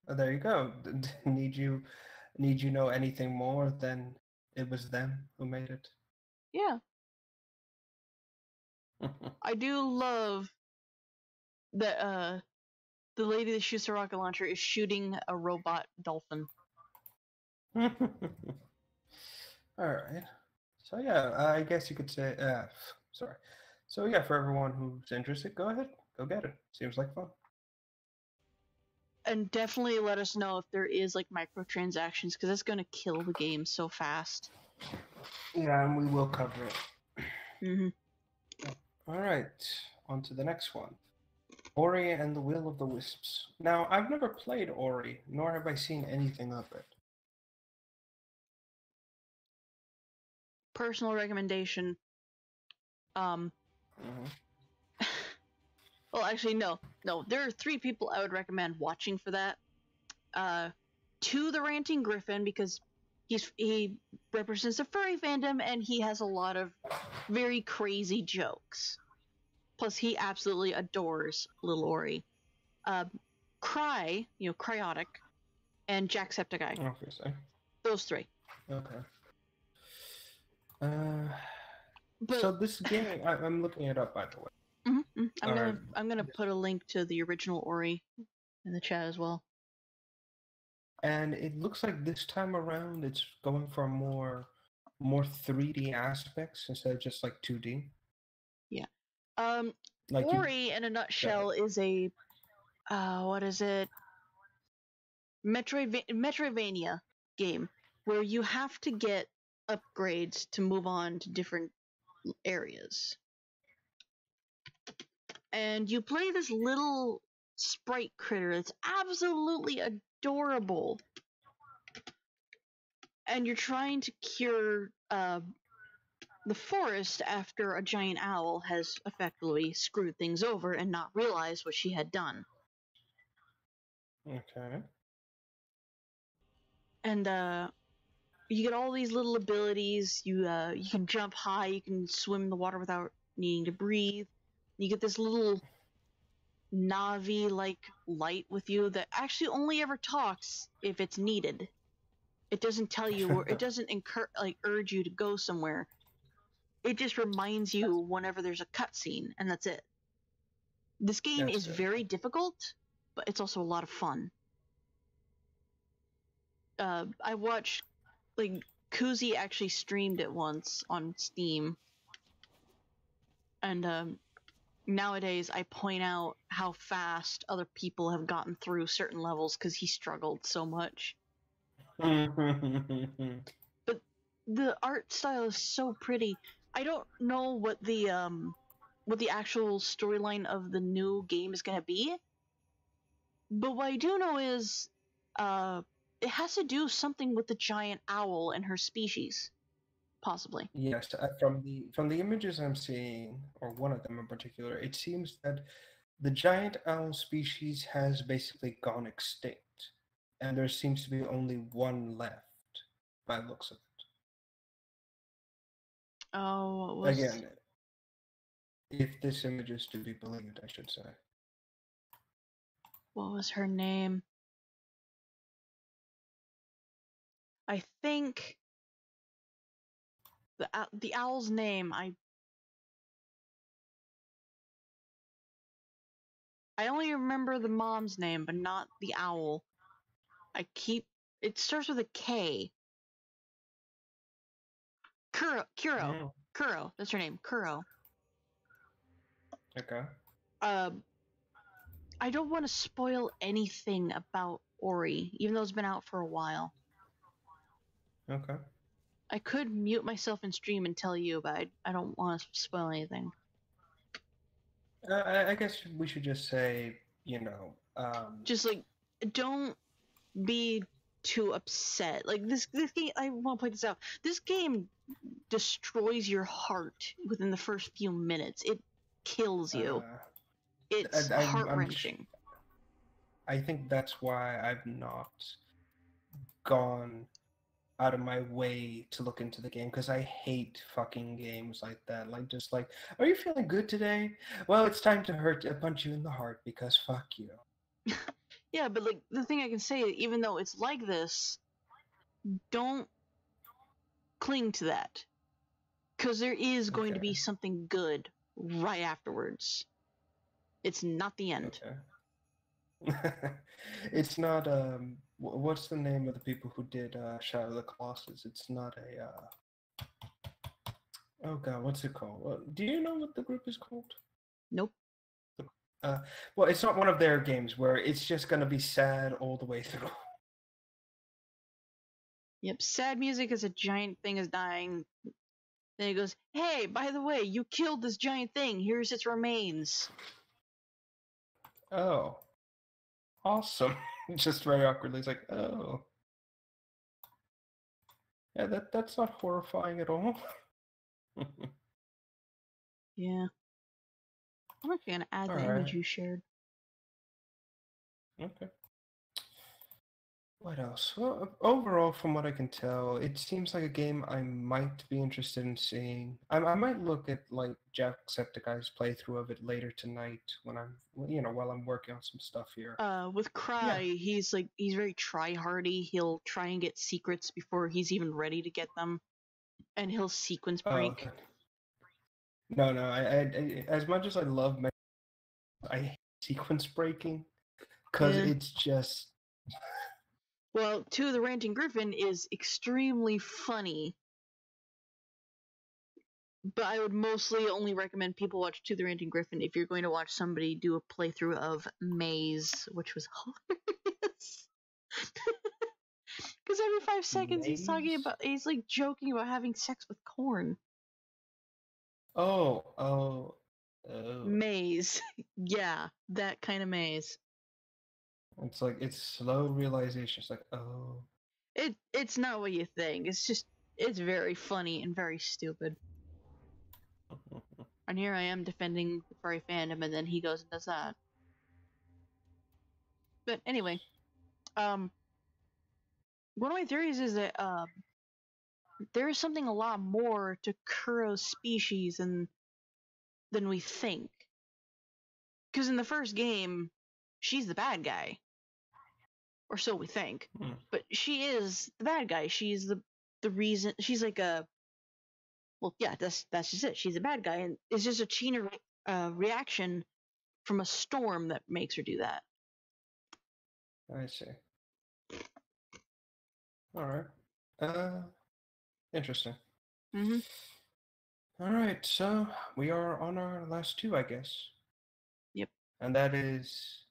Oh, there you go. Need you know anything more than it was them who made it? Yeah. I do love that the lady that shoots a rocket launcher is shooting a robot dolphin. All right. So yeah, I guess you could say. Sorry. So yeah, for everyone who's interested, go ahead, go get it. Seems like fun. And definitely let us know if there is like microtransactions, because that's gonna kill the game so fast. Yeah, and we will cover it. Mm-hmm. All right, on to the next one. Ori and the Will of the Wisps. Now, I've never played Ori, nor have I seen anything of it. Personal recommendation. Well, actually, no. There are 3 people I would recommend watching for that. 2, the Ranting Griffin, because he represents a furry fandom, and he has a lot of very crazy jokes. Plus, he absolutely adores Little Ori. Cryotic, and Jacksepticeye. Obviously. Those three. Okay. But So this game, I'm looking it up, by the way. I'm gonna put a link to the original Ori in the chat as well. And it looks like this time around it's going for more 3D aspects instead of just like 2D. Yeah. Like Ori, in a nutshell, is a what is it? Metroidvania game where you have to get upgrades to move on to different areas. And you play this little sprite critter that's absolutely adorable. And you're trying to cure the forest after a giant owl has effectively screwed things over and not realized what she had done. Okay. And you get all these little abilities. You can jump high, you can swim in the water without needing to breathe. You get this little Navi-like light with you that actually only ever talks if it's needed. It doesn't tell you, or it doesn't urge you to go somewhere. It just reminds you whenever there's a cutscene, and that's it. This game is very difficult, but it's also a lot of fun. I watched, Kuzi actually streamed it once on Steam, and nowadays I point out how fast other people have gotten through certain levels because he struggled so much. But the art style is so pretty. I don't know what the actual storyline of the new game is going to be, but what I do know is it has to do something with the giant owl and her species, possibly. Yes, from the images I'm seeing, or one of them in particular, it seems that the giant owl species has basically gone extinct, and there seems to be only one left, by the looks of it. Oh, what was... Again, if this image is to be believed, I should say. What was her name? I think the owl's name. I only remember the mom's name, but not the owl. It starts with a K. Kuro. That's her name. Kuro. Okay. I don't want to spoil anything about Ori, even though it's been out for a while. Okay. I could mute myself in stream and tell you, but I don't want to spoil anything. I guess we should just say, just don't be too upset. This game, I want to point this out. This game destroys your heart within the first few minutes. It kills you. It's heart-wrenching. I think that's why I've not gone out of my way to look into the game, because I hate fucking games like that. Are you feeling good today? Well, it's time to punch you in the heart because fuck you. Yeah, but the thing I can say, even though it's like this, don't cling to that, because there is going to be something good right afterwards. It's not the end. Okay. It's not what's the name of the people who did Shadow of the Colossus? It's not a oh god, what's it called? Do you know what the group is called? Nope. Well, it's not one of their games where it's just gonna be sad all the way through. Yep, sad music as a giant thing is dying. Then he goes, "Hey, by the way, you killed this giant thing. Here's its remains." Oh, awesome! Just very awkwardly, it's like, oh, yeah, that's not horrifying at all. Yeah. I'm actually gonna add the image you shared. Okay. What else? Well, overall, from what I can tell, it seems like a game I might be interested in seeing. I might look at like Jacksepticeye's playthrough of it later tonight when I'm, while I'm working on some stuff here. With Cry, he's very try-hardy. He'll try and get secrets before he's even ready to get them, and he'll sequence break. Okay. No, I as much as I love, I hate sequence breaking because Yeah. it's just. Well, To the Ranting Griffin is extremely funny, but I would mostly only recommend people watch To the Ranting Griffin if you're going to watch somebody do a playthrough of Maze, which was hilarious. Because every 5 seconds Maze? he's like joking about having sex with corn. Oh. Maze. Yeah, that kind of maze. It's like it's slow realization. It's like, oh. It's not what you think. It's very funny and very stupid. And here I am defending the furry fandom, and then he goes and does that. But anyway, one of my theories is that there is something a lot more to Kuro's species than we think. Because in the first game, she's the bad guy, or so we think. But she is the bad guy. She's the reason. She's like a. Well, yeah, that's just it. She's a bad guy, and it's just a chain reaction from a storm that makes her do that. I see. All right. Interesting. Mm-hmm. All right, so we are on our last two, I guess. Yep. And that is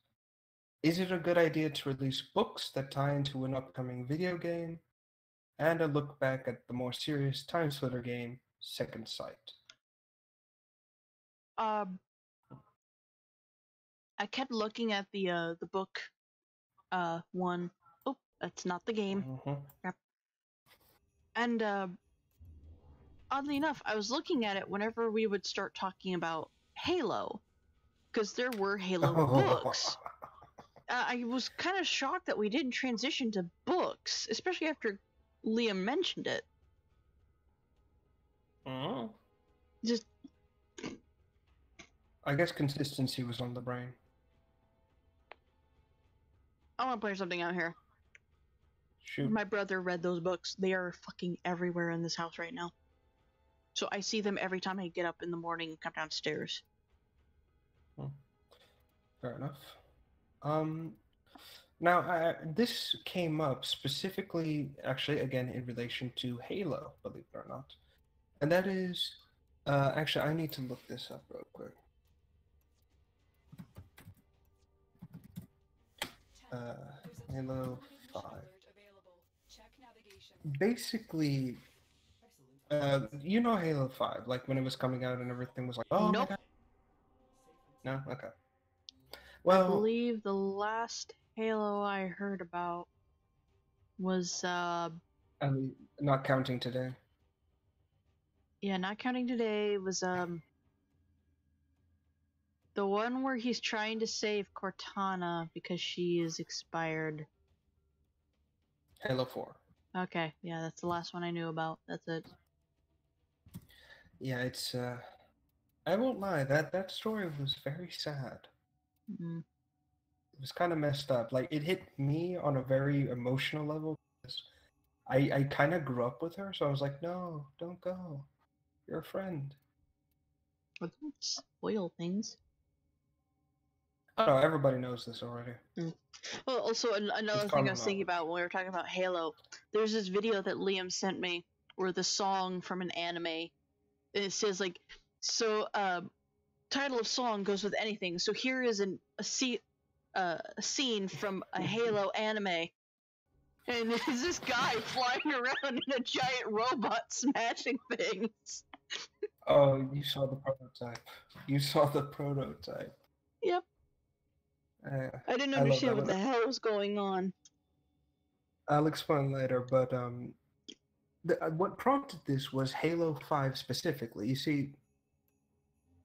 it a good idea to release books that tie into an upcoming video game? And a look back at the more serious time splitter game, Second Sight. I kept looking at the book one. Oh, that's not the game. Crap. And oddly enough, I was looking at it whenever we would start talking about Halo, because there were Halo books. I was kind of shocked that we didn't transition to books, especially after Liam mentioned it. Just, I guess consistency was on the brain. I want to point something out here. Shoot. My brother read those books. They are fucking everywhere in this house right now. So I see them every time I get up in the morning and come downstairs. Fair enough. Now, this came up specifically, actually, again, in relation to Halo, believe it or not. And that is, actually, I need to look this up real quick. Halo 5. Basically, you know Halo 5, like when it was coming out and everything was like, oh Nope. my god. No? Okay. I Well, believe the last Halo I heard about was, not counting today. yeah, not counting today, was, the one where he's trying to save Cortana because she is expired. Halo 4. Okay, yeah, that's the last one I knew about. That's it. Yeah, it's, I won't lie, that story was very sad. Mm. It was kind of messed up. Like, it hit me on a very emotional level. Because I kind of grew up with her, so I was like, no, don't go. You're a friend. But don't spoil things. Oh, no, everybody knows this already. Well, also, another thing common I was thinking knowledge. about when we were talking about Halo, there's this video that Liam sent me where the song from an anime, and it says, like, so, title of song goes with anything. So here is a scene from a Halo anime. And there's this guy flying around in a giant robot smashing things. Oh, you saw the prototype. You saw the prototype. Yep. I didn't love understand that what the one. hell was going on. I'll explain later, but what prompted this was Halo 5 specifically. You see,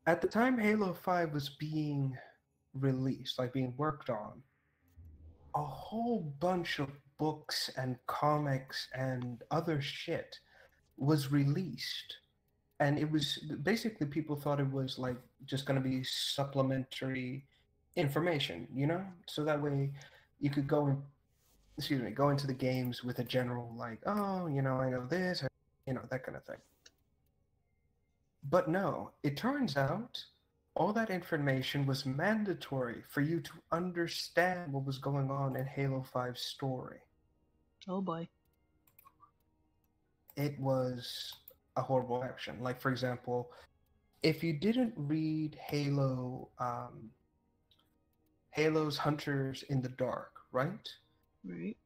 at the time Halo 5 was being released, like being worked on, a whole bunch of books and comics and other shit was released. And it was basically, people thought it was like just going to be supplementary information, you know? So that way you could go into the games with a general, like, oh, you know, I know this, you know, that kind of thing. But no, it turns out all that information was mandatory for you to understand what was going on in Halo 5's story. Oh boy. It was a horrible action. Like, for example, if you didn't read Halo's Hunters in the Dark, right? Right.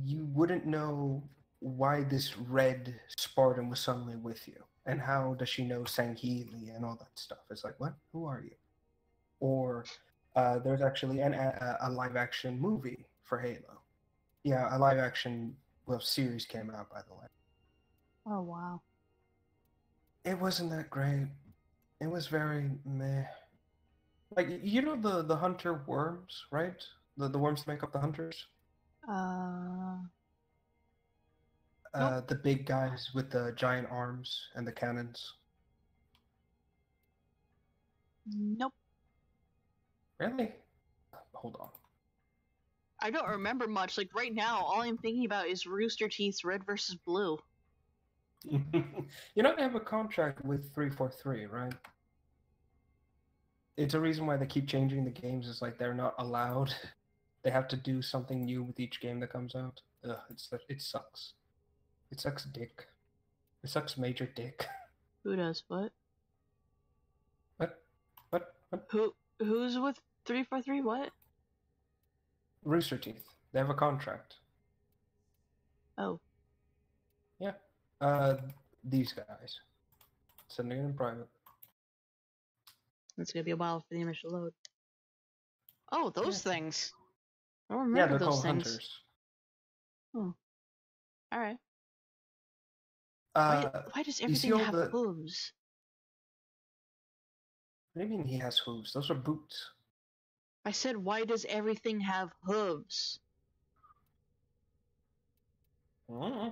You wouldn't know why this red Spartan was suddenly with you, and how does she know Sangheili and all that stuff. It's like, what? Who are you? Or there's actually a live-action movie for Halo. Yeah, a live-action series came out, by the way. Oh wow. It wasn't that great. It was very meh. Like, you know the hunter worms, right? The worms that make up the hunters? Nope. The big guys with the giant arms and the cannons. Nope. Really? Hold on. I don't remember much. Like right now, all I'm thinking about is Rooster Teeth's Red versus Blue. You know, they have a contract with 343, right? It's a reason why they keep changing the games. It's like they're not allowed. They have to do something new with each game that comes out. Ugh, it sucks. It sucks dick. It sucks major dick. Who does what? What? Who's with 343? What? Rooster Teeth. They have a contract. Oh. Yeah. These guys. Sending it in private. It's gonna be a while for the image to load. Oh, those things. I don't Yeah, remember they're those called things. hunters. Oh. Alright. Why Why does everything have hooves? What do you mean he has hooves? Those are boots. I said, why does everything have hooves? Mm-hmm.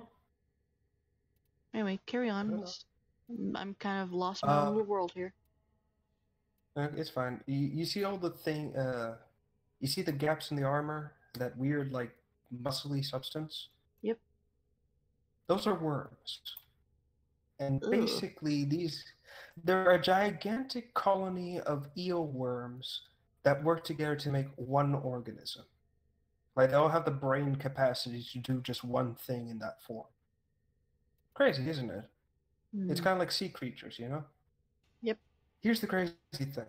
Anyway, carry I don't on. know. I'm kind of lost in my own little world here. It's fine. You see all the thing. You see the gaps in the armor. That weird, like, muscly substance. Yep. Those are worms. And Ugh. basically, they're a gigantic colony of eel worms that work together to make one organism. Like, they all have the brain capacity to do just one thing in that form. Crazy, isn't it? It's kind of like sea creatures, you know? Yep. Here's the crazy thing.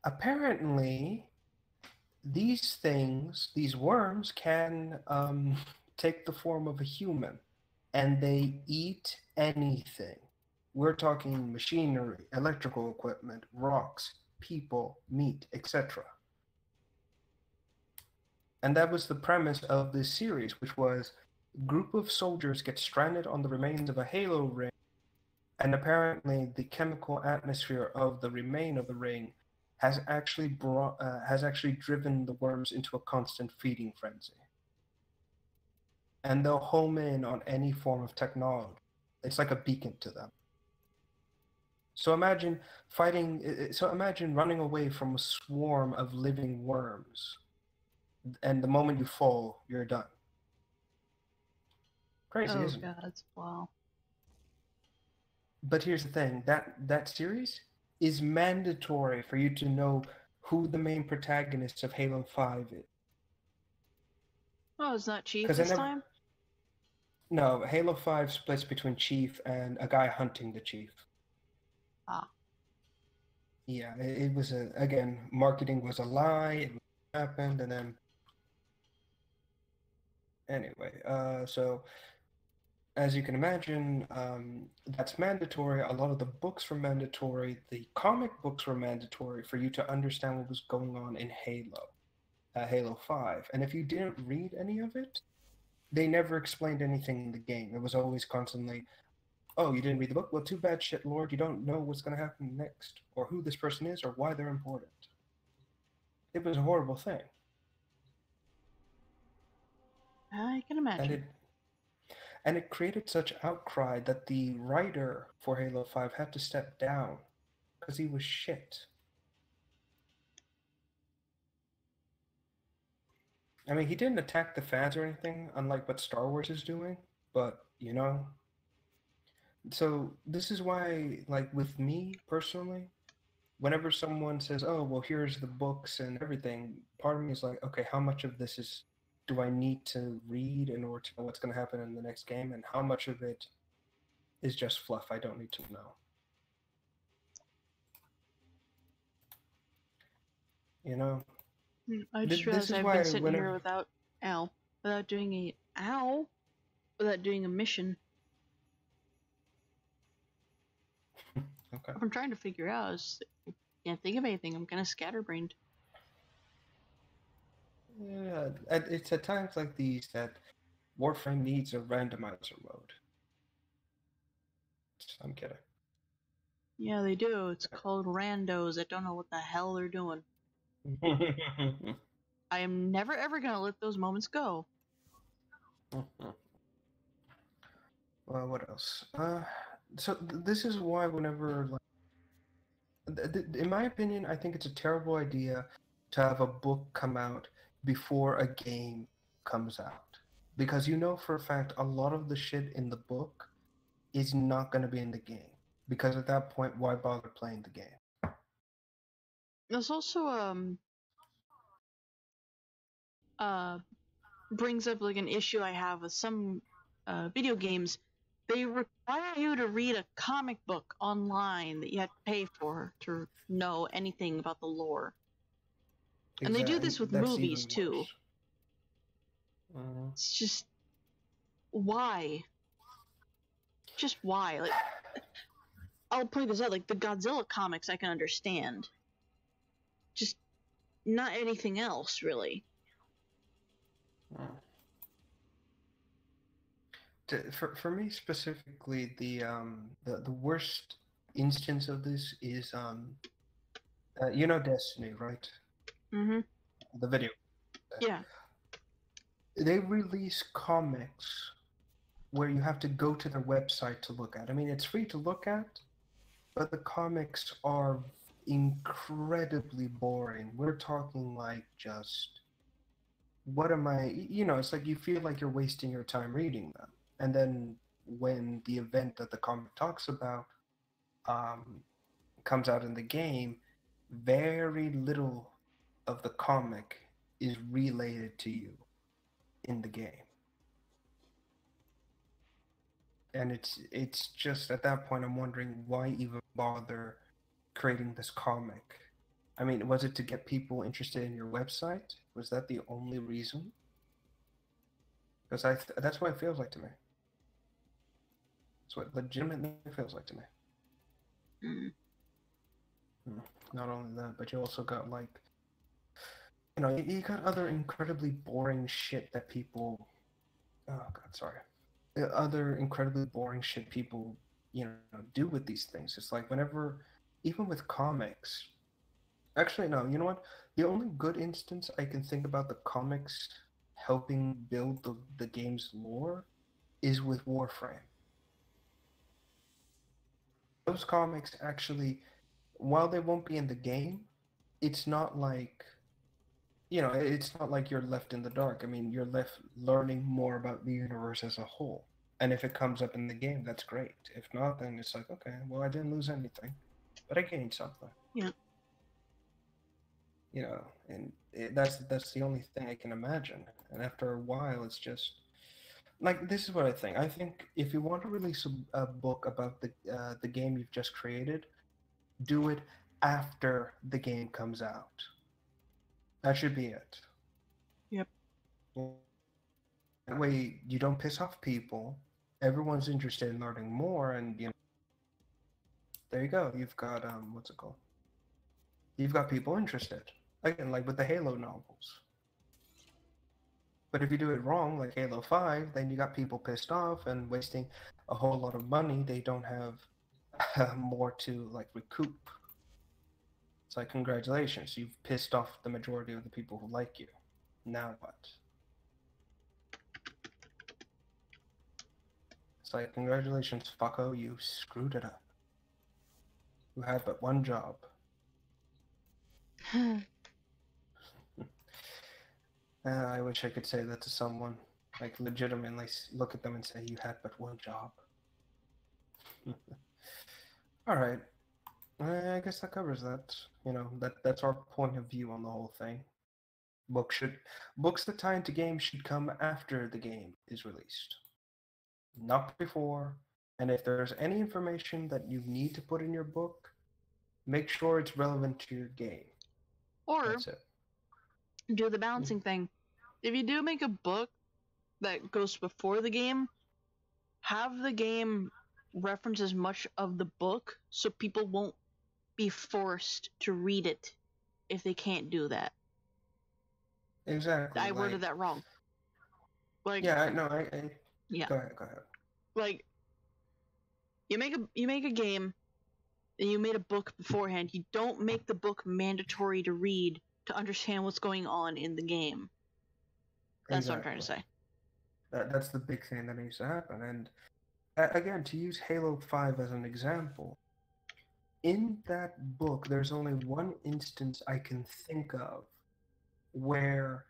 Apparently, these worms, can take the form of a human, and they eat anything. We're talking machinery, electrical equipment, rocks, people, meat, etc. And that was the premise of this series, which was a group of soldiers get stranded on the remains of a Halo ring, and apparently the chemical atmosphere of the remain of the ring has actually driven the worms into a constant feeding frenzy. And they'll home in on any form of technology. It's like a beacon to them. So imagine running away from a swarm of living worms, and the moment you fall, you're done. Crazy, isn't it? Oh god, wow. But here's the thing, that series is mandatory for you to know who the main protagonist of Halo 5 is. Oh, it's not Chief this time? No, Halo 5 splits between Chief and a guy hunting the Chief. Ah. Yeah, it was again, marketing was a lie, it happened, and then... Anyway, so... As you can imagine, that's mandatory. A lot of the books were mandatory. The comic books were mandatory for you to understand what was going on in Halo 5. And if you didn't read any of it, they never explained anything in the game. It was always constantly, oh, you didn't read the book? Well, too bad, shit, Lord. You don't know what's going to happen next, or who this person is, or why they're important. It was a horrible thing. I can and imagine. it created such outcry that the writer for Halo 5 had to step down because he was shit. I mean, he didn't attack the fans or anything, unlike what Star Wars is doing, but, you know. So, this is why, like, with me personally, whenever someone says, oh, well, here's the books and everything, part of me is like, okay, how much of this do I need to read in order to know what's going to happen in the next game? And how much of it is just fluff I don't need to know? You know? I just This realized is I've why been sitting whenever... here without without doing a mission. Okay. I'm trying to figure out. I can't think of anything. I'm kind of scatterbrained. Yeah, it's at times like these that Warframe needs a randomizer mode. I'm kidding. Yeah, they do. It's called randos that don't know what the hell they're doing. I am never ever gonna let those moments go. Well, what else? So this is why whenever, like, in my opinion, I think it's a terrible idea to have a book come out before a game comes out, because you know for a fact a lot of the shit in the book is not going to be in the game, because at that point, why bother playing the game? This also brings up like an issue I have with some video games. They require you to read a comic book online that you have to pay for to know anything about the lore. And they do this with That's movies even too. worse. Mhm. It's just why? Just why? Like, I'll point this out. Like the Godzilla comics, I can understand. Just not anything else, really. For me specifically, the worst instance of this is you know Destiny, right? Mm-hmm. The video. Yeah. They release comics where you have to go to their website to look at. I mean, it's free to look at, but the comics are incredibly boring. We're talking like just, what am I, you know, it's like you feel like you're wasting your time reading them. And then when the event that the comic talks about comes out in the game, very little of the comic is related to you in the game. And it's just at that point I'm wondering why even bother creating this comic. I mean, was it to get people interested in your website? Was that the only reason? Because that's what it feels like to me. That's what legitimately feels like to me. Mm. Not only that, but you also got, like, you know, you got other incredibly boring shit that people, oh god, sorry, other incredibly boring shit people, you know, do with these things. It's like whenever, even with comics, actually no, you know what, the only good instance I can think about the comics helping build the game's lore is with Warframe. Those comics actually, while they won't be in the game, it's not like, you know, it's not like you're left in the dark. I mean, you're left learning more about the universe as a whole. And if it comes up in the game, that's great. If not, then it's like, okay, well, I didn't lose anything, but I gained something. Yeah. You know, and that's the only thing I can imagine. And after a while, it's just like, this is what I think. I think if you want to release a book about the game you've just created, do it after the game comes out. That should be it. Yep. That way you don't piss off people. Everyone's interested in learning more, and you know, there you go. You've got what's it called? You've got people interested. Again, like with the Halo novels. But if you do it wrong, like Halo 5, then you got people pissed off and wasting a whole lot of money. They don't have more to like recoup. It's like, congratulations, you've pissed off the majority of the people who like you. Now what? like, congratulations, fucko, you screwed it up. You had but one job. I wish I could say that to someone. Like, legitimately look at them and say, you had but one job. Alright. I guess that covers that. You know, that's our point of view on the whole thing. Books that tie into games should come after the game is released. Not before. And if there's any information that you need to put in your book, make sure it's relevant to your game. Or That's it. do the balancing thing. If you do make a book that goes before the game, have the game reference as much of the book so people won't be forced to read it if they can't do that. Exactly. I worded that wrong. Like, yeah, no, I yeah. Go ahead. Like, you make a game and you made a book beforehand. You don't make the book mandatory to read to understand what's going on in the game. That's what I'm trying to say. That's the big thing that needs to happen. And again, to use Halo 5 as an example, in that book, there's only one instance I can think of where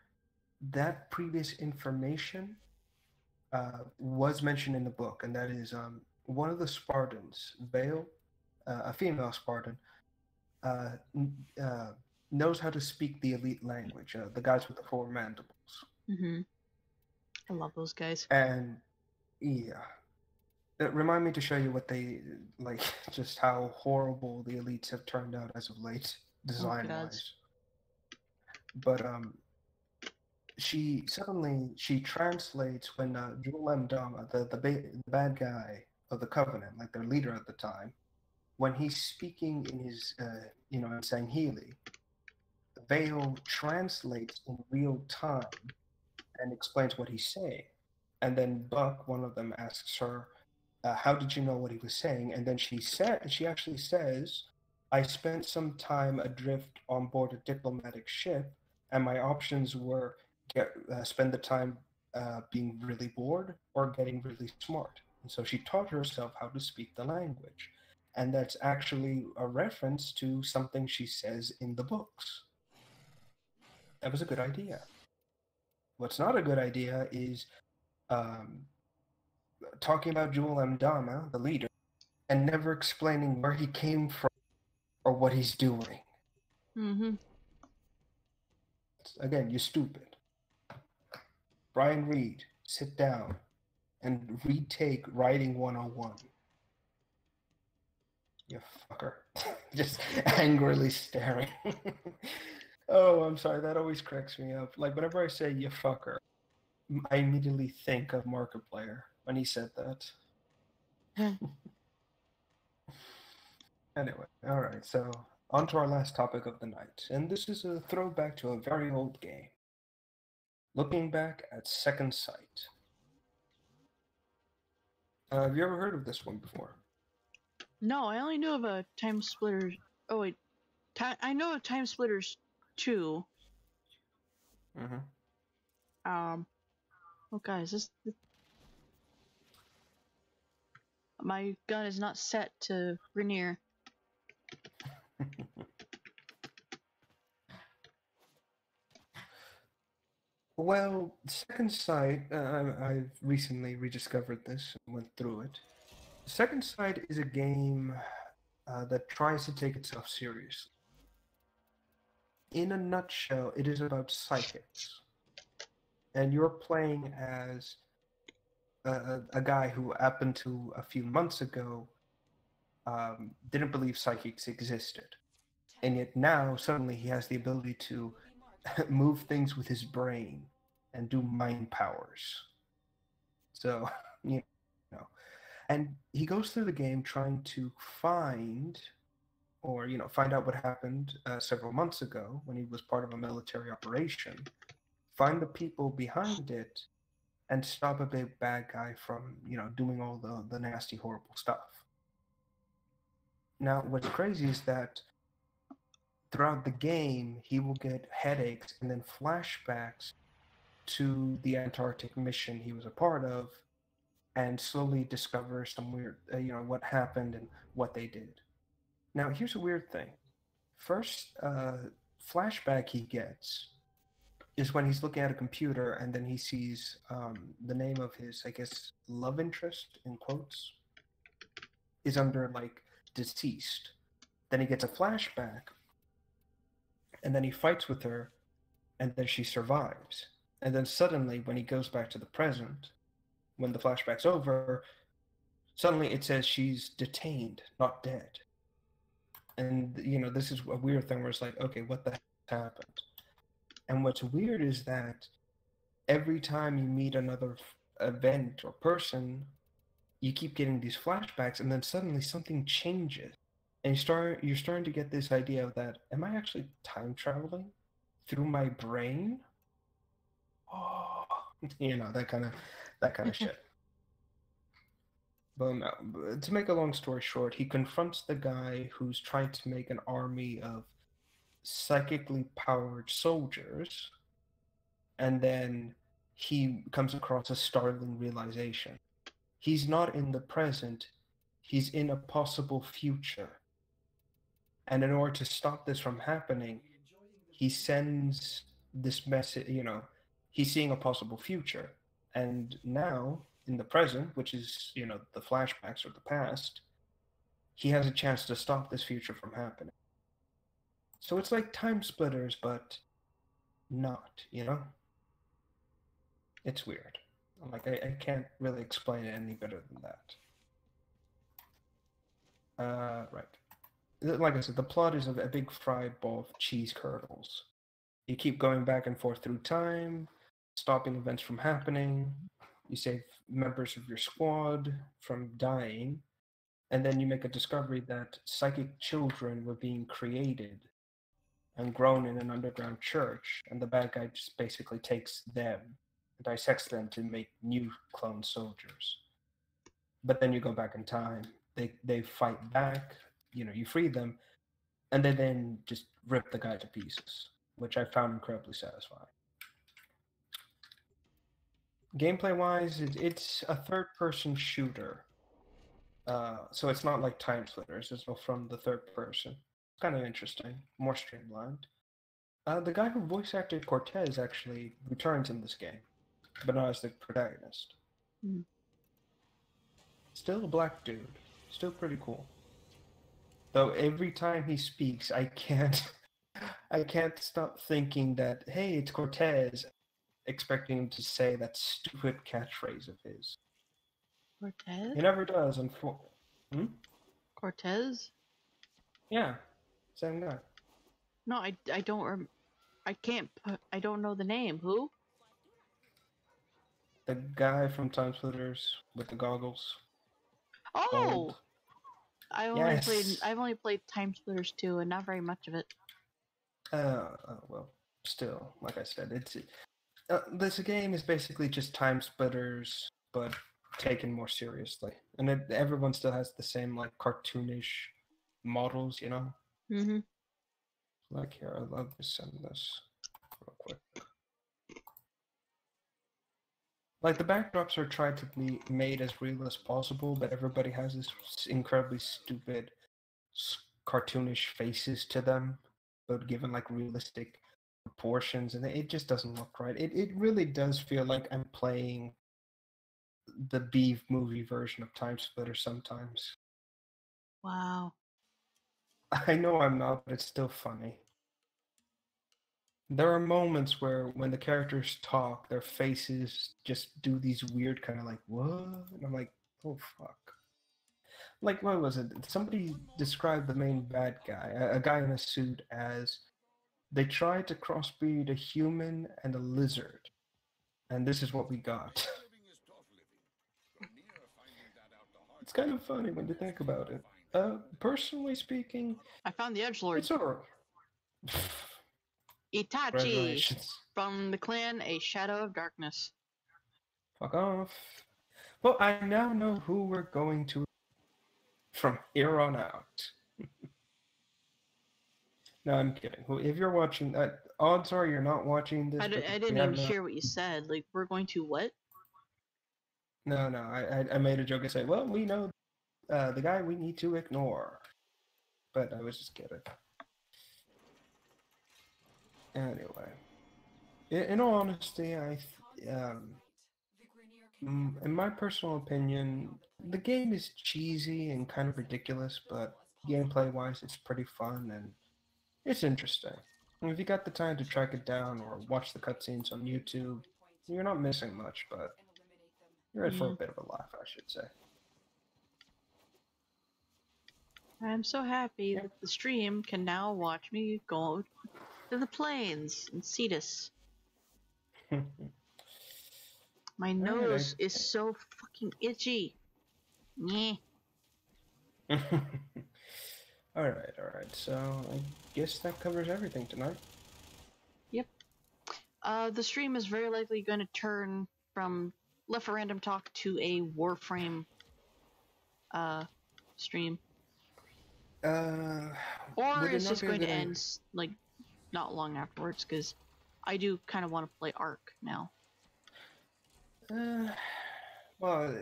that previous information was mentioned in the book, and that is one of the Spartans, Vale, a female Spartan, knows how to speak the elite language, the guys with the four mandibles. Mm-hmm. I love those guys. And yeah, remind me to show you what they like, just how horrible the elites have turned out as of late, design-wise. But she translates when GUNDAM, the bad guy of the Covenant, like their leader at the time, when he's speaking in his in Sangheili, Vale translates in real time and explains what he's saying. And then Buck, one of them, asks her, how did you know what he was saying? And then she actually says, I spent some time adrift on board a diplomatic ship, and my options were spend the time being really bored or getting really smart. And so she taught herself how to speak the language. And that's actually a reference to something she says in the books. That was a good idea. What's not a good idea is talking about Jewel Mdama, the leader, and never explaining where he came from or what he's doing. Mm-hmm. Again, you're stupid. Brian Reed, sit down and retake Writing 101. You fucker. Just angrily staring. Oh, I'm sorry, that always cracks me up. Like, whenever I say you fucker, I immediately think of Markiplier when he said that. Anyway, alright, so on to our last topic of the night. And this is a throwback to a very old game. Looking back at Second Sight. Have you ever heard of this one before? No, I only knew of a Time Splitters. Oh wait, I know of Time Splitters 2. Mm-hmm. Oh guys, my gun is not set to Rainier. Well, Second Sight, I've recently rediscovered this and went through it. Second Sight is a game that tries to take itself seriously. In a nutshell, it is about psychics. And you're playing as a guy who, up until a few months ago, didn't believe psychics existed. And yet now, suddenly, he has the ability to move things with his brain and do mind powers. So, you know. And he goes through the game trying to find out what happened several months ago when he was part of a military operation, find the people behind it, and stop a big bad guy from, doing all the nasty, horrible stuff. Now, what's crazy is that throughout the game, he will get headaches and then flashbacks to the Antarctic mission he was a part of, and slowly discover some weird, what happened and what they did. Now, here's a weird thing. First flashback he gets is when he's looking at a computer and then he sees the name of his, I guess, love interest, in quotes, is under, like, deceased. Then he gets a flashback and then he fights with her and then she survives. And then suddenly, when he goes back to the present, when the flashback's over, suddenly it says she's detained, not dead. And, this is a weird thing where it's like, okay, what the heck happened? And what's weird is that every time you meet another event or person, you keep getting these flashbacks, and then suddenly something changes. And you're starting to get this idea of that, am I actually time traveling through my brain? Oh, that kind of shit. But no, to make a long story short, he confronts the guy who's trying to make an army of psychically powered soldiers, and then he comes across a startling realization. He's not in the present, he's in a possible future. And in order to stop this from happening, he sends this message, he's seeing a possible future. And now, in the present, which is, the flashbacks or the past, he has a chance to stop this future from happening. So it's like Time Splitters, but not, It's weird. Like, I can't really explain it any better than that. Right. Like I said, the plot is a big fried ball of cheese curdles. You keep going back and forth through time, stopping events from happening. You save members of your squad from dying, and then you make a discovery that psychic children were being created and grown in an underground church, and the bad guy just basically takes them and dissects them to make new clone soldiers. But then you go back in time, they fight back, you free them, and they then just rip the guy to pieces, which I found incredibly satisfying. Gameplay-wise, it's a third-person shooter, so it's not like Time Splitters. It's not from the third person. It's kind of interesting, more streamlined. The guy who voice acted Cortez actually returns in this game, but not as the protagonist. Mm. Still a black dude. Still pretty cool. Though every time he speaks, I can't stop thinking that, hey, it's Cortez, expecting him to say that stupid catchphrase of his. Cortez? He never does, Cortez? Yeah, same guy. No, I don't I don't know the name. Who? The guy from Time Splitters with the goggles. Oh! Gold. I've only played Time Splitters 2 and not very much of it. Well, still, like I said, this game is basically just Time Splitters, but taken more seriously. And everyone still has the same, like, cartoonish models, Mm-hmm. Like, here, I'll just send this real quick. Like, the backdrops are tried to be made as real as possible, but everybody has this incredibly stupid, cartoonish faces to them, but given, like, realistic proportions, and it just doesn't look right. It really does feel like I'm playing the B movie version of Time Splitter sometimes. Wow. I know I'm not, but it's still funny. There are moments where when the characters talk, their faces just do these weird kind of like, what? And I'm like, oh, fuck. Like, what was it? Somebody described the main bad guy, a guy in a suit, as they tried to crossbreed a human and a lizard. And this is what we got. It's kind of funny when you think about it. Personally speaking, I found the edgelord. it's alright. Itachi Congratulations. from the clan A Shadow of Darkness. Fuck off. Well, I now know who we're going to from here on out. No, I'm kidding. If you're watching that, odds are you're not watching this. I didn't even hear what you said. Like, we're going to what? No, I made a joke and say, well, we know the guy we need to ignore. But I was just kidding. Anyway, in all honesty, in my personal opinion, the game is cheesy and kind of ridiculous, but gameplay-wise, it's pretty fun and it's interesting. And if you got the time to track it down or watch the cutscenes on YouTube, you're not missing much, but you're in for a bit of a laugh, I should say. I'm so happy that the stream can now watch me go to the plains and see this. My nose is so fucking itchy. Yeah. Alright. So I guess that covers everything tonight. Yep. The stream is very likely going to turn from Left for Random Talk to a Warframe stream. Or it's just going to end like not long afterwards, because I do kind of want to play Ark now. Well,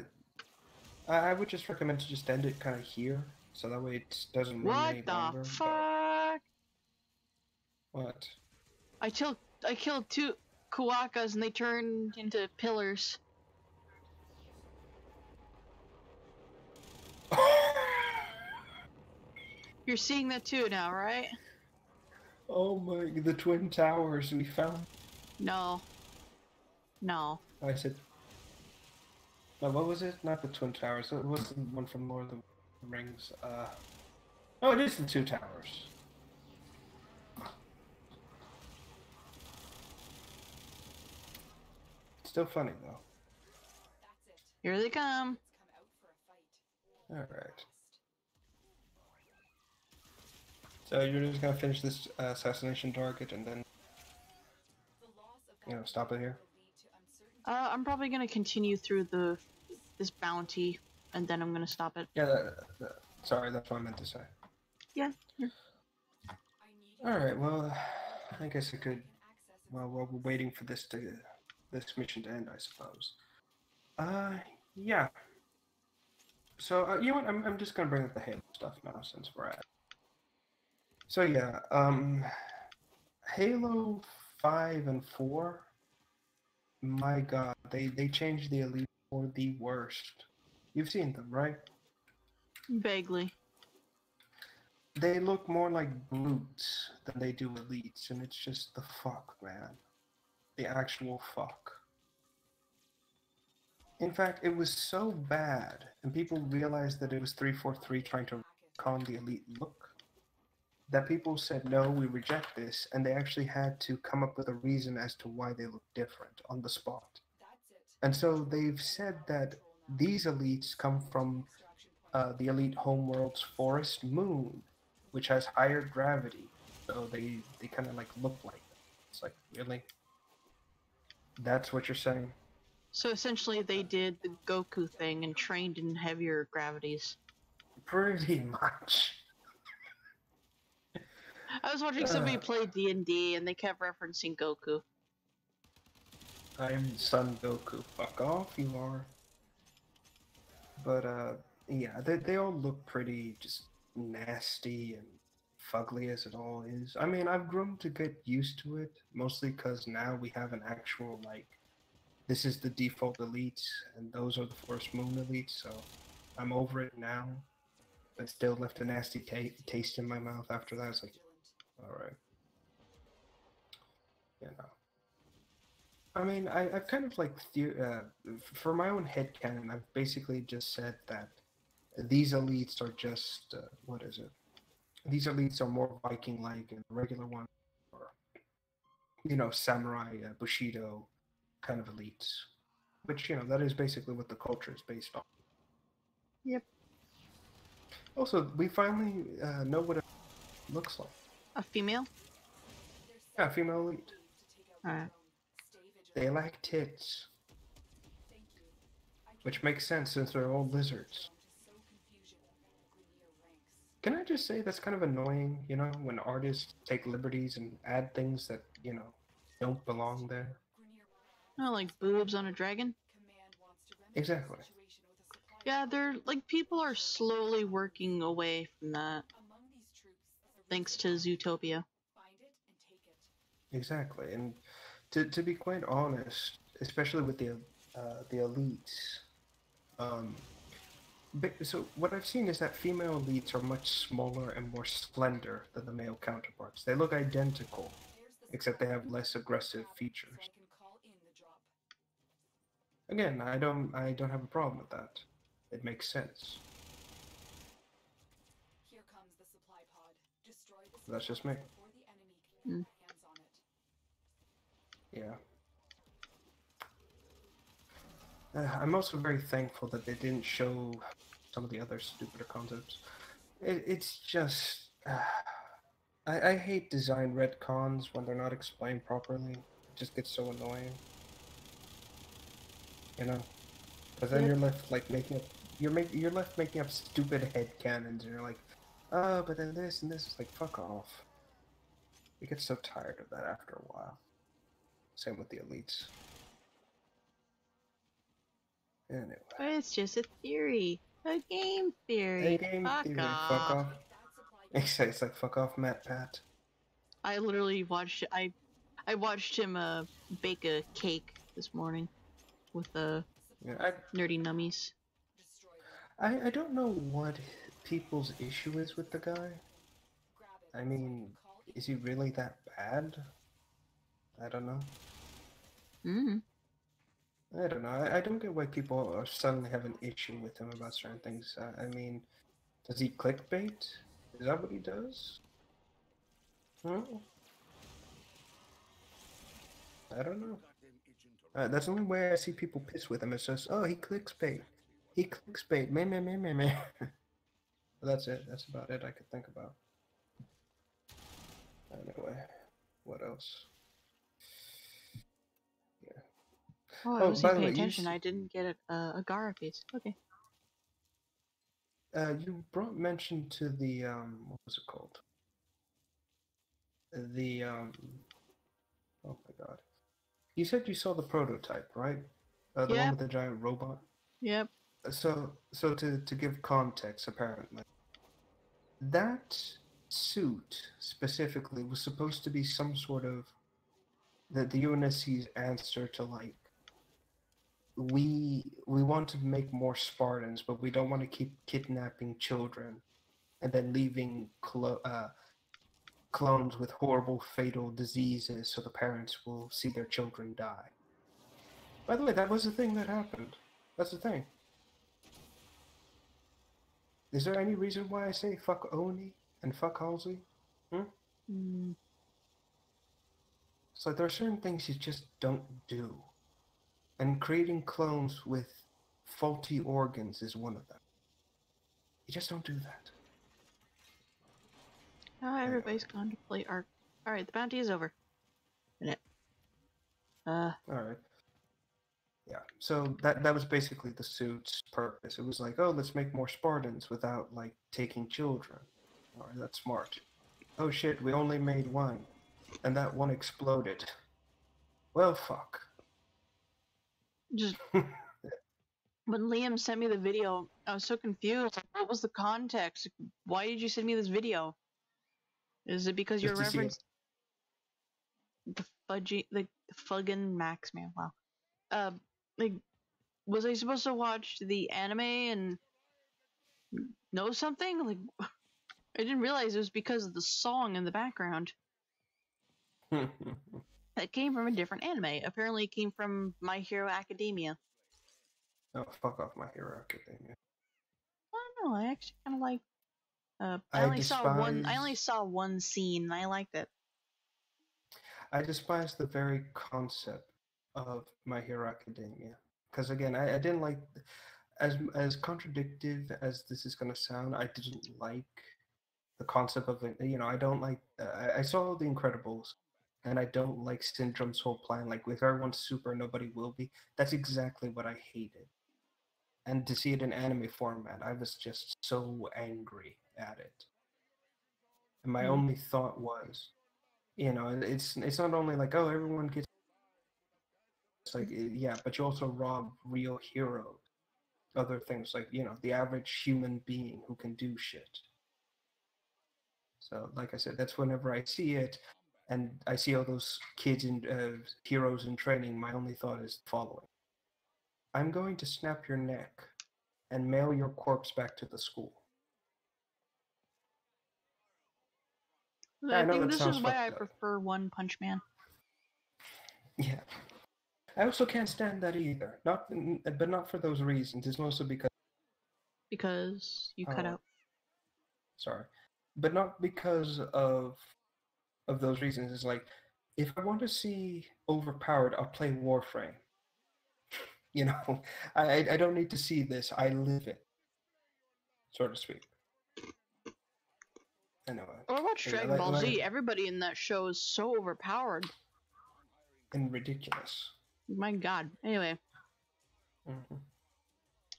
I would just recommend to just end it kind of here, so that way it doesn't run any longer. What the fuck? What? I killed 2 Kuakas and they turned into pillars. You're seeing that too now, right? Oh my, the Twin Towers we found. No. I said, no, what was it? Not the Twin Towers. It was the one from Lord of the Rings. Oh, it is the 2 towers. Still funny though. Here they come. Alright. So you're just gonna finish this assassination target and then, stop it here? I'm probably gonna continue through this bounty, and then I'm gonna stop it. Yeah, sorry, that's what I meant to say. Yeah. Alright, well, I guess I could, well, while we're waiting for this mission to end, I suppose. Yeah. So, you know what, I'm just gonna bring up the Halo stuff now, since we're at it. So yeah, Halo 5 and 4, my god, they changed the Elite for the worst. You've seen them, right? Vaguely. They look more like brutes than they do Elites, and it's just the fuck, man. The actual fuck. In fact, it was so bad, and people realized that it was 343 trying to con the Elite look, that people said, no, we reject this, and they actually had to come up with a reason as to why they look different on the spot. And so they've said that these elites come from the elite homeworld's forest moon, which has higher gravity, so they kind of like look like them. It's like, really? That's what you're saying? So essentially they did the Goku thing and trained in heavier gravities. Pretty much. I was watching somebody play D&D and they kept referencing Goku. I'm Son Goku. Fuck off, you are. But, yeah, they all look pretty just nasty and fugly as it all is. I mean, I've grown to get used to it, mostly because now we have an actual, like, this is the default elites, and those are the Forest Moon elites, so I'm over it now. But still left a nasty taste in my mouth after that. It's like, alright. You know. I mean, I've kind of like, for my own headcanon, I've basically just said that these elites are just, what is it? These elites are more Viking-like and the regular ones are, samurai, Bushido kind of elites. Which, that is basically what the culture is based on. Yep. Also, we finally know what it looks like. A female? Yeah, female elite. Alright. They like tits. Which makes sense since they're all lizards. Can I just say that's kind of annoying, when artists take liberties and add things that, don't belong there? Oh, like boobs on a dragon? Exactly. Yeah, they're like people are slowly working away from that, thanks to Zootopia. Exactly. And to be quite honest, especially with the elites, um, so what I've seen is that female elites are much smaller and more slender than the male counterparts. They look identical, except they have less aggressive features. Again, I don't have a problem with that. It makes sense. That's just me. Mm. Yeah. I'm also very thankful that they didn't show some of the other stupider concepts. It's just... I hate design retcons when they're not explained properly. It just gets so annoying. You know? Because then you're left like making up... You're left making up stupid headcanons, and you're like, oh, but then this and this is like, fuck off. You get so tired of that after a while. Same with the elites. Anyway. But it's just a theory, a game theory. A game Fuck theory. off. Fuck off. It's like fuck off, Matt Pat. I literally watched. I watched him bake a cake this morning with Yeah, nerdy nummies. I don't know what people's issue is with the guy. I mean, is he really that bad? I don't know. Mm. I don't know. I don't get why people are suddenly have an issue with him about certain things. I mean, does he clickbait? Is that what he does? Well, I don't know. That's the only way I see people piss with him. It's just, oh, he clickbait. He clickbait. Meh. That's it. That's about it I could think about. Anyway, what else? Yeah. Oh, I Oh, wasn't by the paying way, attention. I didn't get a Gara piece. Okay. You brought mention to the what was it called? The oh my god. You said you saw the prototype, right? The one Yep. with the giant robot. Yep. So to give context, apparently, that suit specifically was supposed to be some sort of the UNSC's answer to like we want to make more Spartans, but we don't want to keep kidnapping children and then leaving clones with horrible fatal diseases so the parents will see their children die. By the way, that was the thing that happened. That's the thing. Is there any reason why I say fuck Oni and fuck Halsey? Mm. It's like there are certain things you just don't do. And creating clones with faulty organs is one of them. You just don't do that. Oh, everybody's gone to play Ark. Alright, the bounty is over. Minute. Alright. Yeah, so that was basically the suit's purpose. It was like, oh, let's make more Spartans without, like, taking children. Alright, that's smart. Oh shit, we only made one. And that one exploded. Well, fuck. Just when Liam sent me the video, I was so confused. Like, what was the context? Why did you send me this video? Is it because you're Just to see referenced the Fuggin Max man? Wow. Like, was I supposed to watch the anime and know something? Like, I didn't realize it was because of the song in the background. That came from a different anime. Apparently, it came from My Hero Academia. Oh, fuck off My Hero Academia. I don't know. I actually kind of like. I I only saw one. I despise- only saw one scene, and I liked it. I despise the very concept of My Hero Academia. Because again, I didn't like, as contradictive as this is going to sound, I didn't like the concept of it. You know, I don't like, I saw The Incredibles, and I don't like Syndrome's whole plan. Like, if everyone's super, nobody will be. That's exactly what I hated. And to see it in anime format, I was just so angry at it. And my only thought was, you know, it's not only like, oh, everyone gets, it's like, yeah, but you also rob real heroes other things like, you know, the average human being who can do shit. So, like I said, that's whenever I see it, and I see all those kids and heroes in training, my only thought is the following. I'm going to snap your neck and mail your corpse back to the school. I know think that this sounds is why I fucked up. prefer One Punch Man. Yeah. I also can't stand that either. But not for those reasons. It's mostly Because you cut Oh. out. sorry, but not because of those reasons. It's like, if I want to see overpowered, I'll play Warframe. You know, I don't need to see this. I live it, so to speak. Anyway, Or watch yeah, Dragon Ball Z. Everybody in that show is so overpowered. and ridiculous. My God. Anyway, Mhm.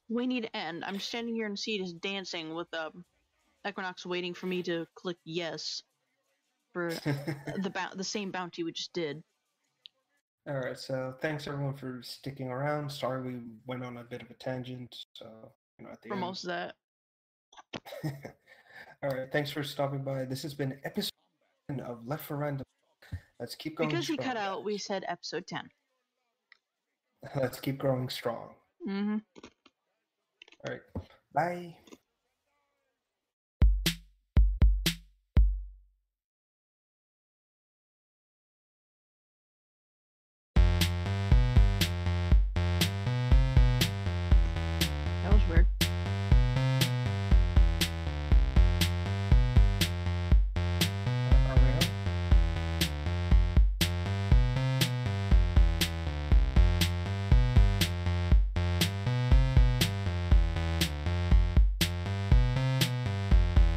we need to end. I'm standing here and see just dancing with Equinox waiting for me to click yes for the same bounty we just did. All right, so thanks everyone for sticking around. Sorry we went on a bit of a tangent. So, you know, at the For end. most of that. All right, thanks for stopping by. This has been episode 10 of Left for Random. Let's keep going Because he strong, cut out, guys. we said episode 10. Let's keep growing strong. Mm-hmm. All right, bye.